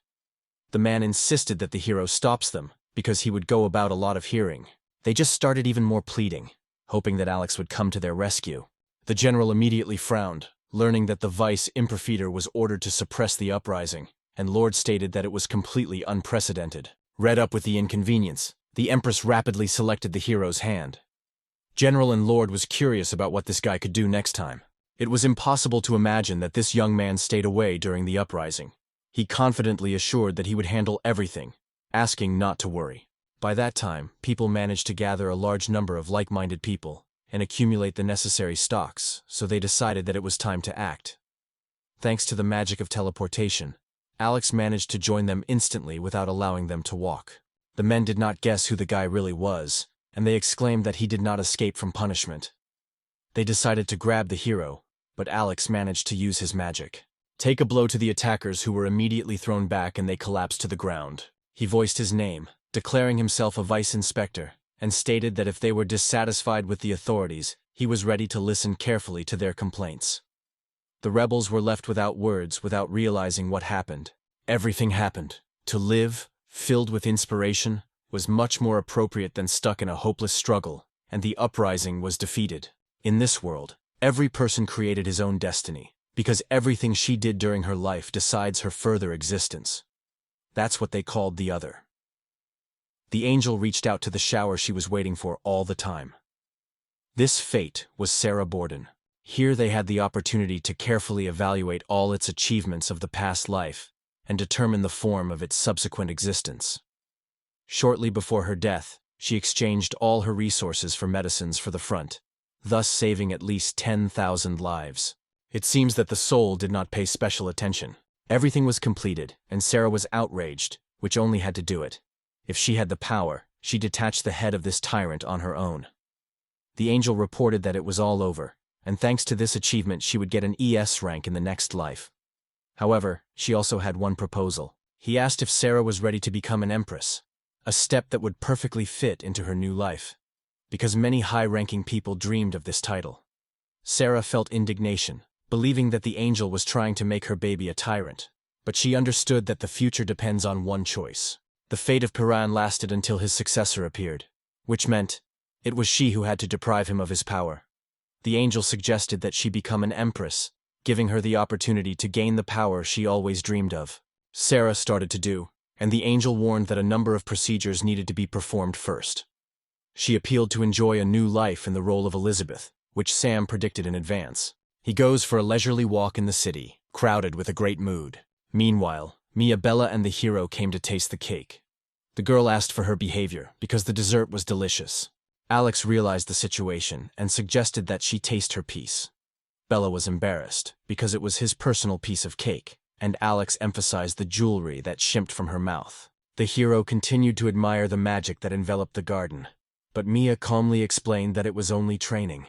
The man insisted that the hero stops them, because he would go about a lot of hearing. They just started even more pleading, hoping that Alex would come to their rescue. The general immediately frowned, learning that the vice imperfeiter was ordered to suppress the uprising, and Lord stated that it was completely unprecedented. Read up with the inconvenience, the Empress rapidly selected the hero's hand. General and Lord was curious about what this guy could do next time. It was impossible to imagine that this young man stayed away during the uprising. He confidently assured that he would handle everything, asking not to worry. By that time, people managed to gather a large number of like-minded people and accumulate the necessary stocks, so they decided that it was time to act. Thanks to the magic of teleportation, Alex managed to join them instantly without allowing them to walk. The men did not guess who the guy really was, and they exclaimed that he did not escape from punishment. They decided to grab the hero, but Alex managed to use his magic. Take a blow to the attackers, who were immediately thrown back and they collapsed to the ground. He voiced his name, declaring himself a vice inspector, and stated that if they were dissatisfied with the authorities, he was ready to listen carefully to their complaints. The rebels were left without words, without realizing what happened. Everything happened. To live, filled with inspiration, was much more appropriate than stuck in a hopeless struggle, and the uprising was defeated. In this world, every person created his own destiny, because everything she did during her life decides her further existence. That's what they called the other. The angel reached out to the shower she was waiting for all the time. This fate was Sarah Borden. Here they had the opportunity to carefully evaluate all its achievements of the past life and determine the form of its subsequent existence. Shortly before her death, she exchanged all her resources for medicines for the front, thus saving at least 10,000 lives. It seems that the soul did not pay special attention. Everything was completed, and Sarah was outraged, which only had to do it. If she had the power, she detached the head of this tyrant on her own. The angel reported that it was all over, and thanks to this achievement she would get an Sss-Rank in the next life. However, she also had one proposal. He asked if Sarah was ready to become an empress, a step that would perfectly fit into her new life, because many high-ranking people dreamed of this title. Sarah felt indignation, believing that the angel was trying to make her baby a tyrant, but she understood that the future depends on one choice. The fate of Piran lasted until his successor appeared, which meant it was she who had to deprive him of his power. The angel suggested that she become an empress, giving her the opportunity to gain the power she always dreamed of. Sarah started to do, and the angel warned that a number of procedures needed to be performed first. She appealed to enjoy a new life in the role of Elizabeth, which Sam predicted in advance. He goes for a leisurely walk in the city, crowded with a great mood. Meanwhile, Mia Bella and the hero came to taste the cake. The girl asked for her behavior because the dessert was delicious. Alex realized the situation and suggested that she taste her piece. Bella was embarrassed because it was his personal piece of cake, and Alex emphasized the jewelry that shimped from her mouth. The hero continued to admire the magic that enveloped the garden, but Mia calmly explained that it was only training.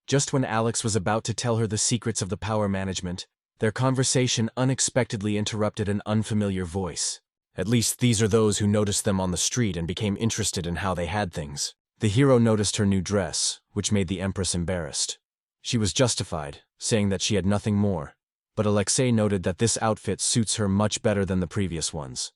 Just when Alex was about to tell her the secrets of the power management, their conversation unexpectedly interrupted an unfamiliar voice. At least these are those who noticed them on the street and became interested in how they had things. The hero noticed her new dress, which made the Empress embarrassed. She was justified, saying that she had nothing more, but Alexei noted that this outfit suits her much better than the previous ones.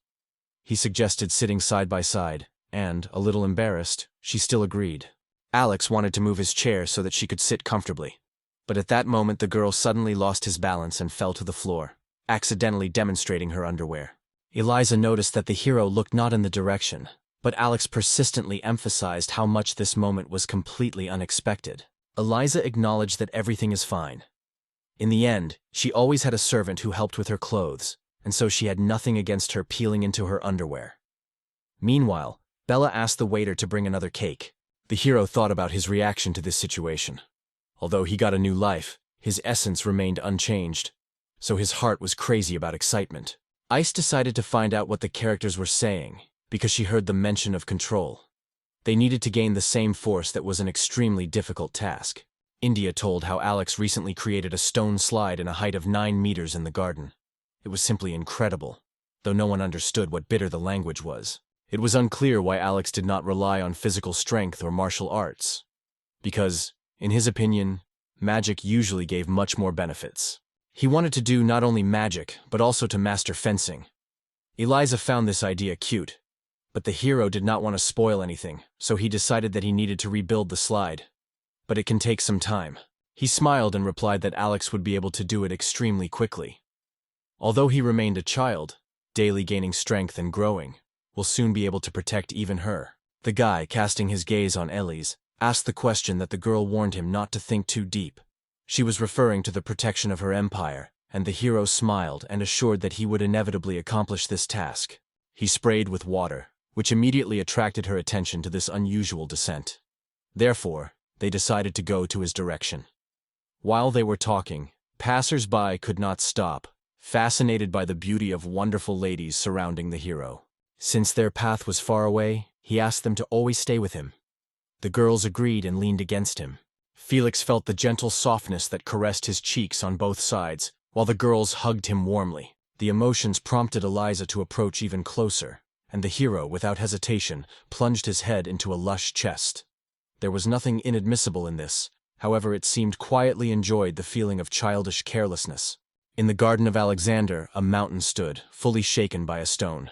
He suggested sitting side by side, and, a little embarrassed, she still agreed. Alex wanted to move his chair so that she could sit comfortably. But at that moment the girl suddenly lost his balance and fell to the floor, accidentally demonstrating her underwear. Eliza noticed that the hero looked not in the direction, but Alex persistently emphasized how much this moment was completely unexpected. Eliza acknowledged that everything is fine. In the end, she always had a servant who helped with her clothes, and so she had nothing against her peeling into her underwear. Meanwhile, Bella asked the waiter to bring another cake. The hero thought about his reaction to this situation. Although he got a new life, his essence remained unchanged, so his heart was crazy about excitement. Ice decided to find out what the characters were saying, because she heard the mention of control. They needed to gain the same force that was an extremely difficult task. India told how Alex recently created a stone slide in a height of 9 meters in the garden. It was simply incredible, though no one understood what bitter the language was. It was unclear why Alex did not rely on physical strength or martial arts. Because, in his opinion, magic usually gave much more benefits. He wanted to do not only magic, but also to master fencing. Eliza found this idea cute, but the hero did not want to spoil anything, so he decided that he needed to rebuild the slide. But it can take some time. He smiled and replied that Alex would be able to do it extremely quickly. Although he remained a child, daily gaining strength and growing, will soon be able to protect even her. The guy, casting his gaze on Elise, asked the question that the girl warned him not to think too deep. She was referring to the protection of her empire, and the hero smiled and assured that he would inevitably accomplish this task. He sprayed with water, which immediately attracted her attention to this unusual descent. Therefore, they decided to go to his direction. While they were talking, passers-by could not stop, fascinated by the beauty of wonderful ladies surrounding the hero. Since their path was far away, he asked them to always stay with him. The girls agreed and leaned against him. Felix felt the gentle softness that caressed his cheeks on both sides, while the girls hugged him warmly. The emotions prompted Eliza to approach even closer, and the hero, without hesitation, plunged his head into a lush chest. There was nothing inadmissible in this, however it seemed quietly enjoyed the feeling of childish carelessness. In the garden of Alexander, a mountain stood, fully shaken by a stone.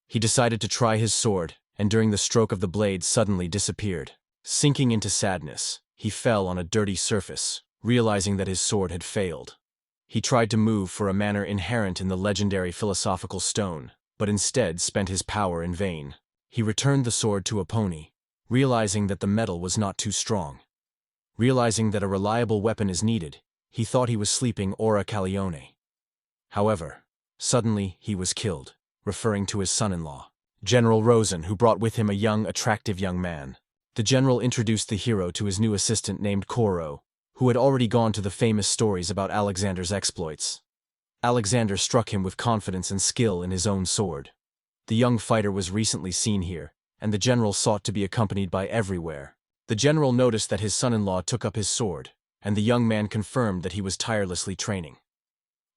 He decided to try his sword, and during the stroke of the blade suddenly disappeared. Sinking into sadness, he fell on a dirty surface, realizing that his sword had failed. He tried to move for a manner inherent in the legendary philosophical stone, but instead spent his power in vain. He returned the sword to a pony, realizing that the metal was not too strong. Realizing that a reliable weapon is needed, he thought he was sleeping ora calione. However, suddenly he was killed, referring to his son-in-law, General Rosen, who brought with him a young, attractive young man. The general introduced the hero to his new assistant named Koro, who had already gone to the famous stories about Alexander's exploits. Alexander struck him with confidence and skill in his own sword. The young fighter was recently seen here, and the general sought to be accompanied by everywhere. The general noticed that his son-in-law took up his sword, and the young man confirmed that he was tirelessly training.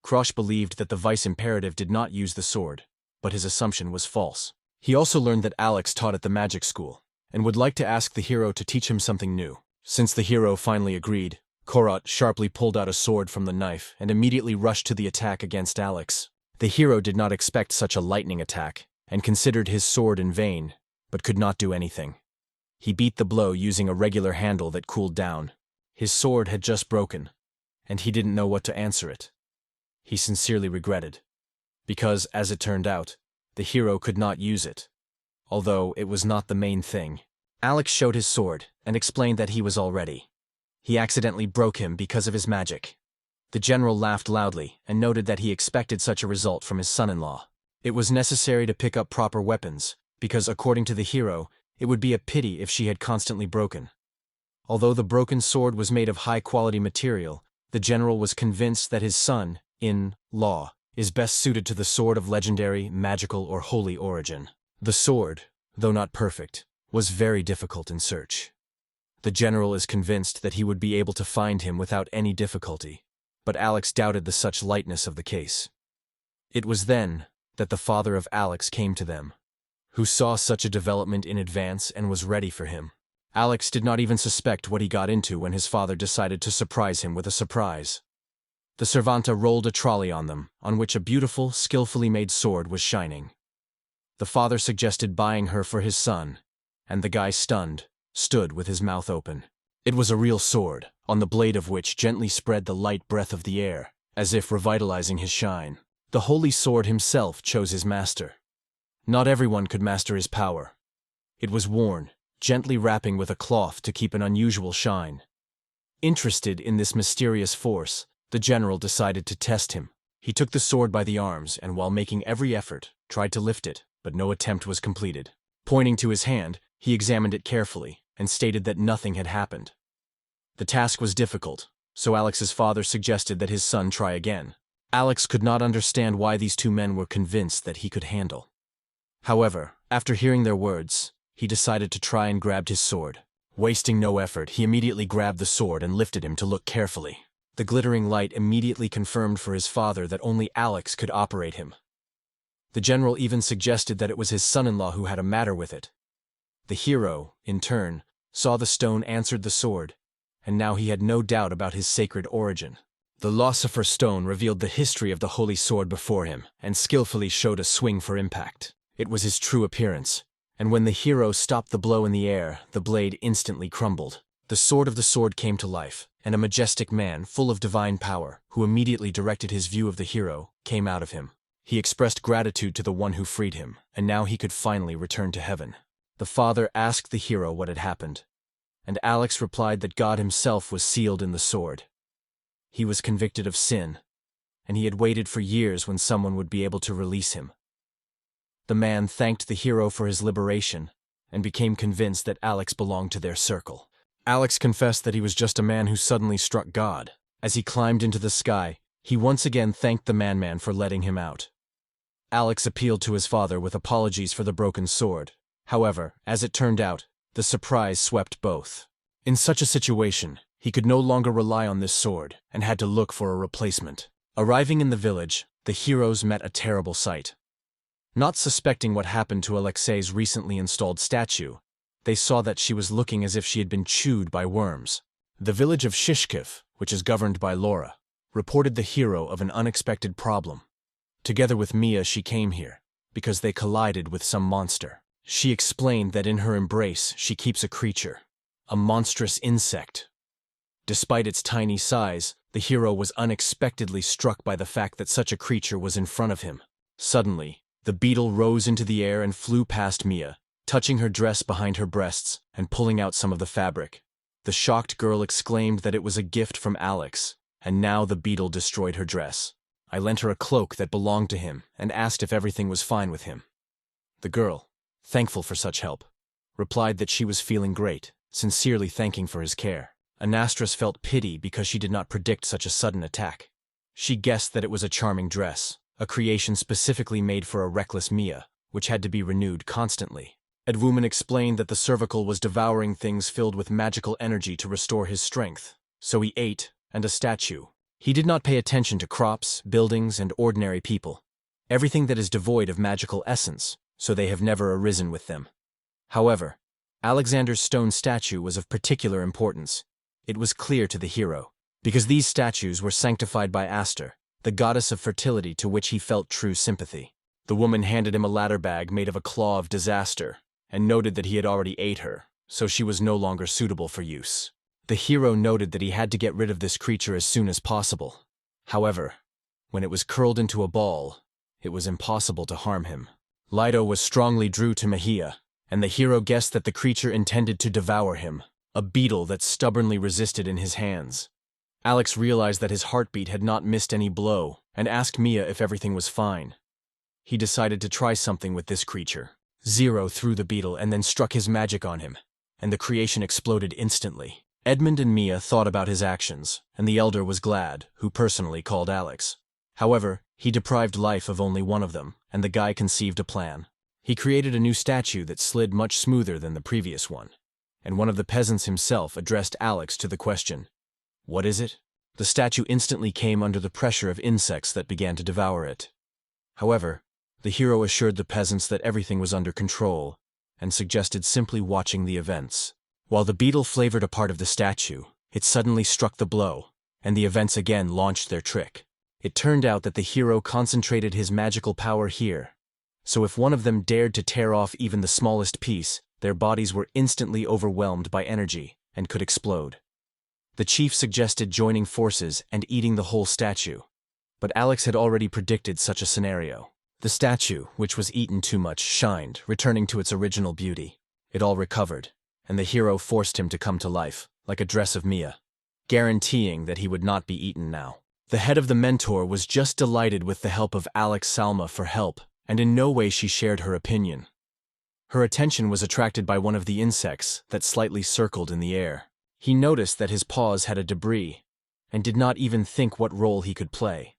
Krosh believed that the vice imperative did not use the sword, but his assumption was false. He also learned that Alex taught at the magic school, and would like to ask the hero to teach him something new. Since the hero finally agreed, Korot sharply pulled out a sword from the knife and immediately rushed to the attack against Alex. The hero did not expect such a lightning attack, and considered his sword in vain, but could not do anything. He beat the blow using a regular handle that cooled down. His sword had just broken, and he didn't know what to answer it. He sincerely regretted, because, as it turned out, the hero could not use it, although it was not the main thing. Alex showed his sword and explained that he was all ready. He accidentally broke him because of his magic. The general laughed loudly and noted that he expected such a result from his son-in-law. It was necessary to pick up proper weapons, because according to the hero, it would be a pity if she had constantly broken. Although the broken sword was made of high-quality material, the general was convinced that his son-in-law is best suited to the sword of legendary, magical, or holy origin. The sword, though not perfect, was very difficult in search. The general is convinced that he would be able to find him without any difficulty, but Alex doubted the such lightness of the case. It was then that the father of Alex came to them, who saw such a development in advance and was ready for him. Alex did not even suspect what he got into when his father decided to surprise him with a surprise. The servanta rolled a trolley on them, on which a beautiful, skillfully made sword was shining. The father suggested buying her for his son, and the guy, stunned, stood with his mouth open. It was a real sword, on the blade of which gently spread the light breath of the air, as if revitalizing his shine. The holy sword himself chose his master. Not everyone could master his power. It was worn, gently wrapping with a cloth to keep an unusual shine. Interested in this mysterious force, the general decided to test him. He took the sword by the arms and, while making every effort, tried to lift it, but no attempt was completed. Pointing to his hand, he examined it carefully and stated that nothing had happened. The task was difficult, so Alex's father suggested that his son try again. Alex could not understand why these two men were convinced that he could handle. However, after hearing their words, he decided to try and grabbed his sword. Wasting no effort, he immediately grabbed the sword and lifted him to look carefully. The glittering light immediately confirmed for his father that only Alex could operate him. The general even suggested that it was his son-in-law who had a matter with it. The hero, in turn, saw the stone answered the sword, and now he had no doubt about his sacred origin. The Lucifer stone revealed the history of the holy sword before him, and skillfully showed a swing for impact. It was his true appearance, and when the hero stopped the blow in the air, the blade instantly crumbled. The sword of the sword came to life, and a majestic man, full of divine power, who immediately directed his view of the hero, came out of him. He expressed gratitude to the one who freed him, and now he could finally return to heaven. The father asked the hero what had happened, and Alex replied that God himself was sealed in the sword. He was convicted of sin, and he had waited for years when someone would be able to release him. The man thanked the hero for his liberation, and became convinced that Alex belonged to their circle. Alex confessed that he was just a man who suddenly struck God. As he climbed into the sky, he once again thanked the man for letting him out. Alex appealed to his father with apologies for the broken sword. However, as it turned out, the surprise swept both. In such a situation, he could no longer rely on this sword, and had to look for a replacement. Arriving in the village, the heroes met a terrible sight. Not suspecting what happened to Alexei's recently installed statue, they saw that she was looking as if she had been chewed by worms. The village of Shishkiv, which is governed by Laura, reported the hero of an unexpected problem. Together with Mia, she came here, because they collided with some monster. She explained that in her embrace she keeps a creature, a monstrous insect. Despite its tiny size, the hero was unexpectedly struck by the fact that such a creature was in front of him. Suddenly, the beetle rose into the air and flew past Mia, touching her dress behind her breasts and pulling out some of the fabric. The shocked girl exclaimed that it was a gift from Alex, and now the beetle destroyed her dress. I lent her a cloak that belonged to him and asked if everything was fine with him. The girl, thankful for such help, replied that she was feeling great, sincerely thanking for his care. Anastras felt pity because she did not predict such a sudden attack. She guessed that it was a charming dress, a creation specifically made for a reckless Mia, which had to be renewed constantly. Edwoman explained that the cervical was devouring things filled with magical energy to restore his strength, so he ate, and a statue. He did not pay attention to crops, buildings, and ordinary people. Everything that is devoid of magical essence, so they have never arisen with them. However, Alexander's stone statue was of particular importance. It was clear to the hero, because these statues were sanctified by Aster, the goddess of fertility to which he felt true sympathy. The woman handed him a ladder bag made of a claw of disaster, and noted that he had already ate her, so she was no longer suitable for use. The hero noted that he had to get rid of this creature as soon as possible. However, when it was curled into a ball, it was impossible to harm him. Lido was strongly drew to Mahia, and the hero guessed that the creature intended to devour him, a beetle that stubbornly resisted in his hands. Alex realized that his heartbeat had not missed any blow, and asked Mia if everything was fine. He decided to try something with this creature. Zero threw the beetle and then struck his magic on him, and the creation exploded instantly. Edmund and Mia thought about his actions, and the elder was glad, who personally called Alex. However, he deprived life of only one of them, and the guy conceived a plan. He created a new statue that slid much smoother than the previous one, and one of the peasants himself addressed Alex to the question, "What is it?" The statue instantly came under the pressure of insects that began to devour it. However, the hero assured the peasants that everything was under control, and suggested simply watching the events. While the beetle flavored a part of the statue, it suddenly struck the blow, and the events again launched their trick. It turned out that the hero concentrated his magical power here, so if one of them dared to tear off even the smallest piece, their bodies were instantly overwhelmed by energy, and could explode. The chief suggested joining forces and eating the whole statue, but Alex had already predicted such a scenario. The statue, which was eaten too much, shined, returning to its original beauty. It all recovered, and the hero forced him to come to life, like a dress of Mia, guaranteeing that he would not be eaten now. The head of the mentor was just delighted with the help of Alex Salma for help, and in no way she shared her opinion. Her attention was attracted by one of the insects that slightly circled in the air. He noticed that his paws had a debris, and did not even think what role he could play.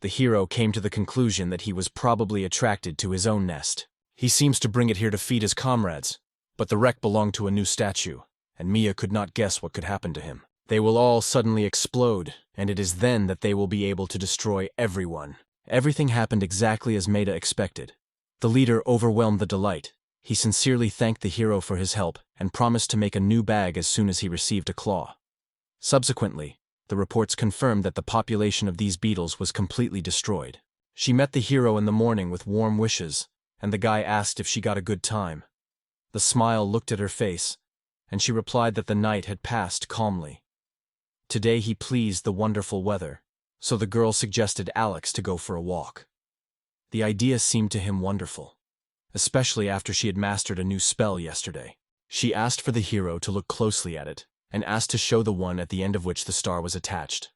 The hero came to the conclusion that he was probably attracted to his own nest. He seems to bring it here to feed his comrades, but the wreck belonged to a new statue, and Mia could not guess what could happen to him. They will all suddenly explode, and it is then that they will be able to destroy everyone. Everything happened exactly as Maida expected. The leader overwhelmed the delight. He sincerely thanked the hero for his help and promised to make a new bag as soon as he received a claw. Subsequently, the reports confirmed that the population of these beetles was completely destroyed. She met the hero in the morning with warm wishes, and the guy asked if she got a good time. The smile looked at her face, and she replied that the night had passed calmly. Today he pleased the wonderful weather, so the girl suggested Alex to go for a walk. The idea seemed to him wonderful, especially after she had mastered a new spell yesterday. She asked for the hero to look closely at it, and asked to show the one at the end of which the star was attached.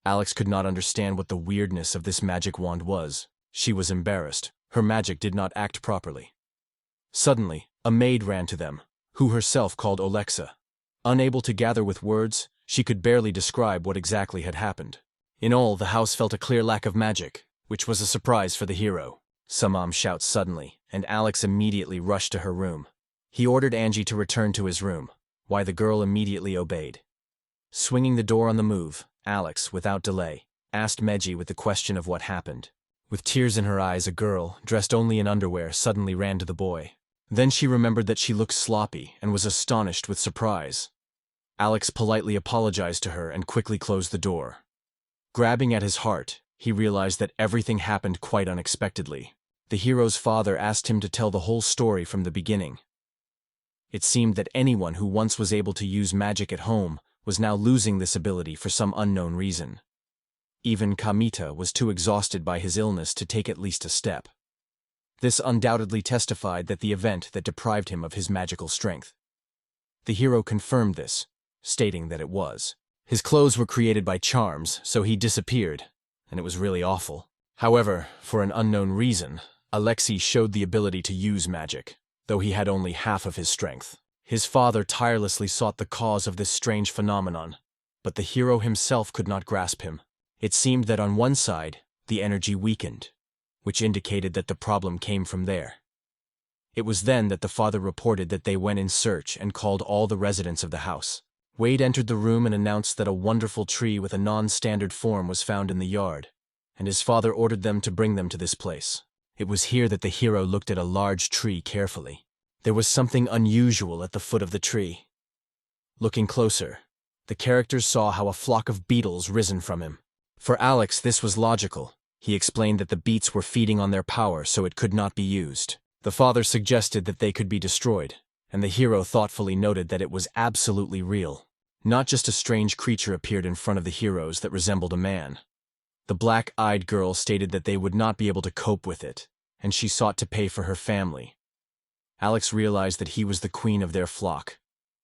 Alex could not understand what the weirdness of this magic wand was. She was embarrassed. Her magic did not act properly. Suddenly, a maid ran to them, who herself called Alexa. Unable to gather with words, she could barely describe what exactly had happened. In all, the house felt a clear lack of magic, which was a surprise for the hero. Samam shouts suddenly, and Alex immediately rushed to her room. He ordered Angie to return to his room, why the girl immediately obeyed. Swinging the door on the move, Alex, without delay, asked Mage with the question of what happened. With tears in her eyes, a girl, dressed only in underwear, suddenly ran to the boy. Then she remembered that she looked sloppy and was astonished with surprise. Alex politely apologized to her and quickly closed the door. Grabbing at his heart, he realized that everything happened quite unexpectedly. The hero's father asked him to tell the whole story from the beginning. It seemed that anyone who once was able to use magic at home was now losing this ability for some unknown reason. Even Kamita was too exhausted by his illness to take at least a step. This undoubtedly testified that the event that deprived him of his magical strength. The hero confirmed this, stating that it was. His clothes were created by charms, so he disappeared, and it was really awful. However, for an unknown reason, Alexei showed the ability to use magic, though he had only half of his strength. His father tirelessly sought the cause of this strange phenomenon, but the hero himself could not grasp him. It seemed that on one side, the energy weakened, which indicated that the problem came from there. It was then that the father reported that they went in search and called all the residents of the house. Wade entered the room and announced that a wonderful tree with a non-standard form was found in the yard, and his father ordered them to bring them to this place. It was here that the hero looked at a large tree carefully. There was something unusual at the foot of the tree. Looking closer, the characters saw how a flock of beetles risen from him. For Alex, this was logical. He explained that the beets were feeding on their power, so it could not be used. The father suggested that they could be destroyed, and the hero thoughtfully noted that it was absolutely real. Not just a strange creature appeared in front of the heroes that resembled a man. The black-eyed girl stated that they would not be able to cope with it, and she sought to pay for her family. Alex realized that he was the queen of their flock,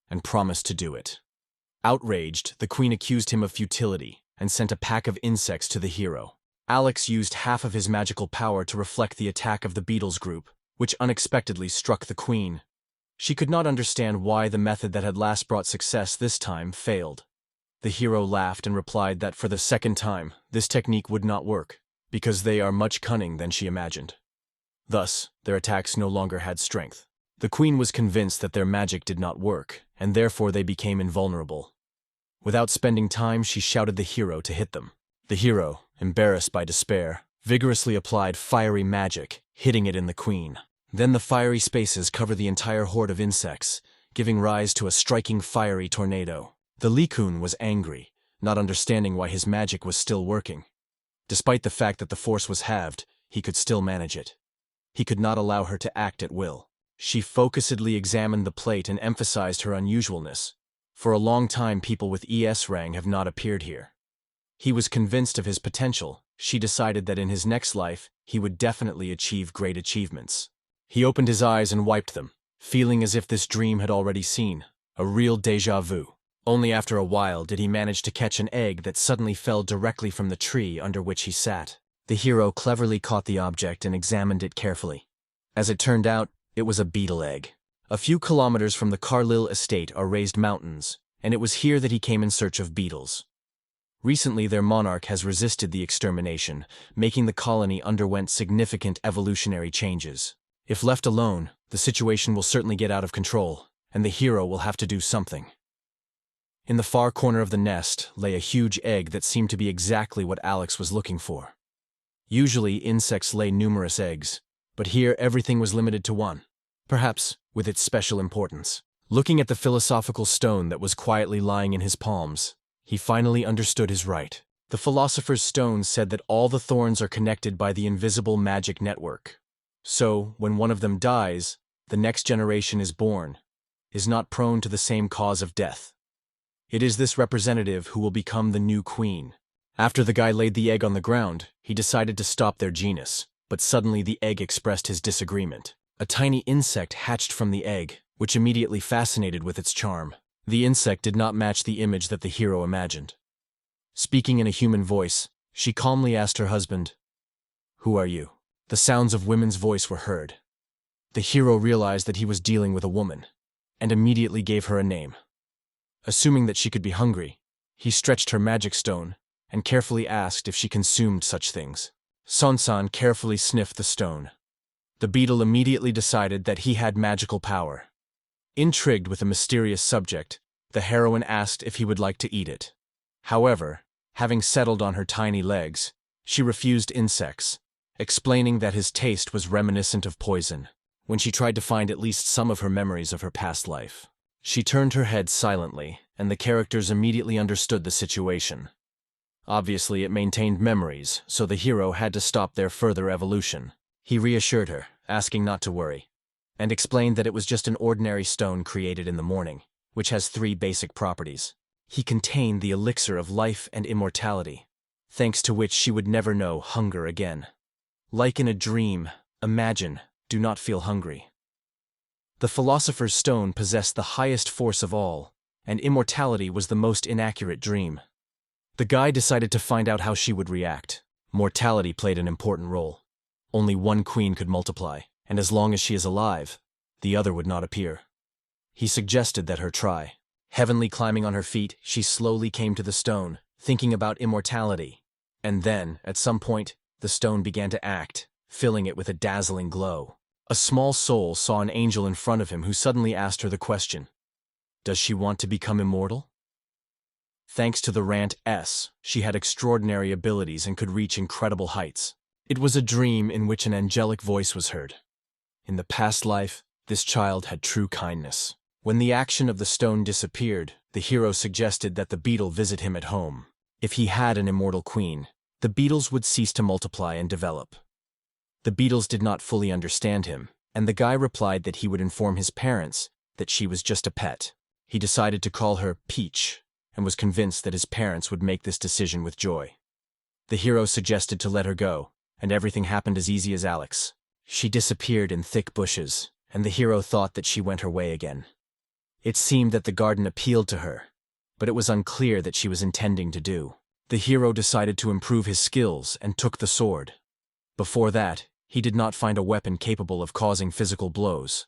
and promised to do it. Outraged, the queen accused him of futility, and sent a pack of insects to the hero. Alex used half of his magical power to reflect the attack of the beetles group, which unexpectedly struck the queen. She could not understand why the method that had last brought success this time failed. The hero laughed and replied that for the second time, this technique would not work, because they are much cunning than she imagined. Thus, their attacks no longer had strength. The queen was convinced that their magic did not work, and therefore they became invulnerable. Without spending time, she shouted the hero to hit them. The hero, embarrassed by despair, vigorously applied fiery magic, hitting it in the queen. Then the fiery spaces covered the entire horde of insects, giving rise to a striking fiery tornado. The Likun was angry, not understanding why his magic was still working. Despite the fact that the force was halved, he could still manage it. He could not allow her to act at will. She focusedly examined the plate and emphasized her unusualness. For a long time people with Sss-Rank have not appeared here. He was convinced of his potential. She decided that in his next life, he would definitely achieve great achievements. He opened his eyes and wiped them, feeling as if this dream had already seen. A real déjà vu. Only after a while did he manage to catch an egg that suddenly fell directly from the tree under which he sat. The hero cleverly caught the object and examined it carefully. As it turned out, it was a beetle egg. A few kilometers from the Carlil estate are raised mountains, and it was here that he came in search of beetles. Recently, their monarch has resisted the extermination, making the colony underwent significant evolutionary changes. If left alone, the situation will certainly get out of control, and the hero will have to do something. In the far corner of the nest lay a huge egg that seemed to be exactly what Alex was looking for. Usually, insects lay numerous eggs, but here everything was limited to one, perhaps with its special importance. Looking at the philosophical stone that was quietly lying in his palms, he finally understood his right. The philosopher's stone said that all the thorns are connected by the invisible magic network. So, when one of them dies, the next generation is born, is not prone to the same cause of death. It is this representative who will become the new queen. After the guy laid the egg on the ground, he decided to stop their genus, but suddenly the egg expressed his disagreement. A tiny insect hatched from the egg, which immediately fascinated with its charm. The insect did not match the image that the hero imagined. Speaking in a human voice, she calmly asked her husband, "Who are you?" The sounds of women's voice were heard. The hero realized that he was dealing with a woman, and immediately gave her a name. Assuming that she could be hungry, he stretched her magic stone and carefully asked if she consumed such things. Sonsan carefully sniffed the stone. The beetle immediately decided that he had magical power. Intrigued with the mysterious subject, the heroine asked if he would like to eat it. However, having settled on her tiny legs, she refused insects, explaining that his taste was reminiscent of poison. When she tried to find at least some of her memories of her past life, she turned her head silently, and the characters immediately understood the situation. Obviously, it maintained memories, so the hero had to stop their further evolution. He reassured her, asking not to worry, and explained that it was just an ordinary stone created in the morning, which has 3 basic properties. He contained the elixir of life and immortality, thanks to which she would never know hunger again. Like in a dream, imagine, do not feel hungry. The philosopher's stone possessed the highest force of all, and immortality was the most inaccurate dream. The guy decided to find out how she would react. Mortality played an important role. Only one queen could multiply, and as long as she is alive, the other would not appear. He suggested that her try. Heavenly climbing on her feet, she slowly came to the stone, thinking about immortality. And then, at some point, the stone began to act, filling it with a dazzling glow. A small soul saw an angel in front of him who suddenly asked her the question, "Does she want to become immortal?" Thanks to the rant S, she had extraordinary abilities and could reach incredible heights. It was a dream in which an angelic voice was heard. In the past life, this child had true kindness. When the action of the stone disappeared, the hero suggested that the beetle visit him at home. If he had an immortal queen, the beetles would cease to multiply and develop. The beetles did not fully understand him, and the guy replied that he would inform his parents that she was just a pet. He decided to call her Peach, and was convinced that his parents would make this decision with joy. The hero suggested to let her go, and everything happened as easy as Alex. She disappeared in thick bushes, and the hero thought that she went her way again. It seemed that the garden appealed to her, but it was unclear that she was intending to do. The hero decided to improve his skills and took the sword. Before that, he did not find a weapon capable of causing physical blows.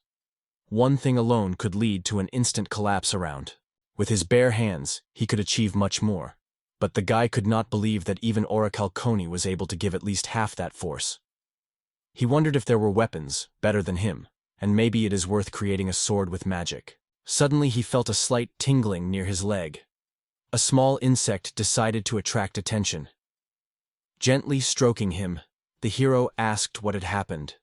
One thing alone could lead to an instant collapse around. With his bare hands, he could achieve much more. But the guy could not believe that even Oracle Koni was able to give at least half that force. He wondered if there were weapons better than him, and maybe it is worth creating a sword with magic. Suddenly he felt a slight tingling near his leg. A small insect decided to attract attention. Gently stroking him, the hero asked what had happened.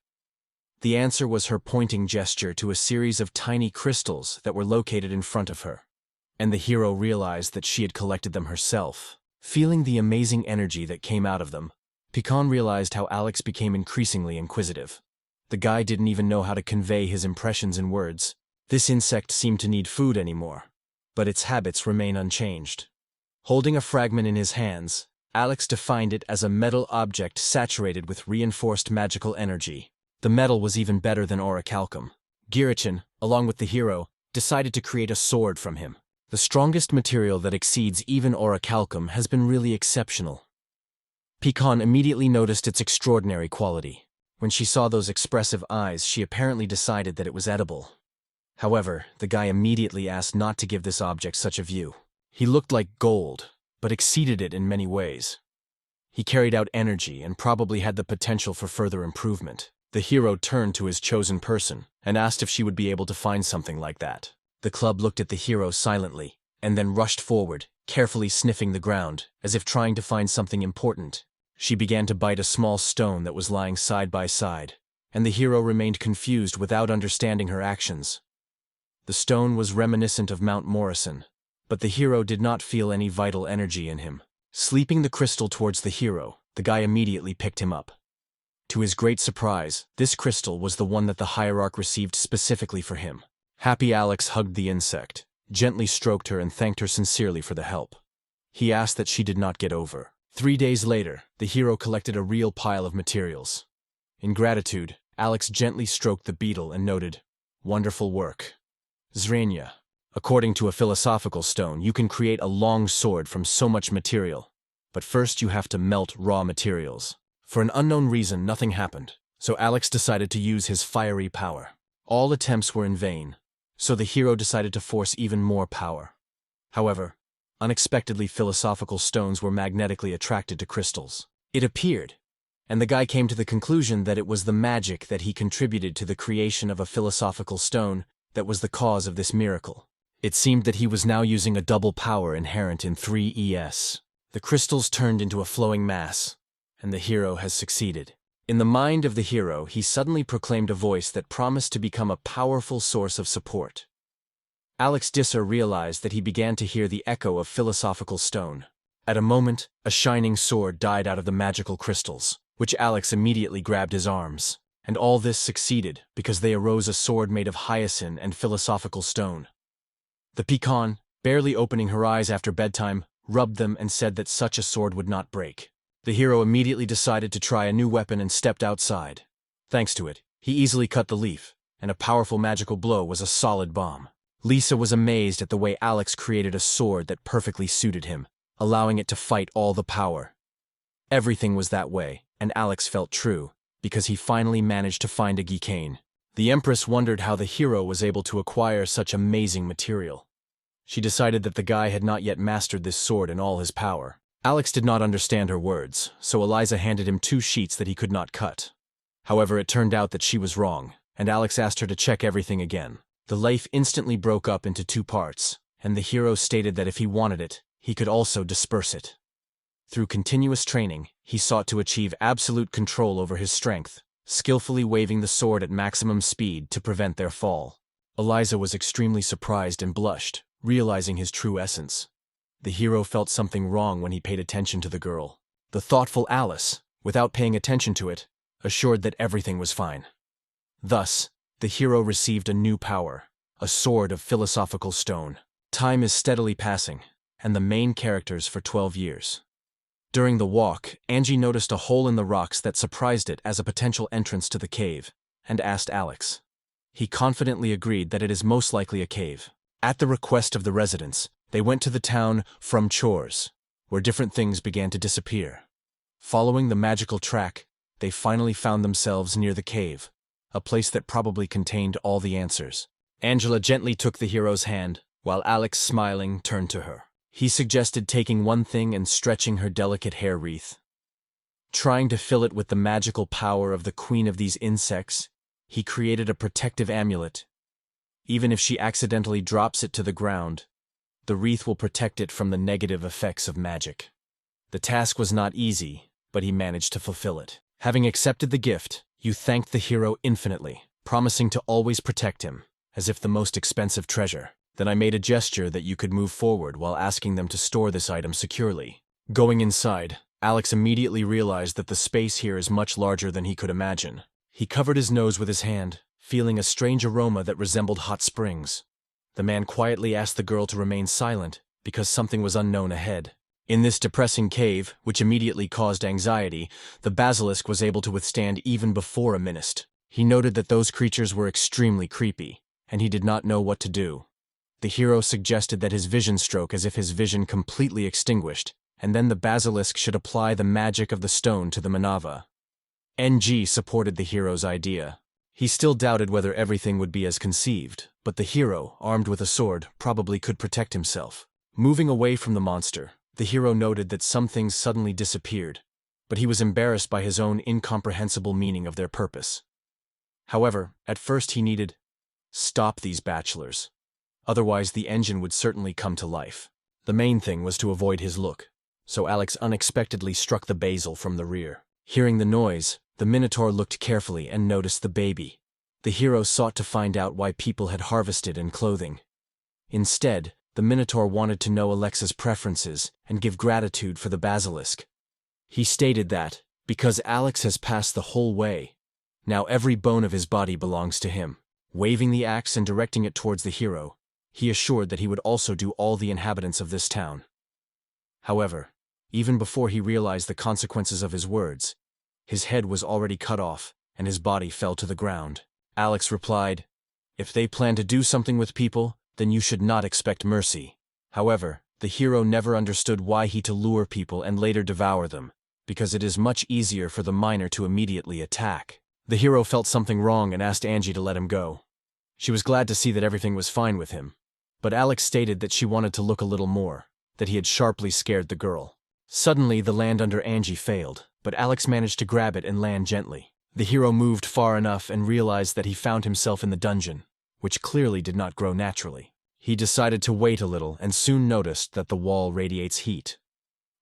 The answer was her pointing gesture to a series of tiny crystals that were located in front of her. And the hero realized that she had collected them herself. Feeling the amazing energy that came out of them, Pecan realized how Alex became increasingly inquisitive. The guy didn't even know how to convey his impressions in words. This insect seemed to need food anymore. but its habits remain unchanged. Holding a fragment in his hands, Alex defined it as a metal object saturated with reinforced magical energy. The metal was even better than orichalcum. Girichin, along with the hero, decided to create a sword from him. The strongest material that exceeds even orichalcum has been really exceptional. Pecan immediately noticed its extraordinary quality. When she saw those expressive eyes, she apparently decided that it was edible. However, the guy immediately asked not to give this object such a view. He looked like gold, but exceeded it in many ways. He carried out energy and probably had the potential for further improvement. The hero turned to his chosen person and asked if she would be able to find something like that. The club looked at the hero silently and then rushed forward, carefully sniffing the ground, as if trying to find something important. She began to bite a small stone that was lying side by side, and the hero remained confused without understanding her actions. The stone was reminiscent of Mount Morrison, but the hero did not feel any vital energy in him. Sleeping the crystal towards the hero, the guy immediately picked him up. To his great surprise, this crystal was the one that the hierarch received specifically for him. Happy Alex hugged the insect, gently stroked her and thanked her sincerely for the help. He asked that she did not get over. 3 days later, the hero collected a real pile of materials. In gratitude, Alex gently stroked the beetle and noted, "Wonderful work. Zrenia, according to a philosophical stone, you can create a long sword from so much material. But first you have to melt raw materials." For an unknown reason, nothing happened, so Alex decided to use his fiery power. All attempts were in vain, so the hero decided to force even more power. However, unexpectedly, philosophical stones were magnetically attracted to crystals. It appeared, and the guy came to the conclusion that it was the magic that he contributed to the creation of a philosophical stone that was the cause of this miracle. It seemed that he was now using a double power inherent in 3Es. The crystals turned into a flowing mass, and the hero has succeeded. In the mind of the hero, he suddenly proclaimed a voice that promised to become a powerful source of support. Alex Disser realized that he began to hear the echo of philosophical stone. At a moment, a shining sword died out of the magical crystals, which Alex immediately grabbed his arms. And all this succeeded because they arose a sword made of hyacinth and philosophical stone. The pecan, barely opening her eyes after bedtime, rubbed them and said that such a sword would not break. The hero immediately decided to try a new weapon and stepped outside. Thanks to it, he easily cut the leaf, and a powerful magical blow was a solid bomb. Lisa was amazed at the way Alex created a sword that perfectly suited him, allowing it to fight all the power. Everything was that way, and Alex felt true, because he finally managed to find a Gikane. The Empress wondered how the hero was able to acquire such amazing material. She decided that the guy had not yet mastered this sword in all his power. Alex did not understand her words, so Eliza handed him 2 sheets that he could not cut. However, it turned out that she was wrong, and Alex asked her to check everything again. The leaf instantly broke up into 2 parts, and the hero stated that if he wanted it, he could also disperse it. Through continuous training, he sought to achieve absolute control over his strength, skillfully waving the sword at maximum speed to prevent their fall. Eliza was extremely surprised and blushed, realizing his true essence. The hero felt something wrong when he paid attention to the girl. The thoughtful Alice, without paying attention to it, assured that everything was fine. Thus, the hero received a new power, a sword of philosophical stone. Time is steadily passing, and the main characters for 12 years. During the walk, Angie noticed a hole in the rocks that surprised it as a potential entrance to the cave, and asked Alex. He confidently agreed that it is most likely a cave. At the request of the residents, they went to the town from Chores, where different things began to disappear. Following the magical track, they finally found themselves near the cave, a place that probably contained all the answers. Angela gently took the hero's hand, while Alex, smiling, turned to her. He suggested taking one thing and stretching her delicate hair wreath. Trying to fill it with the magical power of the queen of these insects, he created a protective amulet. Even if she accidentally drops it to the ground, the wreath will protect it from the negative effects of magic. The task was not easy, but he managed to fulfill it. Having accepted the gift, you thanked the hero infinitely, promising to always protect him, as if the most expensive treasure. Then I made a gesture that you could move forward while asking them to store this item securely. Going inside, Alex immediately realized that the space here is much larger than he could imagine. He covered his nose with his hand, feeling a strange aroma that resembled hot springs. The man quietly asked the girl to remain silent, because something was unknown ahead. In this depressing cave, which immediately caused anxiety, the basilisk was able to withstand even before a minute. He noted that those creatures were extremely creepy, and he did not know what to do. The hero suggested that his vision stroke as if his vision completely extinguished, and then the basilisk should apply the magic of the stone to the Manhwa. NG supported the hero's idea. He still doubted whether everything would be as conceived, but the hero, armed with a sword, probably could protect himself. Moving away from the monster, the hero noted that some things suddenly disappeared, but he was embarrassed by his own incomprehensible meaning of their purpose. However, at first he needed stop these bachelors. Otherwise the engine would certainly come to life. The main thing was to avoid his look, so Alex unexpectedly struck the basil from the rear. Hearing the noise, the Minotaur looked carefully and noticed the baby. The hero sought to find out why people had harvested and clothing. Instead, the Minotaur wanted to know Alexa's preferences and give gratitude for the basilisk. He stated that, because Alex has passed the whole way, now every bone of his body belongs to him. Waving the axe and directing it towards the hero, he assured that he would also do all the inhabitants of this town. However, even before he realized the consequences of his words, his head was already cut off and his body fell to the ground. Alex replied, "If they plan to do something with people, then you should not expect mercy." However, the hero never understood why he to lure people and later devour them, because it is much easier for the miner to immediately attack. The hero felt something wrong and asked Angie to let him go. She was glad to see that everything was fine with him, but Alex stated that she wanted to look a little more, that he had sharply scared the girl. Suddenly, the land under Angie failed, but Alex managed to grab it and land gently. The hero moved far enough and realized that he found himself in the dungeon, which clearly did not grow naturally. He decided to wait a little and soon noticed that the wall radiates heat.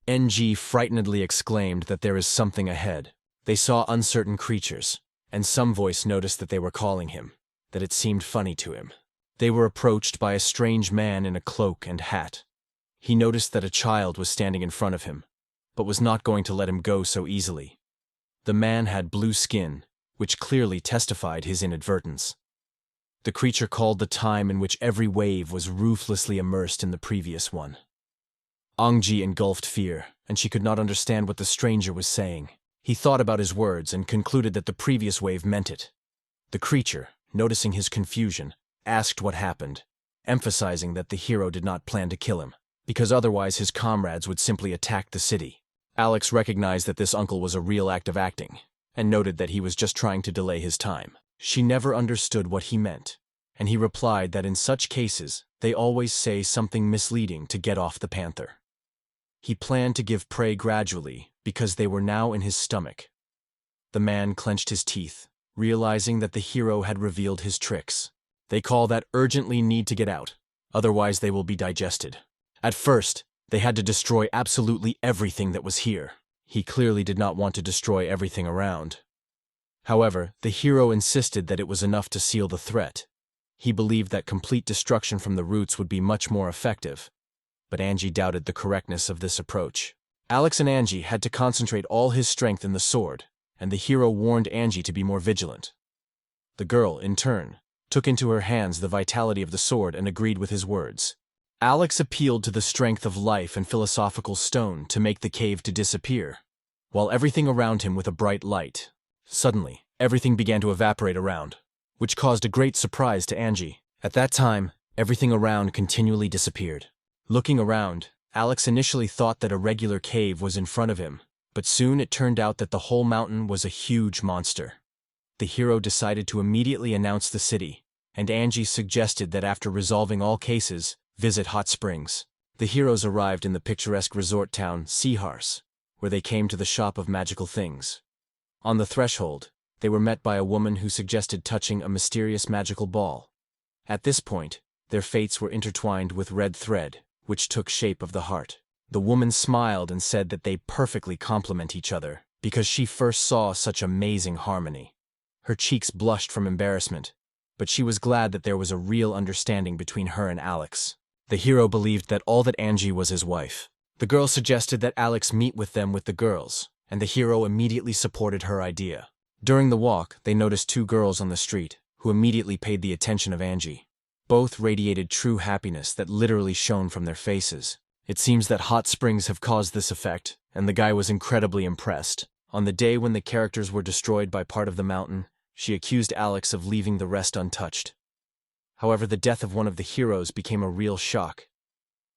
NG frightenedly exclaimed that there is something ahead. They saw uncertain creatures, and some voice noticed that they were calling him, that it seemed funny to him. They were approached by a strange man in a cloak and hat. He noticed that a child was standing in front of him, but was not going to let him go so easily. The man had blue skin, which clearly testified his inadvertence. The creature called the time in which every wave was ruthlessly immersed in the previous one. Angji engulfed fear, and she could not understand what the stranger was saying. He thought about his words and concluded that the previous wave meant it. The creature, noticing his confusion, asked what happened, emphasizing that the hero did not plan to kill him, because otherwise his comrades would simply attack the city. Alex recognized that this uncle was a real act of acting, and noted that he was just trying to delay his time. She never understood what he meant, and he replied that in such cases, they always say something misleading to get off the panther. He planned to give prey gradually, because they were now in his stomach. The man clenched his teeth, realizing that the hero had revealed his tricks. They call that urgently need to get out, otherwise they will be digested. At first, they had to destroy absolutely everything that was here. He clearly did not want to destroy everything around. However, the hero insisted that it was enough to seal the threat. He believed that complete destruction from the roots would be much more effective, but Angie doubted the correctness of this approach. Alex and Angie had to concentrate all his strength in the sword, and the hero warned Angie to be more vigilant. The girl, in turn, took into her hands the vitality of the sword and agreed with his words. Alex appealed to the strength of life and philosophical stone to make the cave to disappear, while everything around him with a bright light. Suddenly, everything began to evaporate around, which caused a great surprise to Angie. At that time, everything around continually disappeared. Looking around, Alex initially thought that a regular cave was in front of him, but soon it turned out that the whole mountain was a huge monster. The hero decided to immediately announce the city, and Angie suggested that after resolving all cases, visit hot springs. The heroes arrived in the picturesque resort town Seahars, where they came to the shop of magical things. On the threshold, they were met by a woman who suggested touching a mysterious magical ball. At this point, their fates were intertwined with red thread, which took shape of the heart. The woman smiled and said that they perfectly complement each other, because she first saw such amazing harmony. Her cheeks blushed from embarrassment, but she was glad that there was a real understanding between her and Alex. The hero believed that all that Angie was his wife. The girl suggested that Alex meet with them with the girls, and the hero immediately supported her idea. During the walk, they noticed two girls on the street, who immediately paid the attention of Angie. Both radiated true happiness that literally shone from their faces. It seems that hot springs have caused this effect, and the guy was incredibly impressed. On the day when the characters were destroyed by part of the mountain, she accused Alex of leaving the rest untouched. However, the death of one of the heroes became a real shock.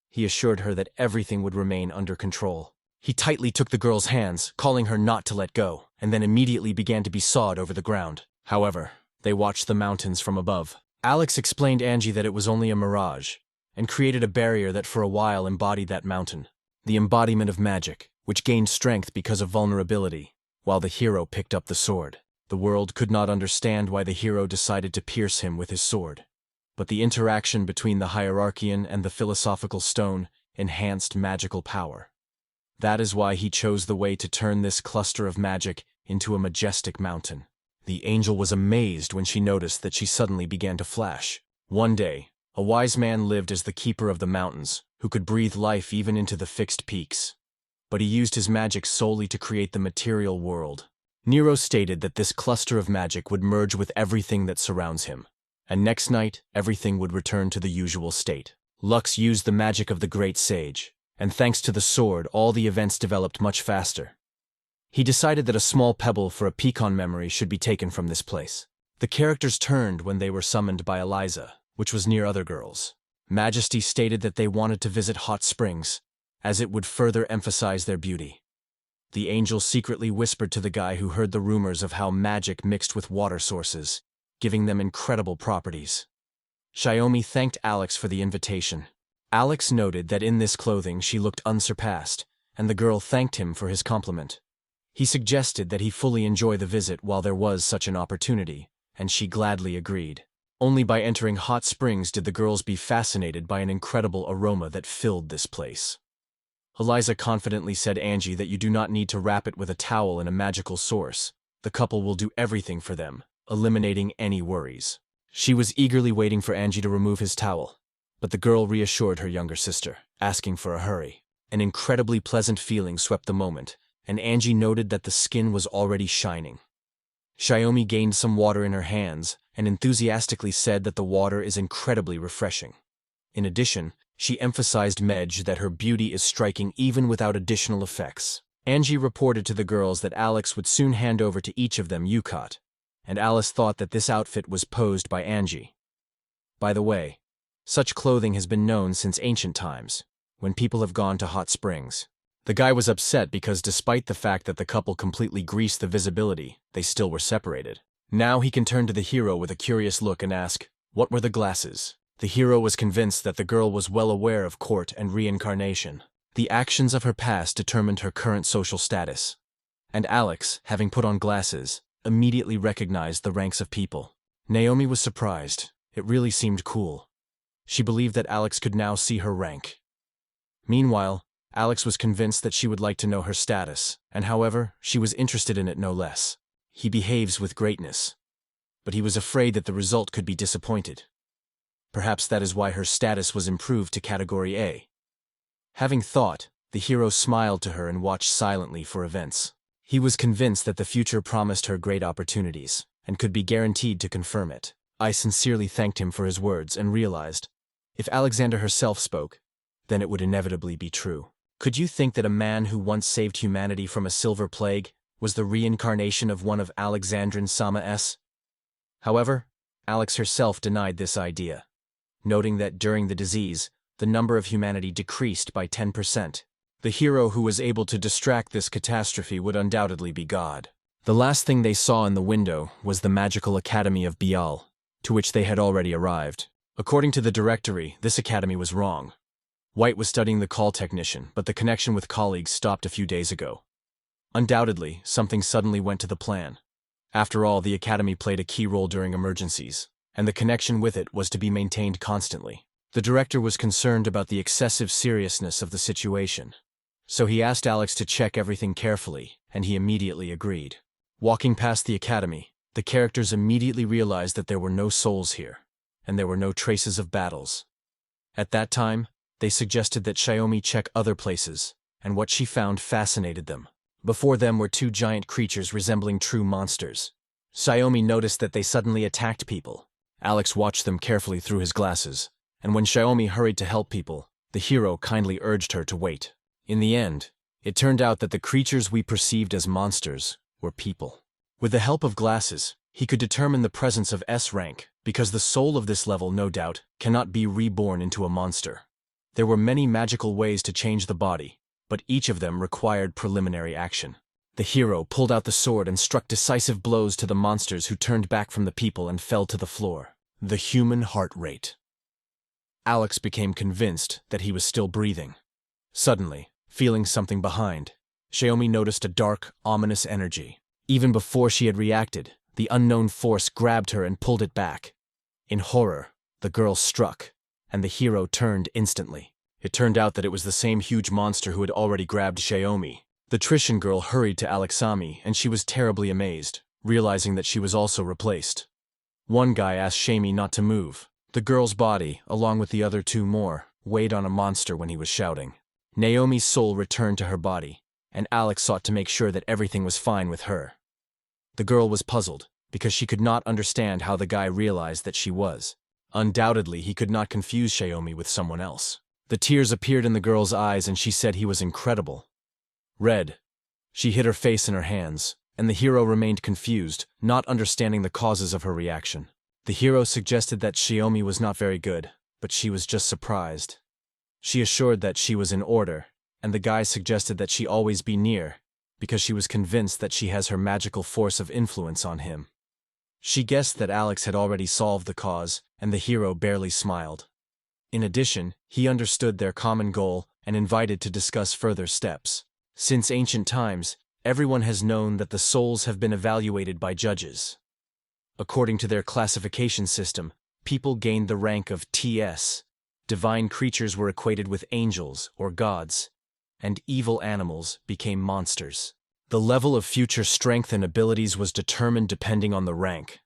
He assured her that everything would remain under control. He tightly took the girl's hands, calling her not to let go, and then immediately began to be sawed over the ground. However, they watched the mountains from above. Alex explained Angie that it was only a mirage, and created a barrier that for a while embodied that mountain, the embodiment of magic, which gained strength because of vulnerability, while the hero picked up the sword. The world could not understand why the hero decided to pierce him with his sword. But the interaction between the hierarchian and the philosophical stone enhanced magical power. That is why he chose the way to turn this cluster of magic into a majestic mountain. The angel was amazed when she noticed that she suddenly began to flash. One day, a wise man lived as the keeper of the mountains, who could breathe life even into the fixed peaks. But he used his magic solely to create the material world. Nero stated that this cluster of magic would merge with everything that surrounds him, and next night, everything would return to the usual state. Lux used the magic of the great sage, and thanks to the sword, all the events developed much faster. He decided that a small pebble for a pecan memory should be taken from this place. The characters turned when they were summoned by Eliza, which was near other girls. Majesty stated that they wanted to visit hot springs, as it would further emphasize their beauty. The angel secretly whispered to the guy who heard the rumors of how magic mixed with water sources, giving them incredible properties. Xiaomi thanked Alex for the invitation. Alex noted that in this clothing she looked unsurpassed, and the girl thanked him for his compliment. He suggested that he fully enjoy the visit while there was such an opportunity, and she gladly agreed. Only by entering hot springs did the girls be fascinated by an incredible aroma that filled this place. Eliza confidently said Angie that you do not need to wrap it with a towel in a magical source. The couple will do everything for them, eliminating any worries. She was eagerly waiting for Angie to remove his towel, but the girl reassured her younger sister, asking for a hurry. An incredibly pleasant feeling swept the moment, and Angie noted that the skin was already shining. Xiaomi gained some water in her hands and enthusiastically said that the water is incredibly refreshing. In addition, she emphasized Mage that her beauty is striking even without additional effects. Angie reported to the girls that Alex would soon hand over to each of them yukata, and Alice thought that this outfit was posed by Angie. By the way, such clothing has been known since ancient times, when people have gone to hot springs. The guy was upset because despite the fact that the couple completely greased the visibility, they still were separated. Now he can turn to the hero with a curious look and ask, what were the glasses? The hero was convinced that the girl was well aware of court and reincarnation. The actions of her past determined her current social status. And Alex, having put on glasses, immediately recognized the ranks of people. Naomi was surprised. It really seemed cool. She believed that Alex could now see her rank. Meanwhile, Alex was convinced that she would like to know her status, and however, she was interested in it no less. He behaves with greatness. But he was afraid that the result could be disappointed. Perhaps that is why her status was improved to Category A. Having thought, the hero smiled to her and watched silently for events. He was convinced that the future promised her great opportunities, and could be guaranteed to confirm it. I sincerely thanked him for his words and realized, if Alexander herself spoke, then it would inevitably be true. Could you think that a man who once saved humanity from a silver plague was the reincarnation of one of Alexandrin Sama's? However, Alex herself denied this idea, noting that during the disease, the number of humanity decreased by 10%. The hero who was able to distract this catastrophe would undoubtedly be God. The last thing they saw in the window was the magical academy of Bial, to which they had already arrived. According to the directory, this academy was wrong. White was studying the call technician, but the connection with colleagues stopped a few days ago. Undoubtedly, something suddenly went to the plan. After all, the academy played a key role during emergencies, and the connection with it was to be maintained constantly. The director was concerned about the excessive seriousness of the situation. So he asked Alex to check everything carefully, and he immediately agreed. Walking past the academy, the characters immediately realized that there were no souls here, and there were no traces of battles. At that time, they suggested that Xiaomi check other places, and what she found fascinated them. Before them were two giant creatures resembling true monsters. Xiaomi noticed that they suddenly attacked people, Alex watched them carefully through his glasses, and when Xiaomi hurried to help people, the hero kindly urged her to wait. In the end, it turned out that the creatures we perceived as monsters were people. With the help of glasses, he could determine the presence of Sss-Rank, because the soul of this level, no doubt, cannot be reborn into a monster. There were many magical ways to change the body, but each of them required preliminary action. The hero pulled out the sword and struck decisive blows to the monsters who turned back from the people and fell to the floor. The human heart rate. Alex became convinced that he was still breathing. Suddenly, feeling something behind, Xiaomi noticed a dark, ominous energy. Even before she had reacted, the unknown force grabbed her and pulled it back. In horror, the girl struck, and the hero turned instantly. It turned out that it was the same huge monster who had already grabbed Xiaomi. The Trishan girl hurried to Alexami, and she was terribly amazed, realizing that she was also replaced. One guy asked Xiaomi not to move. The girl's body, along with the other two more, weighed on a monster when he was shouting. Naomi's soul returned to her body, and Alex sought to make sure that everything was fine with her. The girl was puzzled, because she could not understand how the guy realized that she was. Undoubtedly, he could not confuse Xiaomi with someone else. The tears appeared in the girl's eyes, and she said he was incredible. Red. She hid her face in her hands, and the hero remained confused, not understanding the causes of her reaction. The hero suggested that Xiaomi was not very good, but she was just surprised. She assured that she was in order, and the guy suggested that she always be near, because she was convinced that she has her magical force of influence on him. She guessed that Alex had already solved the cause, and the hero barely smiled. In addition, he understood their common goal and invited to discuss further steps. Since ancient times, everyone has known that the souls have been evaluated by judges. According to their classification system, people gained the rank of TS. Divine creatures were equated with angels or gods, and evil animals became monsters. The level of future strength and abilities was determined depending on the rank,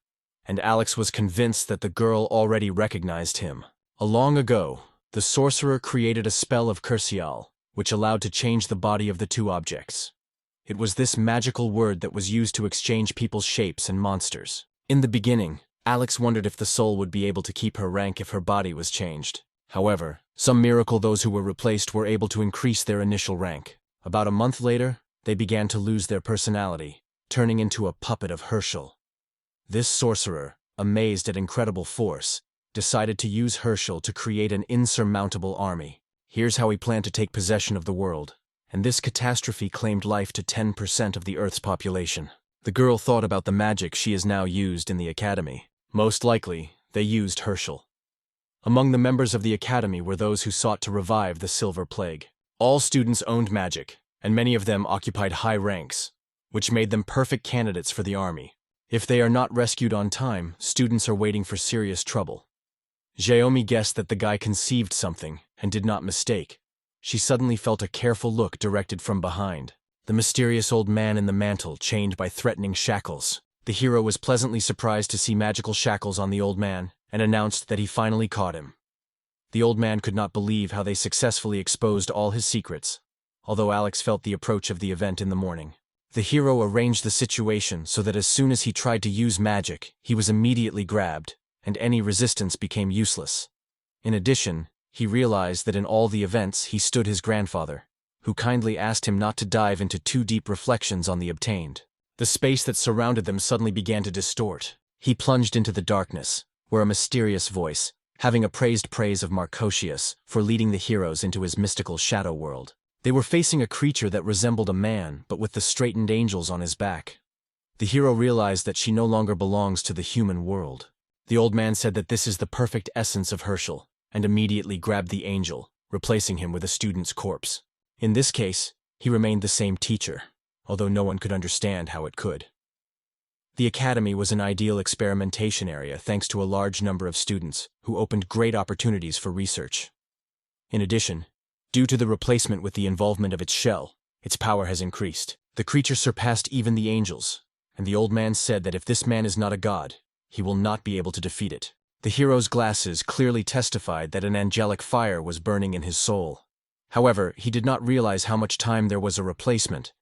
and Alex was convinced that the girl already recognized him. Long ago, the sorcerer created a spell of Curcial, which allowed to change the body of the two objects. It was this magical word that was used to exchange people's shapes and monsters. In the beginning, Alex wondered if the soul would be able to keep her rank if her body was changed. However, some miracle those who were replaced were able to increase their initial rank. About a month later, they began to lose their personality, turning into a puppet of Herschel. This sorcerer, amazed at incredible force, decided to use Herschel to create an insurmountable army. Here's how he planned to take possession of the world, and this catastrophe claimed life to 10% of the Earth's population. The girl thought about the magic she is now used in the academy. Most likely, they used Herschel. Among the members of the academy were those who sought to revive the Silver Plague. All students owned magic, and many of them occupied high ranks, which made them perfect candidates for the army. If they are not rescued on time, students are waiting for serious trouble. Xiaomi guessed that the guy conceived something, and did not mistake. She suddenly felt a careful look directed from behind. The mysterious old man in the mantle, chained by threatening shackles. The hero was pleasantly surprised to see magical shackles on the old man, and announced that he finally caught him. The old man could not believe how they successfully exposed all his secrets, although Alex felt the approach of the event in the morning. The hero arranged the situation so that as soon as he tried to use magic, he was immediately grabbed, and any resistance became useless. In addition, he realized that in all the events he stood his grandfather, who kindly asked him not to dive into too deep reflections on the obtained. The space that surrounded them suddenly began to distort. He plunged into the darkness, where a mysterious voice, having appraised praise of Marcosius for leading the heroes into his mystical shadow world. They were facing a creature that resembled a man, but with the straightened angels on his back. The hero realized that she no longer belongs to the human world. The old man said that this is the perfect essence of Herschel, and immediately grabbed the angel, replacing him with a student's corpse. In this case, he remained the same teacher, although no one could understand how it could. The academy was an ideal experimentation area thanks to a large number of students, who opened great opportunities for research. In addition, due to the replacement with the involvement of its shell, its power has increased. The creature surpassed even the angels, and the old man said that if this man is not a god, he will not be able to defeat it. The hero's glasses clearly testified that an angelic fire was burning in his soul. However, he did not realize how much time there was a replacement,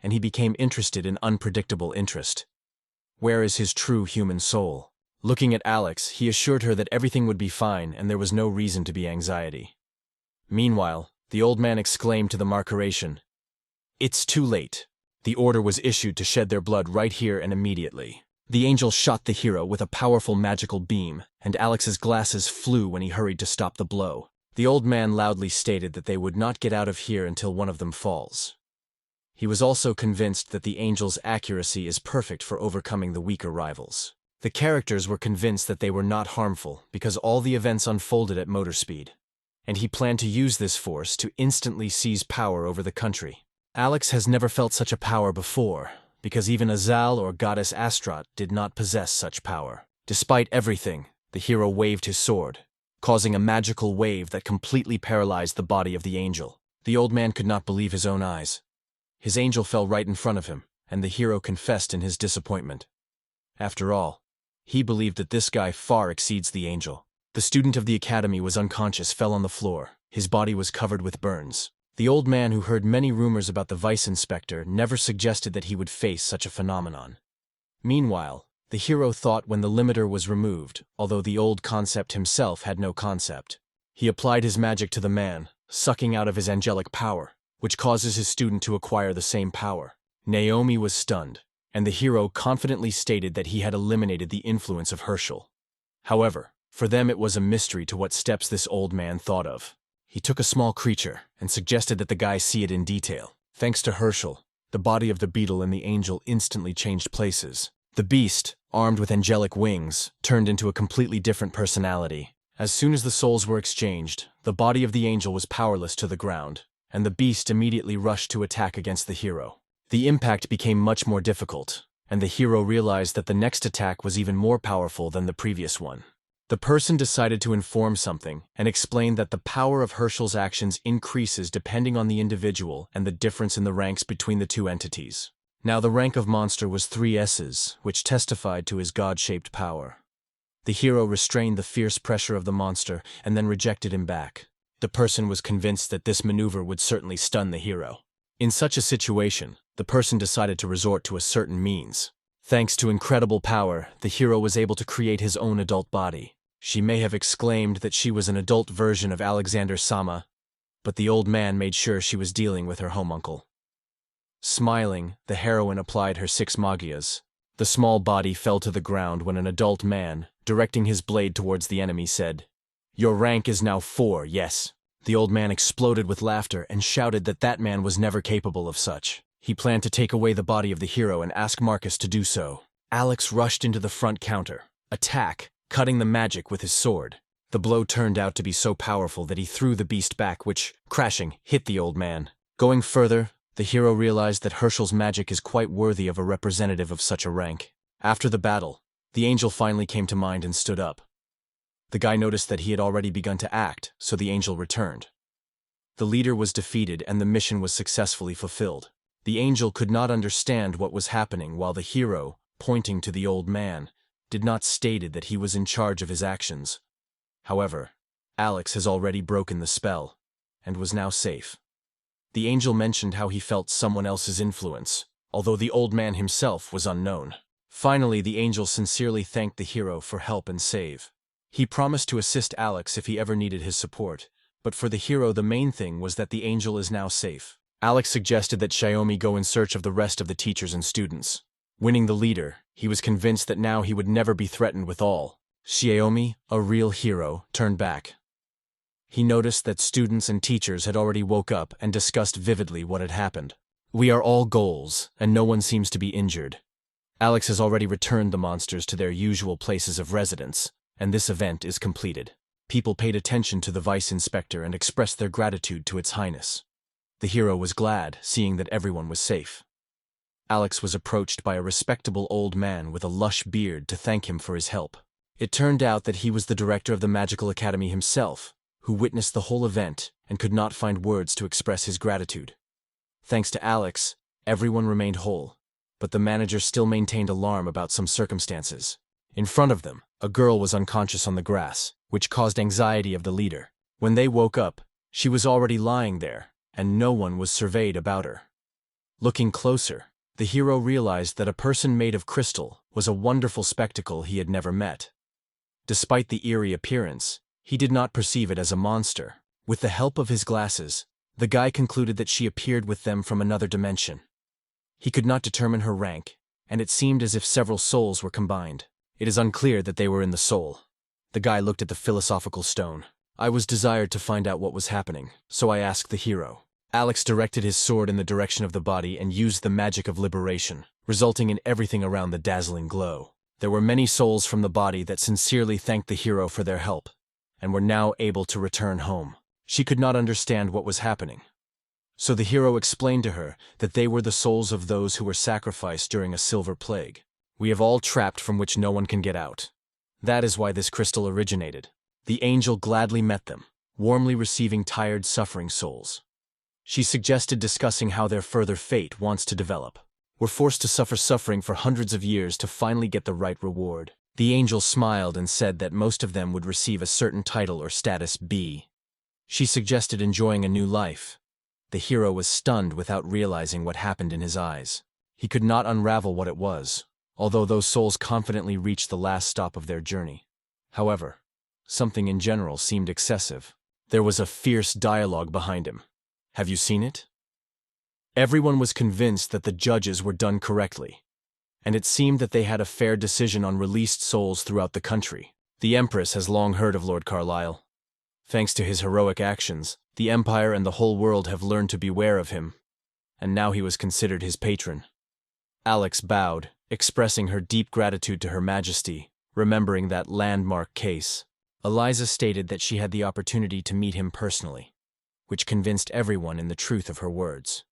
and he became interested in unpredictable interest. Where is his true human soul? Looking at Alex, he assured her that everything would be fine and there was no reason to be anxiety. Meanwhile, the old man exclaimed to the marcaration, "It's too late. The order was issued to shed their blood right here and immediately." The angel shot the hero with a powerful magical beam, and Alex's glasses flew when he hurried to stop the blow. The old man loudly stated that they would not get out of here until one of them falls. He was also convinced that the angel's accuracy is perfect for overcoming the weaker rivals. The characters were convinced that they were not harmful because all the events unfolded at motor speed, and he planned to use this force to instantly seize power over the country. Alex has never felt such a power before, because even Azal or goddess Astaroth did not possess such power. Despite everything, the hero waved his sword, causing a magical wave that completely paralyzed the body of the angel. The old man could not believe his own eyes. His angel fell right in front of him, and the hero confessed in his disappointment. After all, he believed that this guy far exceeds the angel. The student of the academy was unconscious, fell on the floor. His body was covered with burns. The old man, who heard many rumors about the vice inspector, never suggested that he would face such a phenomenon. Meanwhile, the hero thought when the limiter was removed, although the old concept himself had no concept. He applied his magic to the man, sucking out of his angelic power, which causes his student to acquire the same power. Naomi was stunned, and the hero confidently stated that he had eliminated the influence of Herschel. However, for them it was a mystery to what steps this old man thought of. He took a small creature and suggested that the guy see it in detail. Thanks to Herschel, the body of the beetle and the angel instantly changed places. The beast, armed with angelic wings, turned into a completely different personality. As soon as the souls were exchanged, the body of the angel was powerless to the ground, and the beast immediately rushed to attack against the hero. The impact became much more difficult, and the hero realized that the next attack was even more powerful than the previous one. The person decided to inform something and explained that the power of Herschel's actions increases depending on the individual and the difference in the ranks between the two entities. Now the rank of monster was 3 S's, which testified to his god-shaped power. The hero restrained the fierce pressure of the monster and then rejected him back. The person was convinced that this maneuver would certainly stun the hero. In such a situation, the person decided to resort to a certain means. Thanks to incredible power, the hero was able to create his own adult body. She may have exclaimed that she was an adult version of Alexander Sama, but the old man made sure she was dealing with her homuncle. Smiling, the heroine applied her 6 magias. The small body fell to the ground when an adult man, directing his blade towards the enemy, said, "Your rank is now 4, yes." The old man exploded with laughter and shouted that that man was never capable of such. He planned to take away the body of the hero and ask Marcus to do so. Alex rushed into the front counter. Attack! Cutting the magic with his sword. The blow turned out to be so powerful that he threw the beast back, which, crashing, hit the old man. Going further, the hero realized that Herschel's magic is quite worthy of a representative of such a rank. After the battle, the angel finally came to mind and stood up. The guy noticed that he had already begun to act, so the angel returned. The leader was defeated and the mission was successfully fulfilled. The angel could not understand what was happening while the hero, pointing to the old man, did not stated that he was in charge of his actions. However, Alex has already broken the spell, and was now safe. The angel mentioned how he felt someone else's influence, although the old man himself was unknown. Finally, the angel sincerely thanked the hero for help and save. He promised to assist Alex if he ever needed his support, but for the hero the main thing was that the angel is now safe. Alex suggested that Xiaomi go in search of the rest of the teachers and students. Winning the leader, he was convinced that now he would never be threatened with all. Xiaomi, a real hero, turned back. He noticed that students and teachers had already woke up and discussed vividly what had happened. We are all goals, and no one seems to be injured. Alex has already returned the monsters to their usual places of residence, and this event is completed. People paid attention to the vice inspector and expressed their gratitude to its highness. The hero was glad, seeing that everyone was safe. Alex was approached by a respectable old man with a lush beard to thank him for his help. It turned out that he was the director of the Magical Academy himself, who witnessed the whole event and could not find words to express his gratitude. Thanks to Alex, everyone remained whole, but the manager still maintained alarm about some circumstances. In front of them, a girl was unconscious on the grass, which caused anxiety of the leader. When they woke up, she was already lying there, and no one was surveyed about her. Looking closer, The hero realized that a person made of crystal was a wonderful spectacle he had never met. Despite the eerie appearance, he did not perceive it as a monster. With the help of his glasses, the guy concluded that she appeared with them from another dimension. He could not determine her rank, and it seemed as if several souls were combined. It is unclear that they were in the soul. The guy looked at the philosophical stone. I was desired to find out what was happening, so I asked the hero. Alex directed his sword in the direction of the body and used the magic of liberation, resulting in everything around the dazzling glow. There were many souls from the body that sincerely thanked the hero for their help, and were now able to return home. She could not understand what was happening. So the hero explained to her that they were the souls of those who were sacrificed during a silver plague. We have all trapped from which no one can get out. That is why this crystal originated. The angel gladly met them, warmly receiving tired, suffering souls. She suggested discussing how their further fate wants to develop. We're forced to suffer suffering for hundreds of years to finally get the right reward. The angel smiled and said that most of them would receive a certain title or status B. She suggested enjoying a new life. The hero was stunned without realizing what happened in his eyes. He could not unravel what it was, although those souls confidently reached the last stop of their journey. However, something in general seemed excessive. There was a fierce dialogue behind him. Have you seen it? Everyone was convinced that the judges were done correctly, and it seemed that they had a fair decision on released souls throughout the country. The Empress has long heard of Lord Carlyle. Thanks to his heroic actions, the Empire and the whole world have learned to beware of him, and now he was considered his patron. Alex bowed, expressing her deep gratitude to Her Majesty, remembering that landmark case. Eliza stated that she had the opportunity to meet him personally, which convinced everyone in the truth of her words.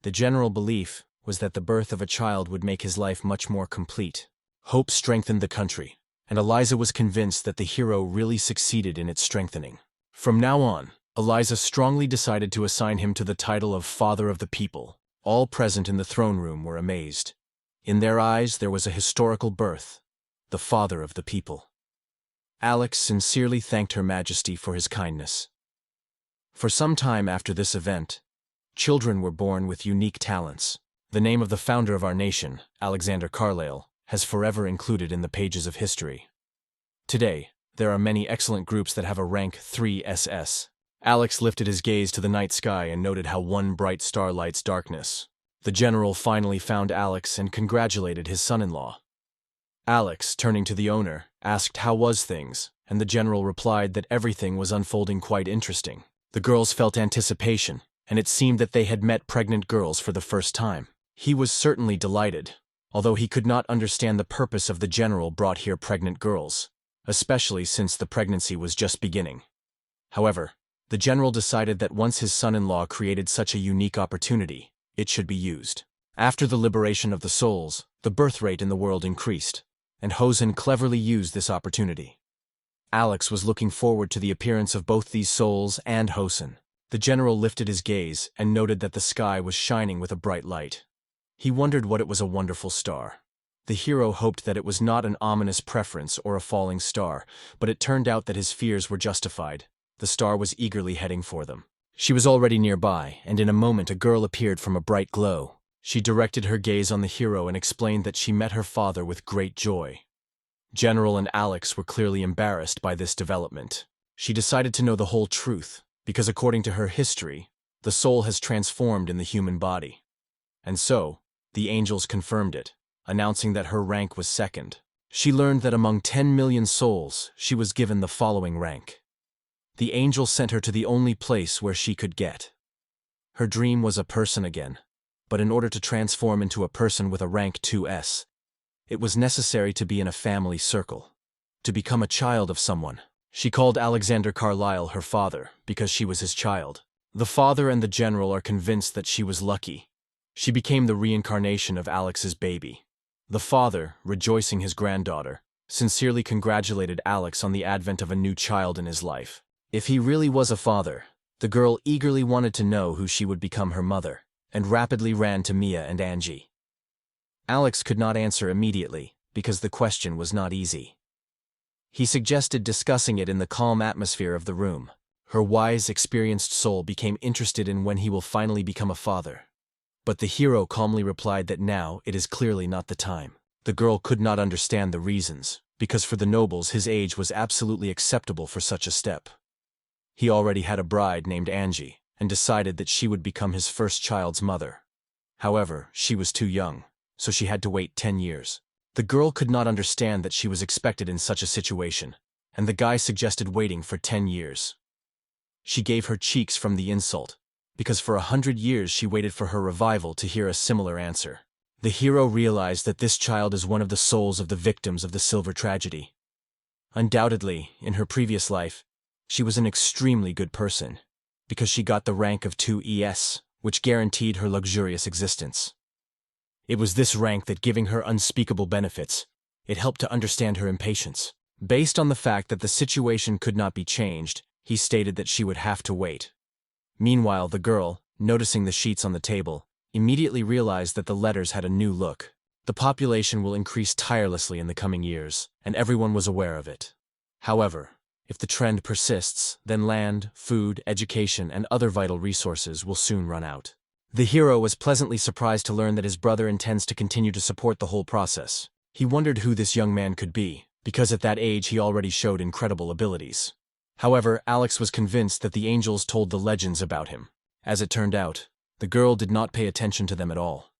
The general belief was that the birth of a child would make his life much more complete. Hope strengthened the country, and Eliza was convinced that the hero really succeeded in its strengthening. From now on, Eliza strongly decided to assign him to the title of Father of the People. All present in the throne room were amazed. In their eyes there was a historical birth, the Father of the People. Alex sincerely thanked Her Majesty for his kindness. For some time after this event, children were born with unique talents. The name of the founder of our nation, Alexander Carlyle, has forever included in the pages of history. Today, there are many excellent groups that have a rank 3 SS. Alex lifted his gaze to the night sky and noted how one bright star lights darkness. The general finally found Alex and congratulated his son-in-law. Alex, turning to the owner, asked how was things, and the general replied that everything was unfolding quite interesting. The girls felt anticipation, and it seemed that they had met pregnant girls for the first time. He was certainly delighted, although he could not understand the purpose of the general brought here pregnant girls, especially since the pregnancy was just beginning. However, the general decided that once his son-in-law created such a unique opportunity, it should be used. After the liberation of the souls, the birth rate in the world increased, and Hosen cleverly used this opportunity. Alex was looking forward to the appearance of both these souls and Hosen. The general lifted his gaze and noted that the sky was shining with a bright light. He wondered what it was, a wonderful star. The hero hoped that it was not an ominous preference or a falling star, but it turned out that his fears were justified. The star was eagerly heading for them. She was already nearby, and in a moment a girl appeared from a bright glow. She directed her gaze on the hero and explained that she met her father with great joy. General and Alex were clearly embarrassed by this development. She decided to know the whole truth, because according to her history, the soul has transformed in the human body. And so, the angels confirmed it, announcing that her rank was second. She learned that among 10 million souls, she was given the following rank. The angel sent her to the only place where she could get. Her dream was a person again, but in order to transform into a person with a rank 2S, it was necessary to be in a family circle, to become a child of someone. She called Alexander Carlyle her father because she was his child. The father and the general are convinced that she was lucky. She became the reincarnation of Alex's baby. The father, rejoicing his granddaughter, sincerely congratulated Alex on the advent of a new child in his life. If he really was a father, the girl eagerly wanted to know who she would become her mother, and rapidly ran to Mia and Angie. Alex could not answer immediately, because the question was not easy. He suggested discussing it in the calm atmosphere of the room. Her wise, experienced soul became interested in when he will finally become a father. But the hero calmly replied that now it is clearly not the time. The girl could not understand the reasons, because for the nobles his age was absolutely acceptable for such a step. He already had a bride named Angie, and decided that she would become his first child's mother. However, she was too young, so she had to wait 10 years. The girl could not understand that she was expected in such a situation, and the guy suggested waiting for 10 years. She gave her cheeks from the insult, because for 100 years she waited for her revival to hear a similar answer. The hero realized that this child is one of the souls of the victims of the silver tragedy. Undoubtedly, in her previous life, she was an extremely good person, because she got the rank of 2 which guaranteed her luxurious existence. It was this rank that, giving her unspeakable benefits, it helped to understand her impatience. Based on the fact that the situation could not be changed, he stated that she would have to wait. Meanwhile, the girl, noticing the sheets on the table, immediately realized that the letters had a new look. The population will increase tirelessly in the coming years, and everyone was aware of it. However, if the trend persists, then land, food, education, and other vital resources will soon run out. The hero was pleasantly surprised to learn that his brother intends to continue to support the whole process. He wondered who this young man could be, because at that age he already showed incredible abilities. However, Alex was convinced that the angels told the legends about him. As it turned out, the girl did not pay attention to them at all.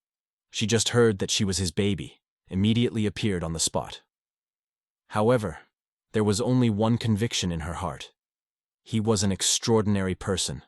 She just heard that she was his baby, immediately appeared on the spot. However, there was only one conviction in her heart. He was an extraordinary person,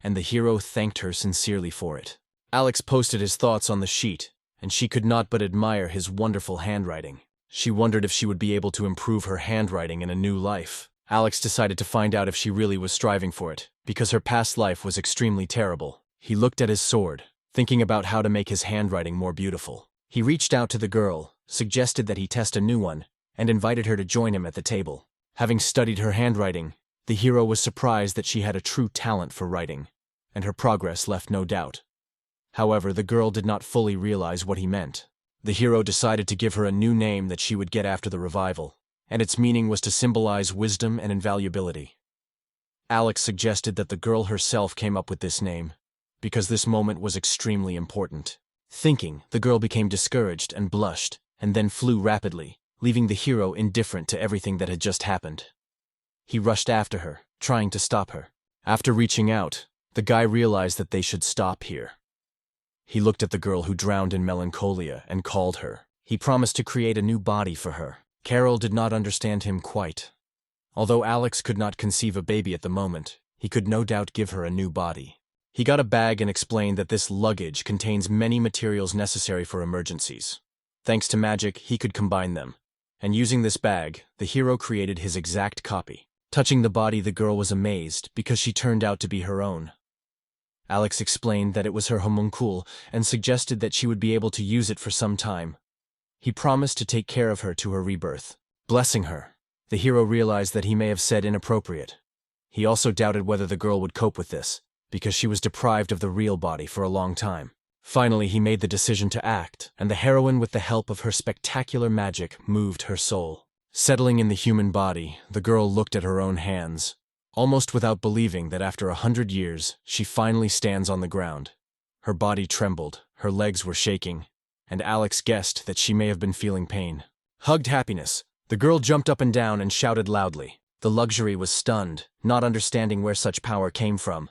and the hero thanked her sincerely for it. Alex posted his thoughts on the sheet, and she could not but admire his wonderful handwriting. She wondered if she would be able to improve her handwriting in a new life. Alex decided to find out if she really was striving for it, because her past life was extremely terrible. He looked at his sword, thinking about how to make his handwriting more beautiful. He reached out to the girl, suggested that he test a new one, and invited her to join him at the table. Having studied her handwriting, the hero was surprised that she had a true talent for writing, and her progress left no doubt. However, the girl did not fully realize what he meant. The hero decided to give her a new name that she would get after the revival, and its meaning was to symbolize wisdom and invaluability. Alex suggested that the girl herself came up with this name, because this moment was extremely important. Thinking, the girl became discouraged and blushed, and then flew rapidly, leaving the hero indifferent to everything that had just happened. He rushed after her, trying to stop her. After reaching out, the guy realized that they should stop here. He looked at the girl who drowned in melancholia and called her. He promised to create a new body for her. Carol did not understand him quite. Although Alex could not conceive a baby at the moment, he could no doubt give her a new body. He got a bag and explained that this luggage contains many materials necessary for emergencies. Thanks to magic, he could combine them. And using this bag, the hero created his exact copy. Touching the body, the girl was amazed because she turned out to be her own. Alex explained that it was her homuncule and suggested that she would be able to use it for some time. He promised to take care of her to her rebirth. Blessing her, the hero realized that he may have said inappropriate. He also doubted whether the girl would cope with this, because she was deprived of the real body for a long time. Finally, he made the decision to act, and the heroine, with the help of her spectacular magic, moved her soul. Settling in the human body, the girl looked at her own hands, almost without believing that after 100 years, she finally stands on the ground. Her body trembled, her legs were shaking, and Alex guessed that she may have been feeling pain. Hugged happiness, the girl jumped up and down and shouted loudly. The luxury was stunned, not understanding where such power came from.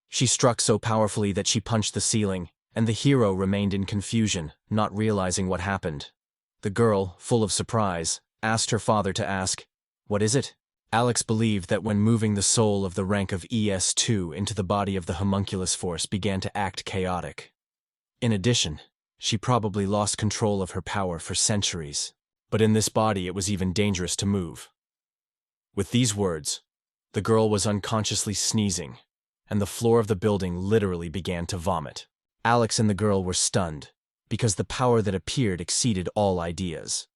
She struck so powerfully that she punched the ceiling, and the hero remained in confusion, not realizing what happened. The girl, full of surprise, asked her father to ask, "What is it?" Alex believed that when moving the soul of the rank of ES2 into the body of the homunculus force began to act chaotic. In addition, she probably lost control of her power for centuries. But in this body it was even dangerous to move. With these words, the girl was unconsciously sneezing, and the floor of the building literally began to vomit. Alex and the girl were stunned, because the power that appeared exceeded all ideas.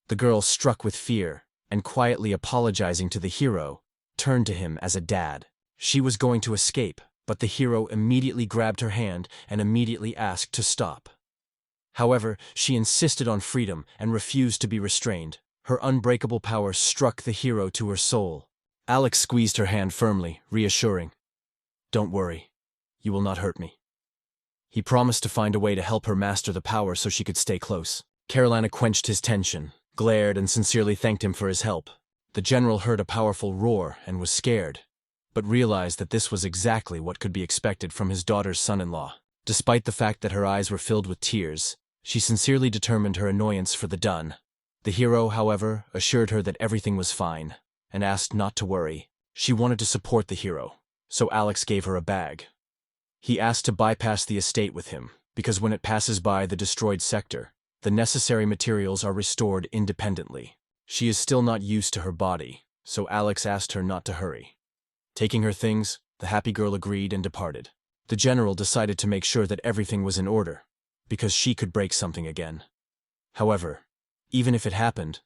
The girl, struck with fear, and quietly apologizing to the hero, turned to him as a dad. She was going to escape, but the hero immediately grabbed her hand and immediately asked to stop. However, she insisted on freedom and refused to be restrained. Her unbreakable power struck the hero to her soul. Alex squeezed her hand firmly, reassuring, "Don't worry. You will not hurt me." He promised to find a way to help her master the power so she could stay close. Carolina quenched his tension, glared, and sincerely thanked him for his help. The general heard a powerful roar and was scared, but realized that this was exactly what could be expected from his daughter's son-in-law. Despite the fact that her eyes were filled with tears, she sincerely determined her annoyance for the done. The hero, however, assured her that everything was fine, and asked not to worry. She wanted to support the hero, so Alex gave her a bag. He asked to bypass the estate with him, because when it passes by the destroyed sector, the necessary materials are restored independently. She is still not used to her body, so Alex asked her not to hurry. Taking her things, the happy girl agreed and departed. The general decided to make sure that everything was in order, because she could break something again. However, even if it happened,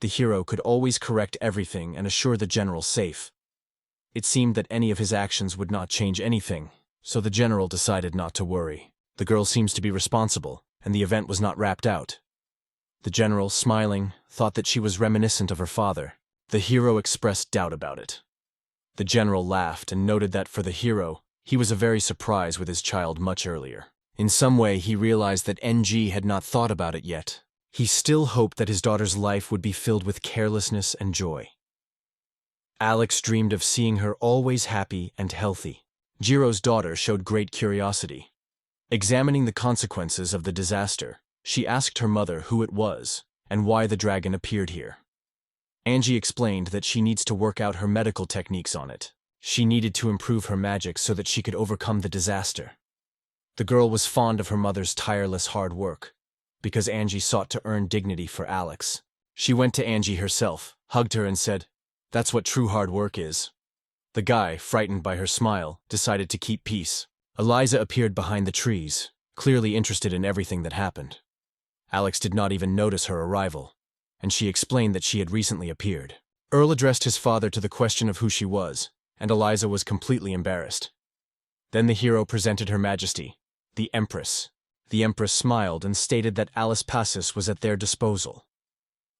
the hero could always correct everything and assure the general safe. It seemed that any of his actions would not change anything, so the general decided not to worry. The girl seems to be responsible, and the event was not wrapped out. The general, smiling, thought that she was reminiscent of her father. The hero expressed doubt about it. The general laughed and noted that for the hero, he was a very surprised with his child much earlier. In some way, he realized that NG had not thought about it yet. He still hoped that his daughter's life would be filled with carelessness and joy. Alex dreamed of seeing her always happy and healthy. Jiro's daughter showed great curiosity. Examining the consequences of the disaster, she asked her mother who it was and why the dragon appeared here. Angie explained that she needs to work out her medical techniques on it. She needed to improve her magic so that she could overcome the disaster. The girl was fond of her mother's tireless hard work, because Angie sought to earn dignity for Alex. She went to Angie herself, hugged her and said, "That's what true hard work is." The guy, frightened by her smile, decided to keep peace. Eliza appeared behind the trees, clearly interested in everything that happened. Alex did not even notice her arrival, and she explained that she had recently appeared. Earl addressed his father to the question of who she was, and Eliza was completely embarrassed. Then the hero presented Her Majesty, the Empress. The Empress smiled and stated that Alice Passus was at their disposal.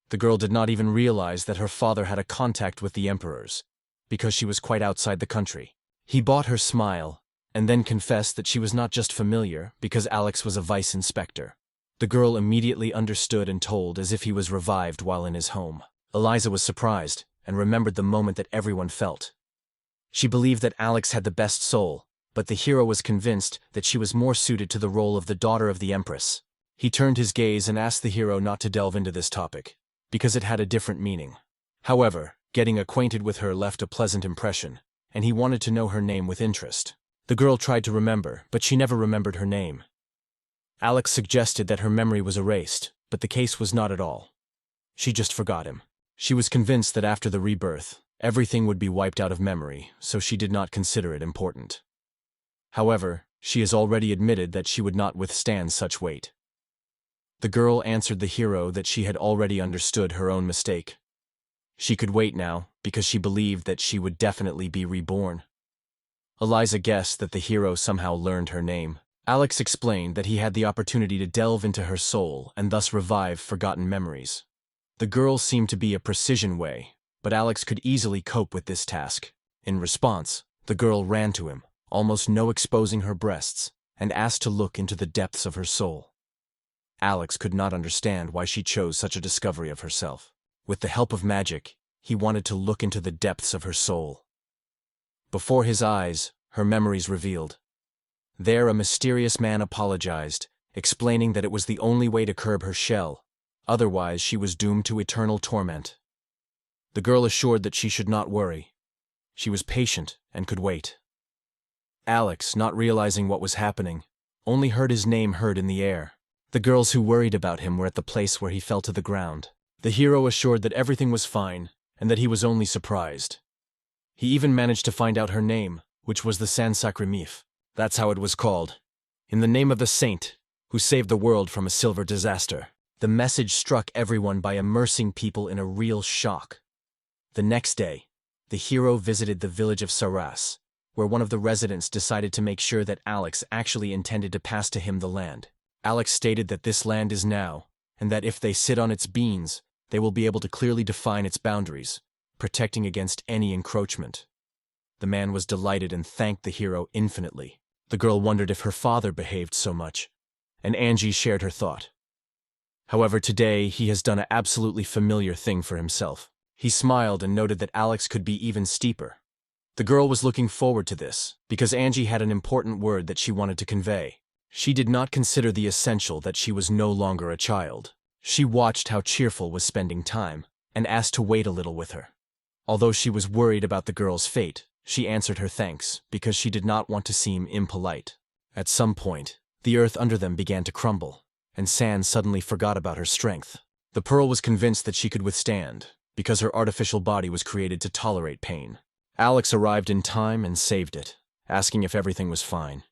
The girl did not even realize that her father had a contact with the emperors, because she was quite outside the country. He bought her smile, and then confessed that she was not just familiar because Alex was a vice inspector. The girl immediately understood and told as if he was revived while in his home. Eliza was surprised and remembered the moment that everyone felt. She believed that Alex had the best soul, but the hero was convinced that she was more suited to the role of the daughter of the Empress. He turned his gaze and asked the hero not to delve into this topic, because it had a different meaning. However, getting acquainted with her left a pleasant impression, and he wanted to know her name with interest. The girl tried to remember, but she never remembered her name. Alex suggested that her memory was erased, but the case was not at all. She just forgot him. She was convinced that after the rebirth, everything would be wiped out of memory, so she did not consider it important. However, she has already admitted that she would not withstand such weight. The girl answered the hero that she had already understood her own mistake. She could wait now, because she believed that she would definitely be reborn. Eliza guessed that the hero somehow learned her name. Alex explained that he had the opportunity to delve into her soul and thus revive forgotten memories. The girl seemed to be a precision way, but Alex could easily cope with this task. In response, the girl ran to him, almost no exposing her breasts, and asked to look into the depths of her soul. Alex could not understand why she chose such a discovery of herself. With the help of magic, he wanted to look into the depths of her soul. Before his eyes, her memories revealed. There a mysterious man apologized, explaining that it was the only way to curb her shell, otherwise she was doomed to eternal torment. The girl assured that she should not worry. She was patient and could wait. Alex, not realizing what was happening, only heard his name heard in the air. The girls who worried about him were at the place where he fell to the ground. The hero assured that everything was fine and that he was only surprised. He even managed to find out her name, which was the Sansakrimif. That's how it was called. In the name of the saint, who saved the world from a silver disaster. The message struck everyone by immersing people in a real shock. The next day, the hero visited the village of Saras, where one of the residents decided to make sure that Alex actually intended to pass to him the land. Alex stated that this land is now, and that if they sit on its beans, they will be able to clearly define its boundaries, protecting against any encroachment. The man was delighted and thanked the hero infinitely. The girl wondered if her father behaved so much, and Angie shared her thought. However, today he has done an absolutely familiar thing for himself. He smiled and noted that Alex could be even steeper. The girl was looking forward to this, because Angie had an important word that she wanted to convey. She did not consider the essential that she was no longer a child. She watched how cheerful was spending time, and asked to wait a little with her. Although she was worried about the girl's fate, she answered her thanks, because she did not want to seem impolite. At some point, the earth under them began to crumble, and San suddenly forgot about her strength. The pearl was convinced that she could withstand, because her artificial body was created to tolerate pain. Alex arrived in time and saved it, asking if everything was fine.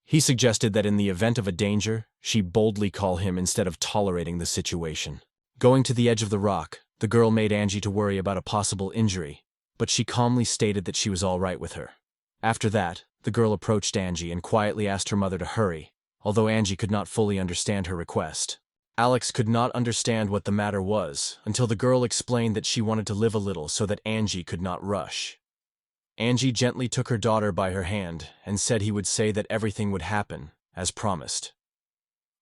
He suggested that in the event of a danger, she boldly call him instead of tolerating the situation. Going to the edge of the rock, the girl made Angie to worry about a possible injury, but she calmly stated that she was all right with her. After that, the girl approached Angie and quietly asked her mother to hurry, although Angie could not fully understand her request. Alex could not understand what the matter was until the girl explained that she wanted to live a little so that Angie could not rush. Angie gently took her daughter by her hand and said he would say that everything would happen, as promised.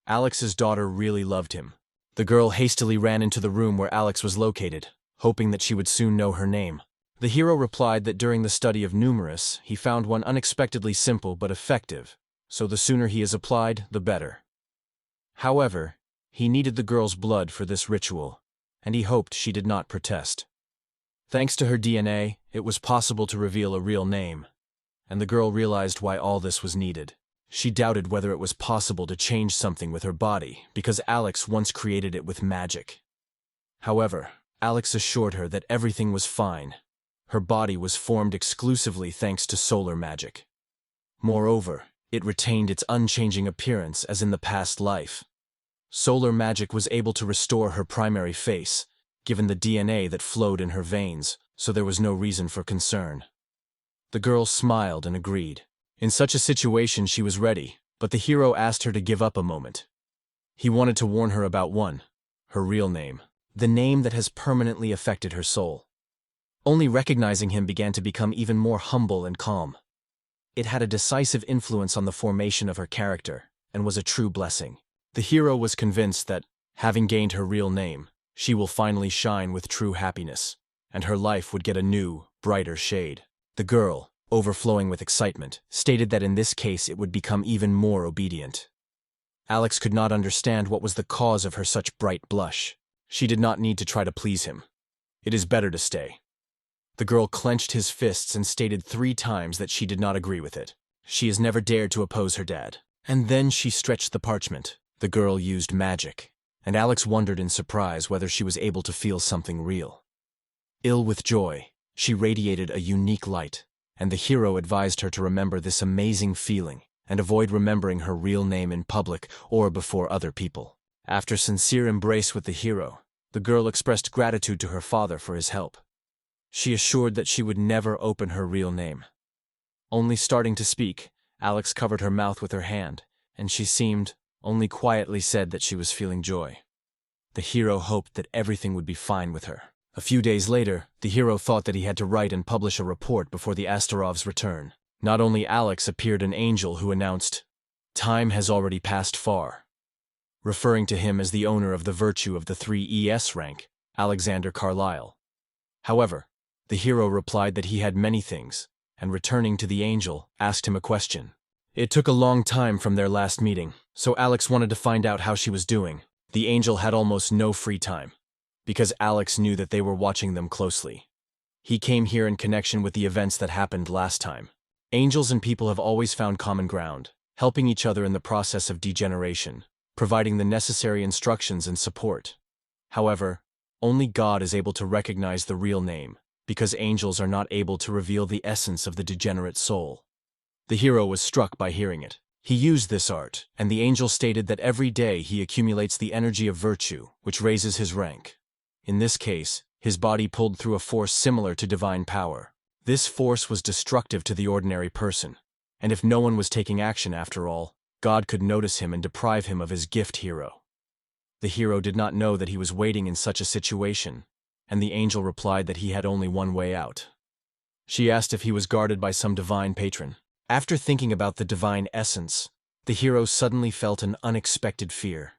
Alex's daughter really loved him. The girl hastily ran into the room where Alex was located, hoping that she would soon know her name. The hero replied that during the study of numerous, he found one unexpectedly simple but effective, so the sooner he is applied, the better. However, he needed the girl's blood for this ritual, and he hoped she did not protest. Thanks to her DNA, it was possible to reveal a real name, and the girl realized why all this was needed. She doubted whether it was possible to change something with her body, because Alex once created it with magic. However, Alex assured her that everything was fine. Her body was formed exclusively thanks to solar magic. Moreover, it retained its unchanging appearance as in the past life. Solar magic was able to restore her primary face, given the DNA that flowed in her veins, so there was no reason for concern. The girl smiled and agreed. In such a situation she was ready, but the hero asked her to give up a moment. He wanted to warn her about her real name, the name that has permanently affected her soul. Only recognizing him began to become even more humble and calm. It had a decisive influence on the formation of her character, and was a true blessing. The hero was convinced that, having gained her real name, she will finally shine with true happiness, and her life would get a new, brighter shade. The girl, overflowing with excitement, stated that in this case it would become even more obedient. Alex could not understand what was the cause of her such bright blush. She did not need to try to please him. It is better to stay. The girl clenched his fists and stated 3 times that she did not agree with it. She has never dared to oppose her dad. And then she stretched the parchment. The girl used magic, and Alex wondered in surprise whether she was able to feel something real. Ill with joy, she radiated a unique light, and the hero advised her to remember this amazing feeling and avoid remembering her real name in public or before other people. After sincere embrace with the hero, the girl expressed gratitude to her father for his help. She assured that she would never open her real name. Only starting to speak, Alex covered her mouth with her hand, and she only quietly said that she was feeling joy. The hero hoped that everything would be fine with her. A few days later, the hero thought that he had to write and publish a report before the Astarov's return. Not only Alex appeared an angel who announced, "Time has already passed far," referring to him as the owner of the virtue of the 3 Sss-Rank, Alexander Carlyle. However, the hero replied that he had many things, and returning to the angel, asked him a question. It took a long time from their last meeting, so Alex wanted to find out how she was doing. The angel had almost no free time, because Alex knew that they were watching them closely. He came here in connection with the events that happened last time. Angels and people have always found common ground, helping each other in the process of degeneration, providing the necessary instructions and support. However, only God is able to recognize the real name, because angels are not able to reveal the essence of the degenerate soul. The hero was struck by hearing it. He used this art, and the angel stated that every day he accumulates the energy of virtue, which raises his rank. In this case, his body pulled through a force similar to divine power. This force was destructive to the ordinary person, and if no one was taking action after all, God could notice him and deprive him of his gift hero. The hero did not know that he was waiting in such a situation, and the angel replied that he had only one way out. She asked if he was guarded by some divine patron. After thinking about the divine essence, the hero suddenly felt an unexpected fear.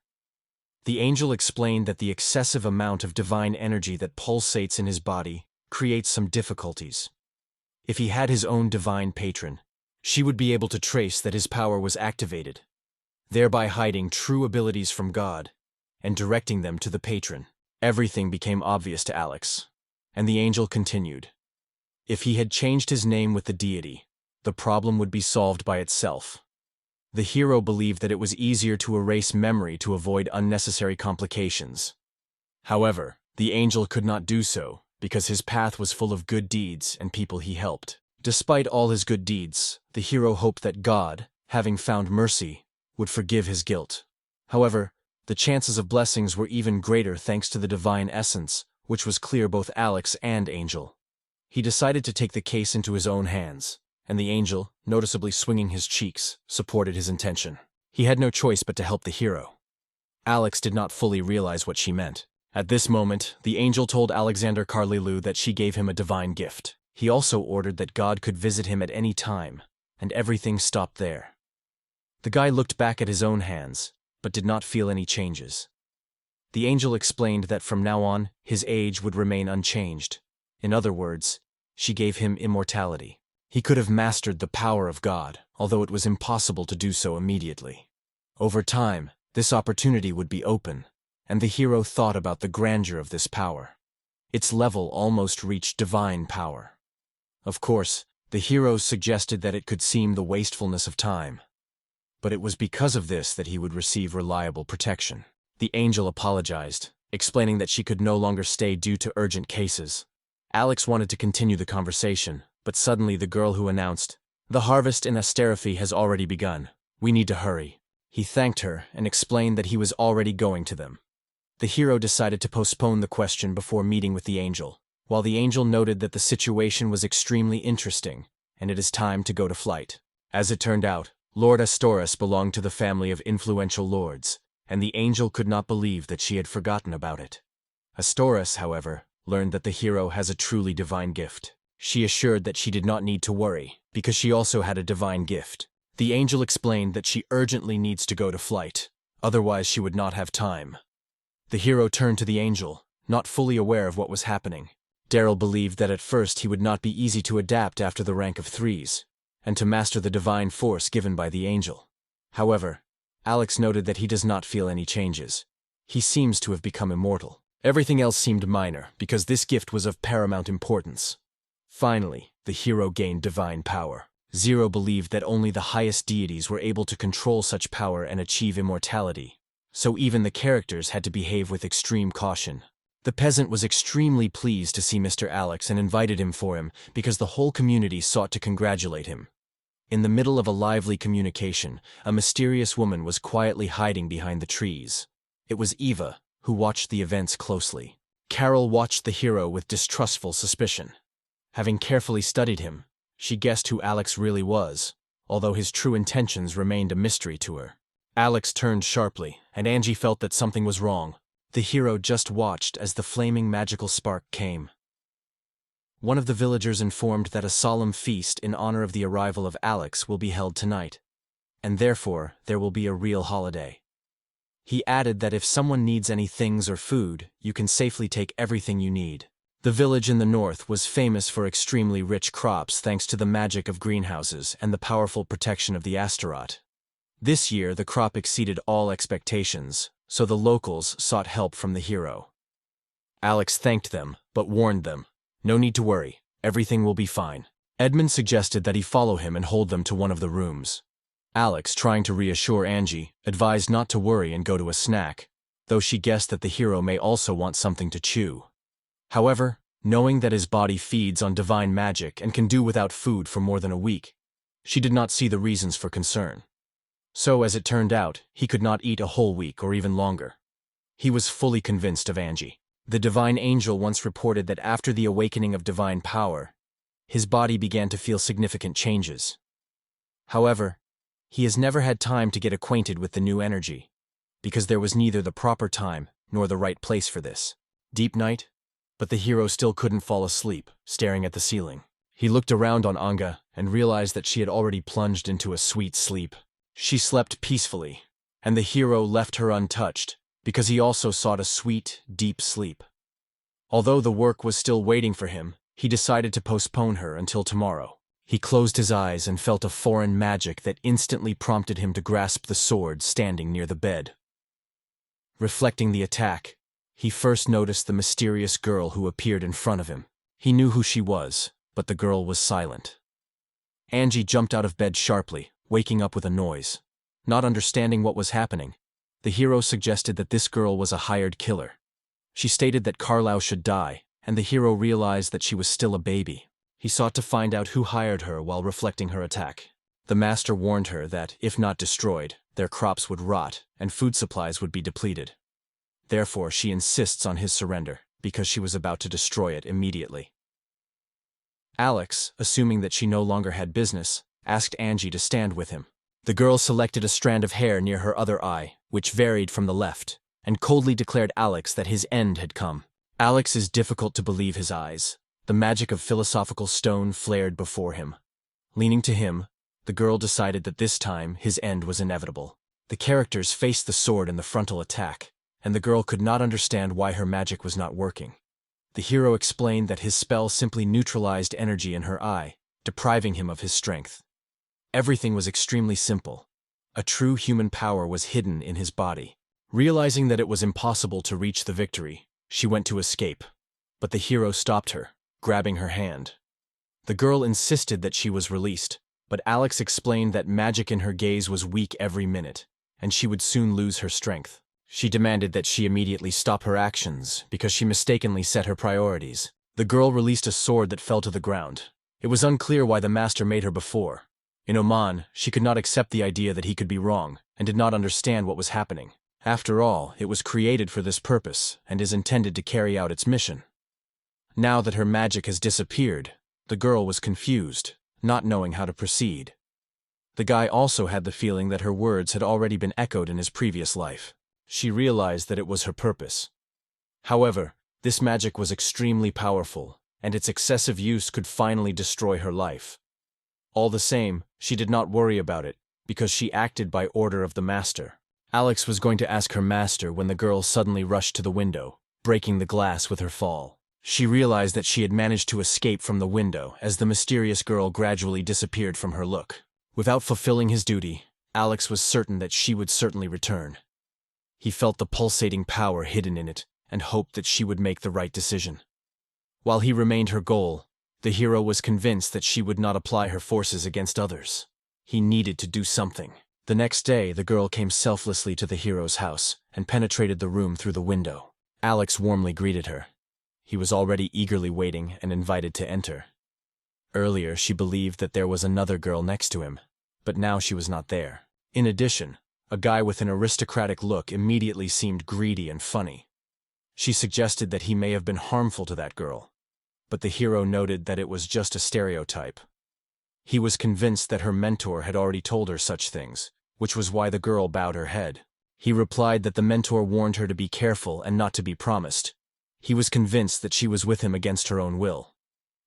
The angel explained that the excessive amount of divine energy that pulsates in his body creates some difficulties. If he had his own divine patron, she would be able to trace that his power was activated, thereby hiding true abilities from God and directing them to the patron. Everything became obvious to Alex, and the angel continued. If he had changed his name with the deity, the problem would be solved by itself. The hero believed that it was easier to erase memory to avoid unnecessary complications. However, the angel could not do so because his path was full of good deeds and people he helped. Despite all his good deeds, the hero hoped that God, having found mercy, would forgive his guilt. However, the chances of blessings were even greater thanks to the divine essence, which was clear both Alex and Angel. He decided to take the case into his own hands, and the angel, noticeably swinging his cheeks, supported his intention. He had no choice but to help the hero. Alex did not fully realize what she meant. At this moment, the angel told Alexander Carlilu that she gave him a divine gift. He also ordered that God could visit him at any time, and everything stopped there. The guy looked back at his own hands, but did not feel any changes. The angel explained that from now on, his age would remain unchanged. In other words, she gave him immortality. He could have mastered the power of God, although it was impossible to do so immediately. Over time, this opportunity would be open, and the hero thought about the grandeur of this power. Its level almost reached divine power. Of course, the hero suggested that it could seem the wastefulness of time. But it was because of this that he would receive reliable protection. The angel apologized, explaining that she could no longer stay due to urgent cases. Alex wanted to continue the conversation, but suddenly the girl who announced, "The harvest in Asterophy has already begun. We need to hurry." He thanked her and explained that he was already going to them. The hero decided to postpone the question before meeting with the angel, while the angel noted that the situation was extremely interesting, and it is time to go to flight. As it turned out, Lord Astoris belonged to the family of influential lords, and the angel could not believe that she had forgotten about it. Astoris, however, learned that the hero has a truly divine gift. She assured that she did not need to worry, because she also had a divine gift. The angel explained that she urgently needs to go to flight, otherwise she would not have time. The hero turned to the angel, not fully aware of what was happening. Daryl believed that at first he would not be easy to adapt after the rank of 3s, and to master the divine force given by the angel. However, Alex noted that he does not feel any changes. He seems to have become immortal. Everything else seemed minor, because this gift was of paramount importance. Finally, the hero gained divine power. Zero believed that only the highest deities were able to control such power and achieve immortality, so even the characters had to behave with extreme caution. The peasant was extremely pleased to see Mr. Alex and invited him for him because the whole community sought to congratulate him. In the middle of a lively communication, a mysterious woman was quietly hiding behind the trees. It was Eva, who watched the events closely. Carol watched the hero with distrustful suspicion. Having carefully studied him, she guessed who Alex really was, although his true intentions remained a mystery to her. Alex turned sharply, and Angie felt that something was wrong. The hero just watched as the flaming magical spark came. One of the villagers informed that a solemn feast in honor of the arrival of Alex will be held tonight, and therefore there will be a real holiday. He added that if someone needs any things or food, you can safely take everything you need. The village in the north was famous for extremely rich crops thanks to the magic of greenhouses and the powerful protection of the asteroid. This year the crop exceeded all expectations, so the locals sought help from the hero. Alex thanked them, but warned them, "No need to worry, everything will be fine." Edmund suggested that he follow him and hold them to one of the rooms. Alex, trying to reassure Angie, advised not to worry and go to a snack, though she guessed that the hero may also want something to chew. However, knowing that his body feeds on divine magic and can do without food for more than a week, she did not see the reasons for concern. So, as it turned out, he could not eat a whole week or even longer. He was fully convinced of Angie. The divine angel once reported that after the awakening of divine power, his body began to feel significant changes. However, he has never had time to get acquainted with the new energy, because there was neither the proper time nor the right place for this. Deep night, but the hero still couldn't fall asleep, staring at the ceiling. He looked around on Anga and realized that she had already plunged into a sweet sleep. She slept peacefully, and the hero left her untouched because he also sought a sweet, deep sleep. Although the work was still waiting for him, he decided to postpone her until tomorrow. He closed his eyes and felt a foreign magic that instantly prompted him to grasp the sword standing near the bed. Reflecting the attack, he first noticed the mysterious girl who appeared in front of him. He knew who she was, but the girl was silent. Angie jumped out of bed sharply, waking up with a noise. Not understanding what was happening, the hero suggested that this girl was a hired killer. She stated that Carlisle should die, and the hero realized that she was still a baby. He sought to find out who hired her while reflecting her attack. The master warned her that, if not destroyed, their crops would rot and food supplies would be depleted. Therefore, she insists on his surrender, because she was about to destroy it immediately. Alex, assuming that she no longer had business, asked Angie to stand with him. The girl selected a strand of hair near her other eye, which varied from the left, and coldly declared Alex that his end had come. Alex is difficult to believe his eyes. The magic of philosophical stone flared before him. Leaning to him, the girl decided that this time his end was inevitable. The characters faced the sword in the frontal attack, and the girl could not understand why her magic was not working. The hero explained that his spell simply neutralized energy in her eye, depriving him of his strength. Everything was extremely simple. A true human power was hidden in his body. Realizing that it was impossible to reach the victory, she went to escape, but the hero stopped her, grabbing her hand. The girl insisted that she was released, but Alex explained that magic in her gaze was weak every minute, and she would soon lose her strength. She demanded that she immediately stop her actions because she mistakenly set her priorities. The girl released a sword that fell to the ground. It was unclear why the master made her before. In Oman, she could not accept the idea that he could be wrong, and did not understand what was happening. After all, it was created for this purpose, and is intended to carry out its mission. Now that her magic has disappeared, the girl was confused, not knowing how to proceed. The guy also had the feeling that her words had already been echoed in his previous life. She realized that it was her purpose. However, this magic was extremely powerful, and its excessive use could finally destroy her life. All the same, she did not worry about it, because she acted by order of the master. Alex was going to ask her master when the girl suddenly rushed to the window, breaking the glass with her fall. She realized that she had managed to escape from the window as the mysterious girl gradually disappeared from her look. Without fulfilling his duty, Alex was certain that she would certainly return. He felt the pulsating power hidden in it and hoped that she would make the right decision. While he remained her goal, the hero was convinced that she would not apply her forces against others. He needed to do something. The next day, the girl came selflessly to the hero's house and penetrated the room through the window. Alex warmly greeted her. He was already eagerly waiting and invited to enter. Earlier, she believed that there was another girl next to him, but now she was not there. In addition, a guy with an aristocratic look immediately seemed greedy and funny. She suggested that he may have been harmful to that girl, but the hero noted that it was just a stereotype. He was convinced that her mentor had already told her such things, which was why the girl bowed her head. He replied that the mentor warned her to be careful and not to be promised. He was convinced that she was with him against her own will.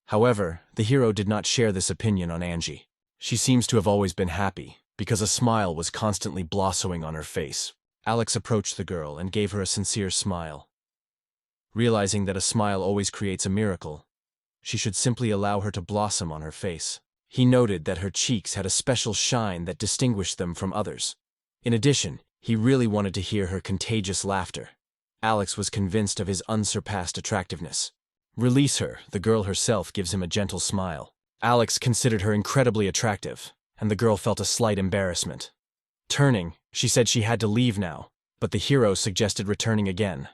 However, the hero did not share this opinion on Angie. She seems to have always been happy, because a smile was constantly blossoming on her face. Alex approached the girl and gave her a sincere smile. Realizing that a smile always creates a miracle, she should simply allow her to blossom on her face. He noted that her cheeks had a special shine that distinguished them from others. In addition, he really wanted to hear her contagious laughter. Alex was convinced of his unsurpassed attractiveness. Release her, the girl herself gives him a gentle smile. Alex considered her incredibly attractive, and the girl felt a slight embarrassment. Turning, she said she had to leave now, but the hero suggested returning again.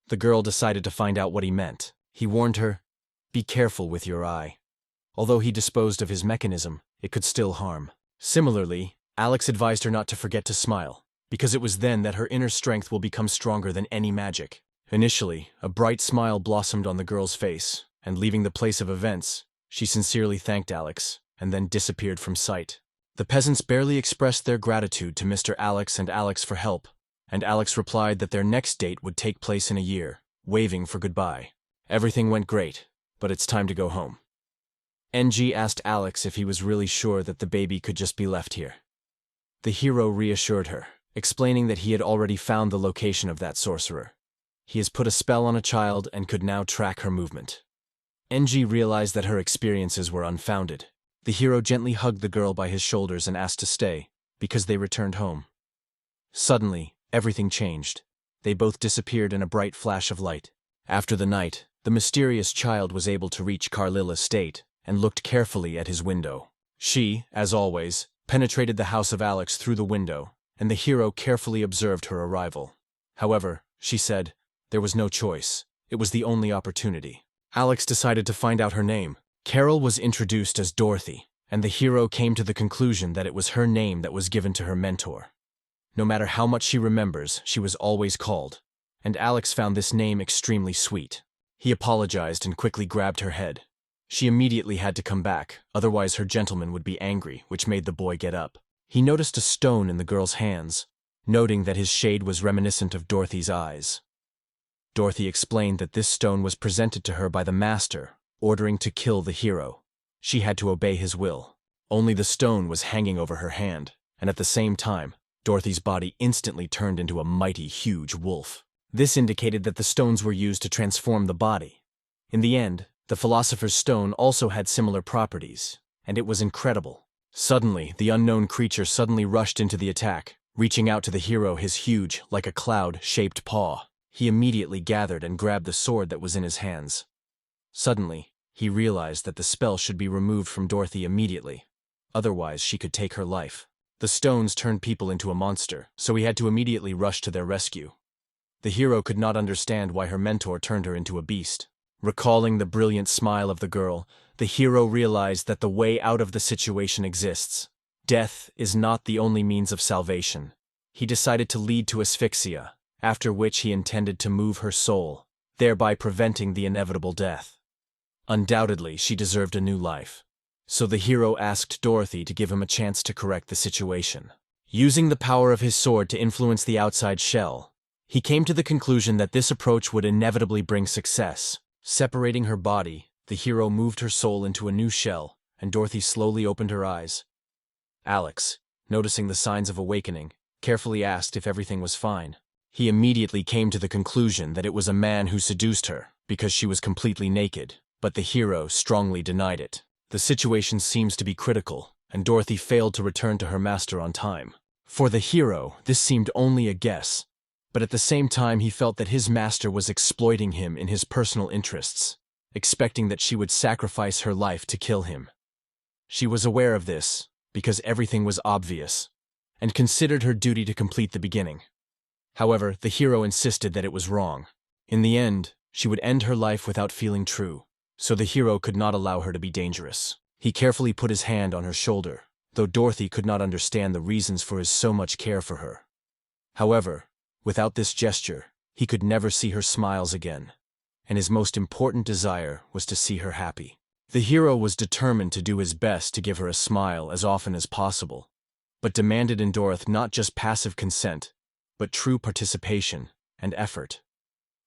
The girl decided to find out what he meant. He warned her, "Be careful with your eye." Although he disposed of his mechanism, it could still harm. Similarly, Alex advised her not to forget to smile, because it was then that her inner strength will become stronger than any magic. Initially, a bright smile blossomed on the girl's face, and leaving the place of events, she sincerely thanked Alex, and then disappeared from sight. The peasants barely expressed their gratitude to Mr. Alex and Alex for help, and Alex replied that their next date would take place in a year, waving for goodbye. Everything went great, but it's time to go home. NG asked Alex if he was really sure that the baby could just be left here. The hero reassured her, explaining that he had already found the location of that sorcerer. He has put a spell on a child and could now track her movement. NG realized that her experiences were unfounded. The hero gently hugged the girl by his shoulders and asked to stay, because they returned home. Suddenly, everything changed. They both disappeared in a bright flash of light. After the night, the mysterious child was able to reach Carlilla's estate and looked carefully at his window. She, as always, penetrated the house of Alex through the window, and the hero carefully observed her arrival. However, she said, there was no choice. It was the only opportunity. Alex decided to find out her name. Carol was introduced as Dorothy, and the hero came to the conclusion that it was her name that was given to her mentor. No matter how much she remembers, she was always called, and Alex found this name extremely sweet. He apologized and quickly grabbed her head. She immediately had to come back, otherwise her gentleman would be angry, which made the boy get up. He noticed a stone in the girl's hands, noting that his shade was reminiscent of Dorothy's eyes. Dorothy explained that this stone was presented to her by the master, ordering to kill the hero. She had to obey his will. Only the stone was hanging over her hand, and at the same time, Dorothy's body instantly turned into a mighty, huge wolf. This indicated that the stones were used to transform the body. In the end, the philosopher's stone also had similar properties, and it was incredible. Suddenly, the unknown creature suddenly rushed into the attack, reaching out to the hero his huge, like a cloud-shaped paw. He immediately gathered and grabbed the sword that was in his hands. Suddenly, he realized that the spell should be removed from Dorothy immediately. Otherwise, she could take her life. The stones turned people into a monster, so he had to immediately rush to their rescue. The hero could not understand why her mentor turned her into a beast. Recalling the brilliant smile of the girl, the hero realized that the way out of the situation exists. Death is not the only means of salvation. He decided to lead to asphyxia, after which he intended to move her soul, thereby preventing the inevitable death. Undoubtedly, she deserved a new life. So the hero asked Dorothy to give him a chance to correct the situation. Using the power of his sword to influence the outside shell, he came to the conclusion that this approach would inevitably bring success. Separating her body, the hero moved her soul into a new shell, and Dorothy slowly opened her eyes. Alex, noticing the signs of awakening, carefully asked if everything was fine. He immediately came to the conclusion that it was a man who seduced her, because she was completely naked, but the hero strongly denied it. The situation seems to be critical, and Dorothy failed to return to her master on time. For the hero, this seemed only a guess, but at the same time he felt that his master was exploiting him in his personal interests, expecting that she would sacrifice her life to kill him. She was aware of this, because everything was obvious, and considered her duty to complete the beginning. However, the hero insisted that it was wrong. In the end, she would end her life without feeling true, so the hero could not allow her to be dangerous. He carefully put his hand on her shoulder, though Dorothy could not understand the reasons for his so much care for her. However, without this gesture, he could never see her smiles again, and his most important desire was to see her happy. The hero was determined to do his best to give her a smile as often as possible, but demanded in Dorothy not just passive consent, but true participation and effort.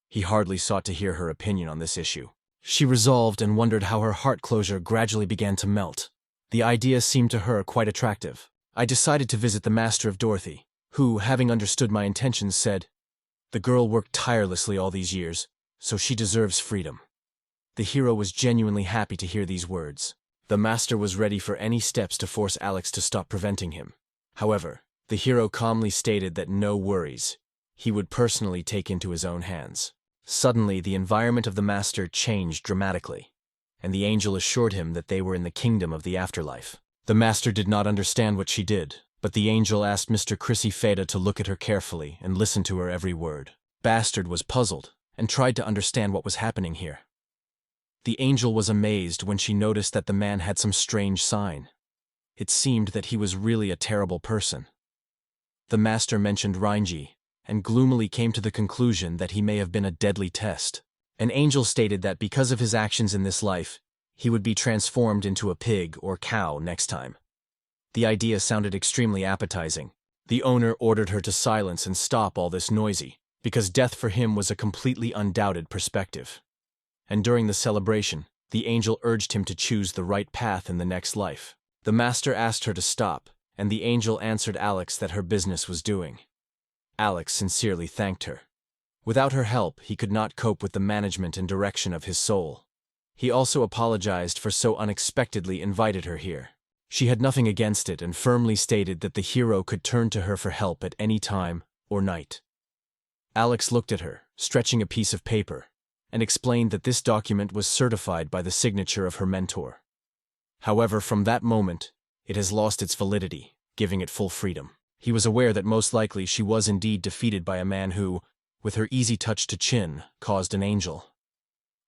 He hardly sought to hear her opinion on this issue. She resolved and wondered how her heart closure gradually began to melt. The idea seemed to her quite attractive. I decided to visit the master of Dorothy, who, having understood my intentions, said, "The girl worked tirelessly all these years, so she deserves freedom." The hero was genuinely happy to hear these words. The master was ready for any steps to force Alex to stop preventing him. However, the hero calmly stated that no worries, he would personally take into his own hands. Suddenly, the environment of the master changed dramatically, and the angel assured him that they were in the kingdom of the afterlife. The master did not understand what she did, but the angel asked Mr. Chrissy Feda to look at her carefully and listen to her every word. Bastard was puzzled and tried to understand what was happening here. The angel was amazed when she noticed that the man had some strange sign. It seemed that he was really a terrible person. The master mentioned Reinji, and gloomily came to the conclusion that he may have been a deadly test. An angel stated that because of his actions in this life, he would be transformed into a pig or cow next time. The idea sounded extremely appetizing. The owner ordered her to silence and stop all this noisy, because death for him was a completely undoubted perspective. And during the celebration, The angel urged him to choose the right path in the next life. The master asked her to stop, and the angel answered Alex that her business was doing. Alex sincerely thanked her. Without her help, he could not cope with the management and direction of his soul. He also apologized for so unexpectedly invited her here. She had nothing against it and firmly stated that the hero could turn to her for help at any time or night. Alex looked at her, stretching a piece of paper, and explained that this document was certified by the signature of her mentor. However, from that moment, it has lost its validity, giving it full freedom. He was aware that most likely she was indeed defeated by a man who, with her easy touch to chin, caused an angel.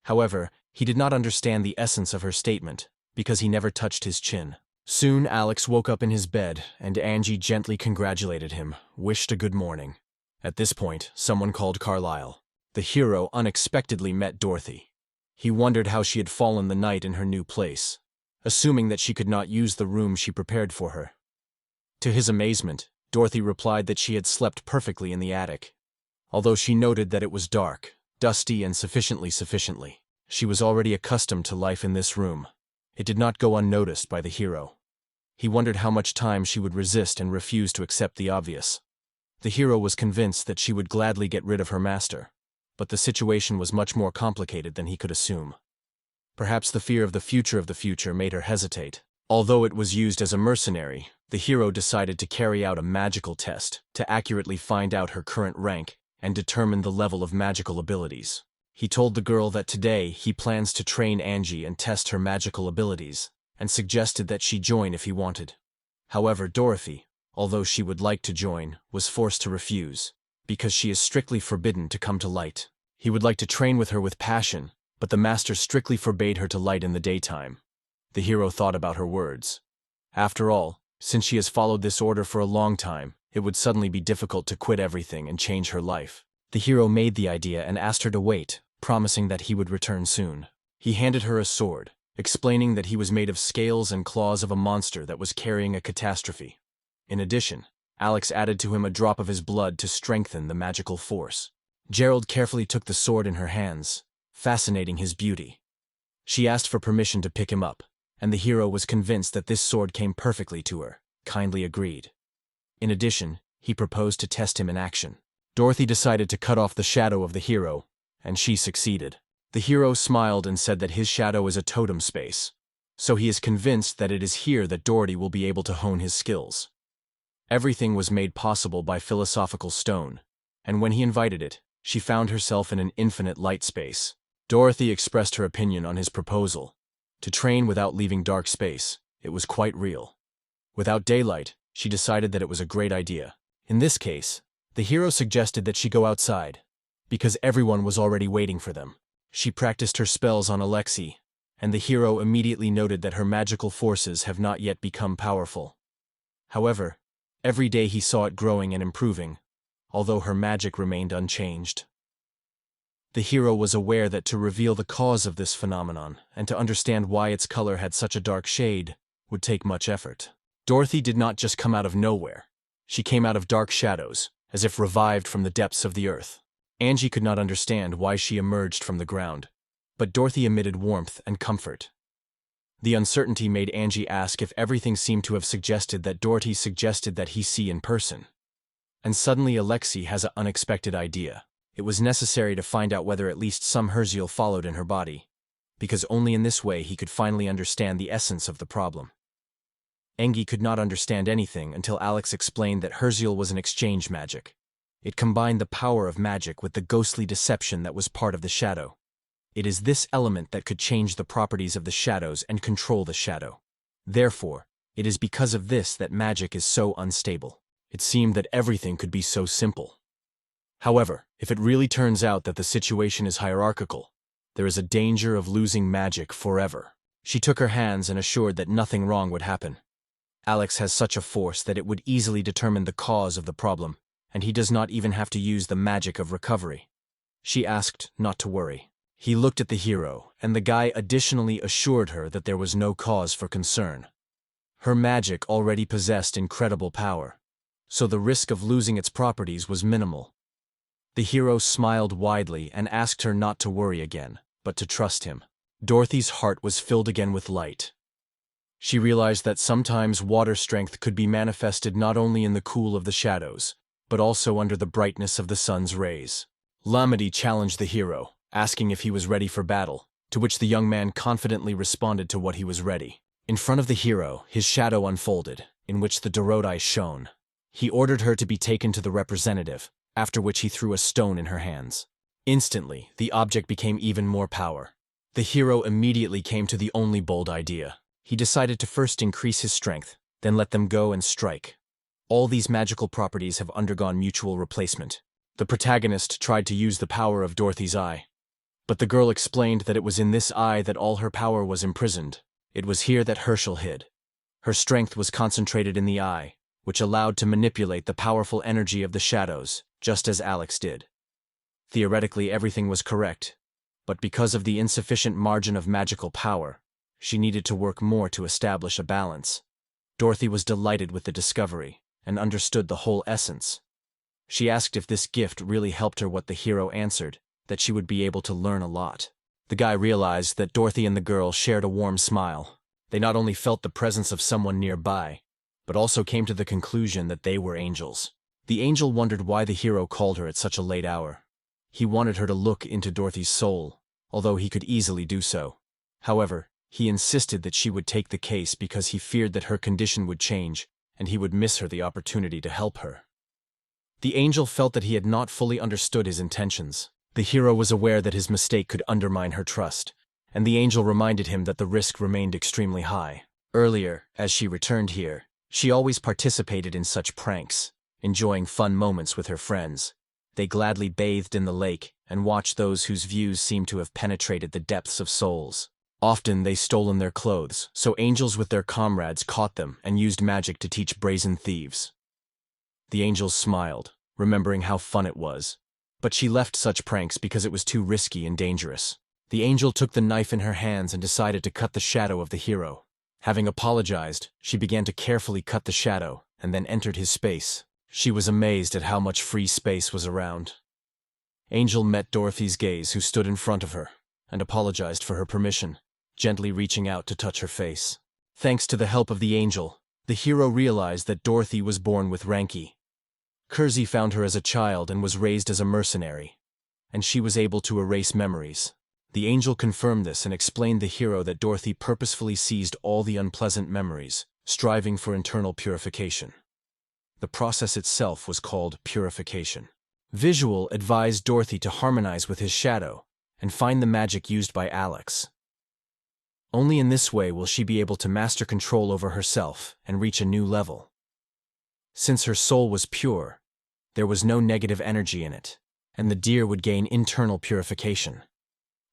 However, he did not understand the essence of her statement, because he never touched his chin. Soon Alex woke up in his bed, and Angie gently congratulated him, wished a good morning. At this point, someone called Carlyle. The hero unexpectedly met Dorothy. He wondered how she had fallen the night in her new place, assuming that she could not use the room she prepared for her. To his amazement, Dorothy replied that she had slept perfectly in the attic. Although she noted that it was dark, dusty, and sufficiently. She was already accustomed to life in this room. It did not go unnoticed by the hero. He wondered how much time she would resist and refuse to accept the obvious. The hero was convinced that she would gladly get rid of her master, but the situation was much more complicated than he could assume. Perhaps the fear of the future made her hesitate. Although it was used as a mercenary, the hero decided to carry out a magical test to accurately find out her current rank and determine the level of magical abilities. He told the girl that today he plans to train Angie and test her magical abilities, and suggested that she join if he wanted. However, Dorothy, although she would like to join, was forced to refuse, because she is strictly forbidden to come to light. He would like to train with her with passion, but the master strictly forbade her to light in the daytime. The hero thought about her words. After all, since she has followed this order for a long time, it would suddenly be difficult to quit everything and change her life. The hero made the idea and asked her to wait, promising that he would return soon. He handed her a sword, explaining that he was made of scales and claws of a monster that was carrying a catastrophe. In addition, Alex added to him a drop of his blood to strengthen the magical force. Gerald carefully took the sword in her hands, fascinating his beauty. She asked for permission to pick him up, and the hero was convinced that this sword came perfectly to her, kindly agreed. In addition, he proposed to test him in action. Dorothy decided to cut off the shadow of the hero, and she succeeded. The hero smiled and said that his shadow is a totem space, so he is convinced that it is here that Dorothy will be able to hone his skills. Everything was made possible by philosophical stone, and when he invited it, she found herself in an infinite light space. Dorothy expressed her opinion on his proposal. To train without leaving dark space, it was quite real. Without daylight, she decided that it was a great idea. In this case, the hero suggested that she go outside, because everyone was already waiting for them. She practiced her spells on Alexei, and the hero immediately noted that her magical forces have not yet become powerful. However, every day he saw it growing and improving, although her magic remained unchanged. The hero was aware that to reveal the cause of this phenomenon and to understand why its color had such a dark shade would take much effort. Dorothy did not just come out of nowhere. She came out of dark shadows, as if revived from the depths of the earth. Angie could not understand why she emerged from the ground, but Dorothy emitted warmth and comfort. The uncertainty made Angie ask if everything seemed to have suggested that Dorothy suggested that he see in person. And suddenly Alexei has an unexpected idea. It was necessary to find out whether at least some Herziel followed in her body, because only in this way he could finally understand the essence of the problem. Angie could not understand anything until Alex explained that Herziel was an exchange magic. It combined the power of magic with the ghostly deception that was part of the shadow. It is this element that could change the properties of the shadows and control the shadow. Therefore, it is because of this that magic is so unstable. It seemed that everything could be so simple. However, if it really turns out that the situation is hierarchical, there is a danger of losing magic forever. She took her hands and assured that nothing wrong would happen. Alex has such a force that it would easily determine the cause of the problem, and he does not even have to use the magic of recovery. She asked not to worry. He looked at the hero, and the guy additionally assured her that there was no cause for concern. Her magic already possessed incredible power, so the risk of losing its properties was minimal. The hero smiled widely and asked her not to worry again, but to trust him. Dorothy's heart was filled again with light. She realized that sometimes water strength could be manifested not only in the cool of the shadows, but also under the brightness of the sun's rays. Lamedy challenged the hero, asking if he was ready for battle, to which the young man confidently responded to what he was ready. In front of the hero, his shadow unfolded, in which the Dorodai shone. He ordered her to be taken to the representative, after which he threw a stone in her hands. Instantly, the object became even more power. The hero immediately came to the only bold idea. He decided to first increase his strength, then let them go and strike. All these magical properties have undergone mutual replacement. The protagonist tried to use the power of Dorothy's eye, but the girl explained that it was in this eye that all her power was imprisoned. It was here that Herschel hid. Her strength was concentrated in the eye, which allowed to manipulate the powerful energy of the shadows, just as Alex did. Theoretically, everything was correct, but because of the insufficient margin of magical power, she needed to work more to establish a balance. Dorothy was delighted with the discovery and understood the whole essence. She asked if this gift really helped her. What the hero answered, that she would be able to learn a lot. The guy realized that Dorothy and the girl shared a warm smile. They not only felt the presence of someone nearby, but also came to the conclusion that they were angels. The angel wondered why the hero called her at such a late hour. He wanted her to look into Dorothy's soul, although he could easily do so. However, he insisted that she would take the case because he feared that her condition would change and he would miss her the opportunity to help her. The angel felt that he had not fully understood his intentions. The hero was aware that his mistake could undermine her trust, and the angel reminded him that the risk remained extremely high. Earlier, as she returned here, she always participated in such pranks, enjoying fun moments with her friends. They gladly bathed in the lake and watched those whose views seemed to have penetrated the depths of souls. Often they stolen their clothes, so angels with their comrades caught them and used magic to teach brazen thieves. The angels smiled, remembering how fun it was. But she left such pranks because it was too risky and dangerous. The angel took the knife in her hands and decided to cut the shadow of the hero. Having apologized, she began to carefully cut the shadow and then entered his space. She was amazed at how much free space was around. Angel met Dorothy's gaze, who stood in front of her, and apologized for her permission, gently reaching out to touch her face. Thanks to the help of the angel, the hero realized that Dorothy was born with Ranki. Kersey found her as a child and was raised as a mercenary, and she was able to erase memories. The angel confirmed this and explained the hero that Dorothy purposefully seized all the unpleasant memories, striving for internal purification. The process itself was called purification. Visual advised Dorothy to harmonize with his shadow and find the magic used by Alex. Only in this way will she be able to master control over herself and reach a new level. Since her soul was pure, there was no negative energy in it, and the deer would gain internal purification.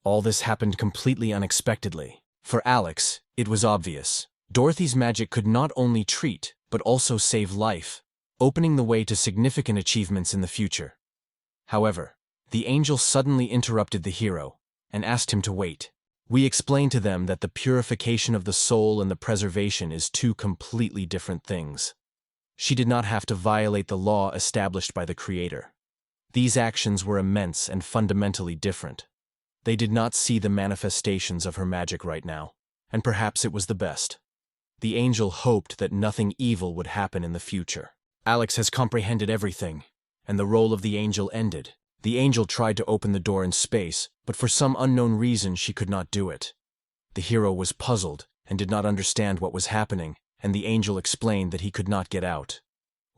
All this happened completely unexpectedly. For Alex, it was obvious. Dorothy's magic could not only treat, but also save life, opening the way to significant achievements in the future. However, the angel suddenly interrupted the hero and asked him to wait. We explained to them that the purification of the soul and the preservation is two completely different things. She did not have to violate the law established by the Creator. These actions were immense and fundamentally different. They did not see the manifestations of her magic right now, and perhaps it was the best. The angel hoped that nothing evil would happen in the future. Alex has comprehended everything, and the role of the angel ended. The angel tried to open the door in space, but for some unknown reason she could not do it. The hero was puzzled and did not understand what was happening, and the angel explained that he could not get out.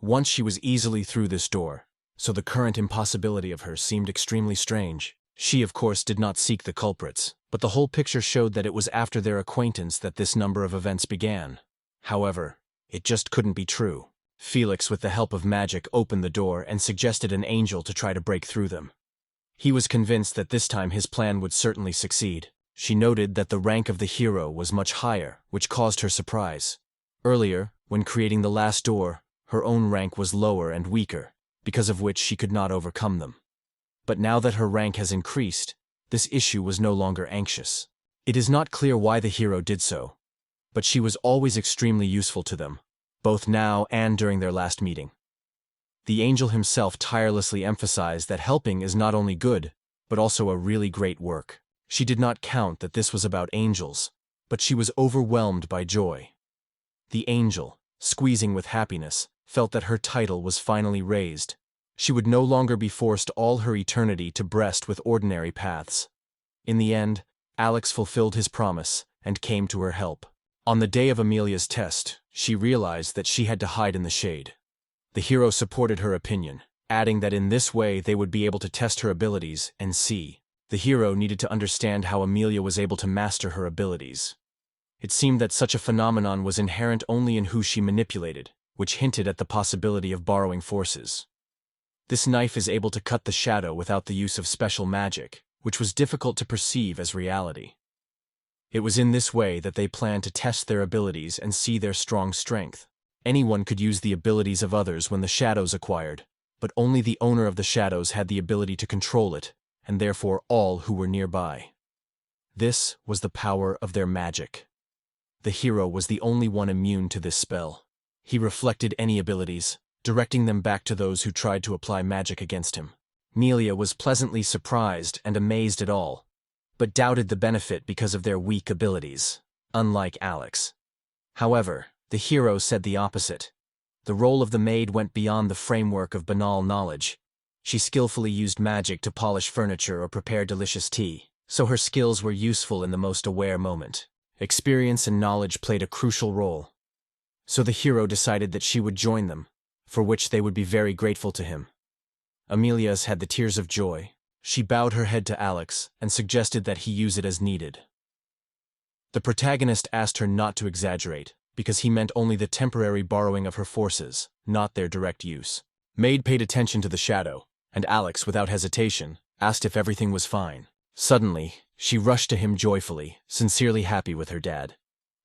Once she was easily through this door, so the current impossibility of her seemed extremely strange. She, of course, did not seek the culprits, but the whole picture showed that it was after their acquaintance that this number of events began. However, it just couldn't be true. Felix, with the help of magic, opened the door and suggested an angel to try to break through them. He was convinced that this time his plan would certainly succeed. She noted that the rank of the hero was much higher, which caused her surprise. Earlier, when creating the last door, her own rank was lower and weaker, because of which she could not overcome them. But now that her rank has increased, this issue was no longer anxious. It is not clear why the hero did so, but she was always extremely useful to them, both now and during their last meeting. The angel himself tirelessly emphasized that helping is not only good, but also a really great work. She did not count that this was about angels, but she was overwhelmed by joy. The angel, squeezing with happiness, felt that her title was finally raised. She would no longer be forced all her eternity to breast with ordinary paths. In the end, Alex fulfilled his promise and came to her help. On the day of Amelia's test, she realized that she had to hide in the shade. The hero supported her opinion, adding that in this way they would be able to test her abilities and see. The hero needed to understand how Amelia was able to master her abilities. It seemed that such a phenomenon was inherent only in who she manipulated, which hinted at the possibility of borrowing forces. This knife is able to cut the shadow without the use of special magic, which was difficult to perceive as reality. It was in this way that they planned to test their abilities and see their strong strength. Anyone could use the abilities of others when the shadows acquired, but only the owner of the shadows had the ability to control it, and therefore all who were nearby. This was the power of their magic. The hero was the only one immune to this spell. He reflected any abilities, directing them back to those who tried to apply magic against him. Amelia was pleasantly surprised and amazed at all, but doubted the benefit because of their weak abilities, unlike Alex. However, the hero said the opposite. The role of the maid went beyond the framework of banal knowledge. She skillfully used magic to polish furniture or prepare delicious tea, so her skills were useful in the most aware moment. Experience and knowledge played a crucial role. So the hero decided that she would join them, for which they would be very grateful to him. Amelia's had the tears of joy. She bowed her head to Alex and suggested that he use it as needed. The protagonist asked her not to exaggerate, because he meant only the temporary borrowing of her forces, not their direct use. Maid paid attention to the shadow, and Alex, without hesitation, asked if everything was fine. Suddenly, she rushed to him joyfully, sincerely happy with her dad.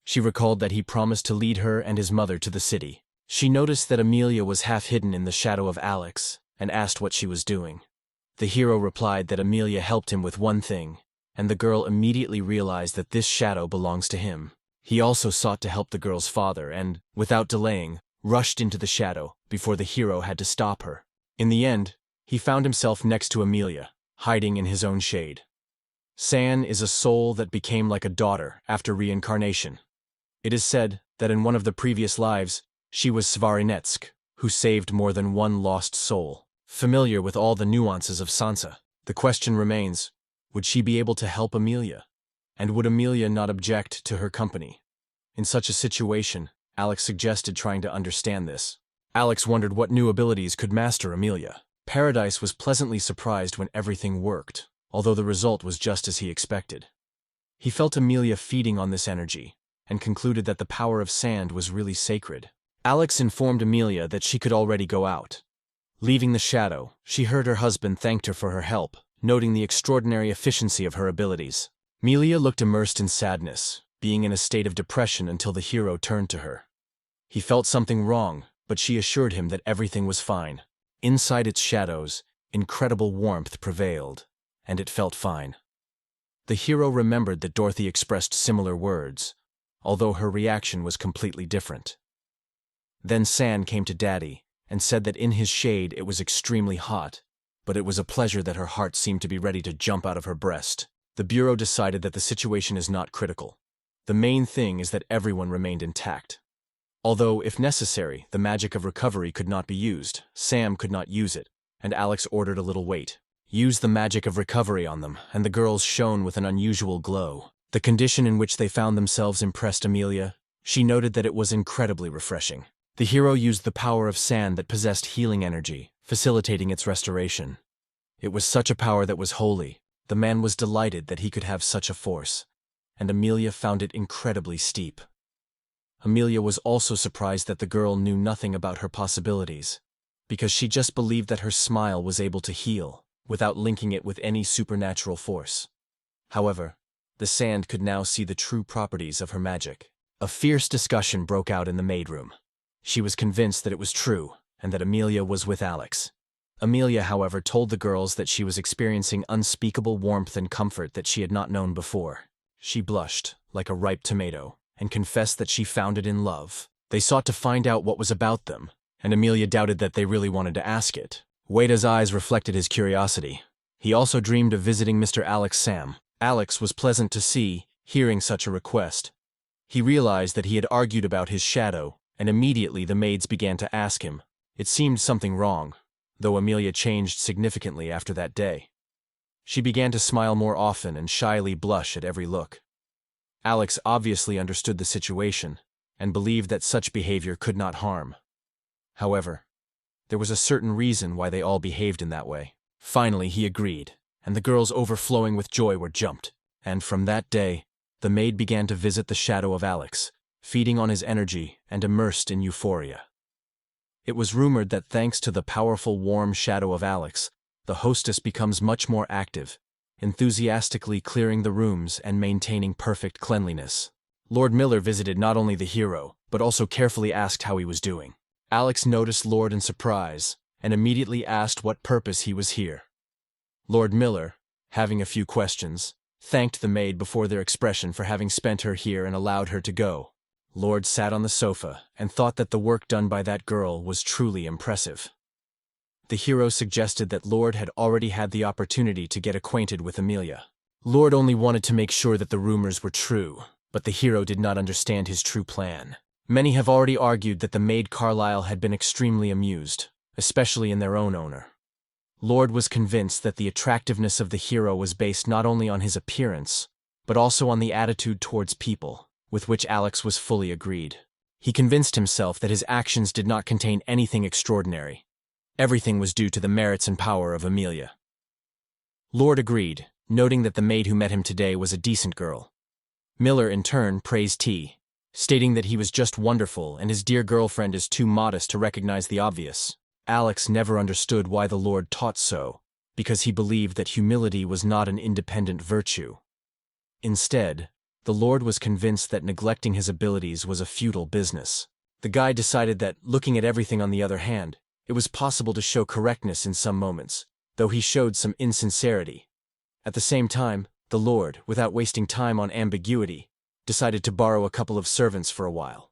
She recalled that he promised to lead her and his mother to the city. She noticed that Amelia was half hidden in the shadow of Alex, and asked what she was doing. The hero replied that Amelia helped him with one thing, and the girl immediately realized that this shadow belongs to him. He also sought to help the girl's father and, without delaying, rushed into the shadow before the hero had to stop her. In the end, he found himself next to Amelia, hiding in his own shade. San is a soul that became like a daughter after reincarnation. It is said that in one of the previous lives, she was Svarinetsk, who saved more than one lost soul. Familiar with all the nuances of Sansa, the question remains, would she be able to help Amelia? And would Amelia not object to her company? In such a situation, Alex suggested trying to understand this. Alex wondered what new abilities could master Amelia. Paradise was pleasantly surprised when everything worked, although the result was just as he expected. He felt Amelia feeding on this energy, and concluded that the power of sand was really sacred. Alex informed Amelia that she could already go out. Leaving the shadow, she heard her husband thanked her for her help, noting the extraordinary efficiency of her abilities. Amelia looked immersed in sadness, being in a state of depression until the hero turned to her. He felt something wrong, but she assured him that everything was fine. Inside its shadows, incredible warmth prevailed, and it felt fine. The hero remembered that Dorothy expressed similar words, although her reaction was completely different. Then San came to Daddy and said that in his shade it was extremely hot, but it was a pleasure that her heart seemed to be ready to jump out of her breast. The Bureau decided that the situation is not critical. The main thing is that everyone remained intact. Although, if necessary, the magic of recovery could not be used, Sam could not use it, and Alex ordered a little wait. Use the magic of recovery on them, and the girls shone with an unusual glow. The condition in which they found themselves impressed Amelia. She noted that it was incredibly refreshing. The hero used the power of sand that possessed healing energy, facilitating its restoration. It was such a power that was holy. The man was delighted that he could have such a force, and Amelia found it incredibly steep. Amelia was also surprised that the girl knew nothing about her possibilities, because she just believed that her smile was able to heal, without linking it with any supernatural force. However, the sand could now see the true properties of her magic. A fierce discussion broke out in the maid room. She was convinced that it was true, and that Amelia was with Alex. Amelia, however, told the girls that she was experiencing unspeakable warmth and comfort that she had not known before. She blushed, like a ripe tomato, and confessed that she found it in love. They sought to find out what was about them, and Amelia doubted that they really wanted to ask it. Wade's eyes reflected his curiosity. He also dreamed of visiting Mr. Alex Sam. Alex was pleasant to see, hearing such a request. He realized that he had argued about his shadow, and immediately the maids began to ask him. It seemed something wrong, though Amelia changed significantly after that day. She began to smile more often and shyly blush at every look. Alex obviously understood the situation, and believed that such behavior could not harm. However, there was a certain reason why they all behaved in that way. Finally, he agreed, and the girls overflowing with joy were jumped. And from that day, the maid began to visit the shadow of Alex, feeding on his energy and immersed in euphoria. It was rumored that thanks to the powerful warm shadow of Alex, the hostess becomes much more active, enthusiastically clearing the rooms and maintaining perfect cleanliness. Lord Miller visited not only the hero, but also carefully asked how he was doing. Alex noticed Lord in surprise, and immediately asked what purpose he was here. Lord Miller, having a few questions, thanked the maid before their expression for having spent her here and allowed her to go. Lord sat on the sofa and thought that the work done by that girl was truly impressive. The hero suggested that Lord had already had the opportunity to get acquainted with Amelia. Lord only wanted to make sure that the rumors were true, but the hero did not understand his true plan. Many have already argued that the maid Carlyle had been extremely amused, especially in their own owner. Lord was convinced that the attractiveness of the hero was based not only on his appearance, but also on the attitude towards people, with which Alex was fully agreed. He convinced himself that his actions did not contain anything extraordinary. Everything was due to the merits and power of Amelia. Lord agreed, noting that the maid who met him today was a decent girl. Miller, in turn, praised T, stating that he was just wonderful and his dear girlfriend is too modest to recognize the obvious. Alex never understood why the Lord taught so, because he believed that humility was not an independent virtue. Instead, the Lord was convinced that neglecting his abilities was a futile business. The guy decided that, looking at everything on the other hand, it was possible to show correctness in some moments, though he showed some insincerity. At the same time, the Lord, without wasting time on ambiguity, decided to borrow a couple of servants for a while.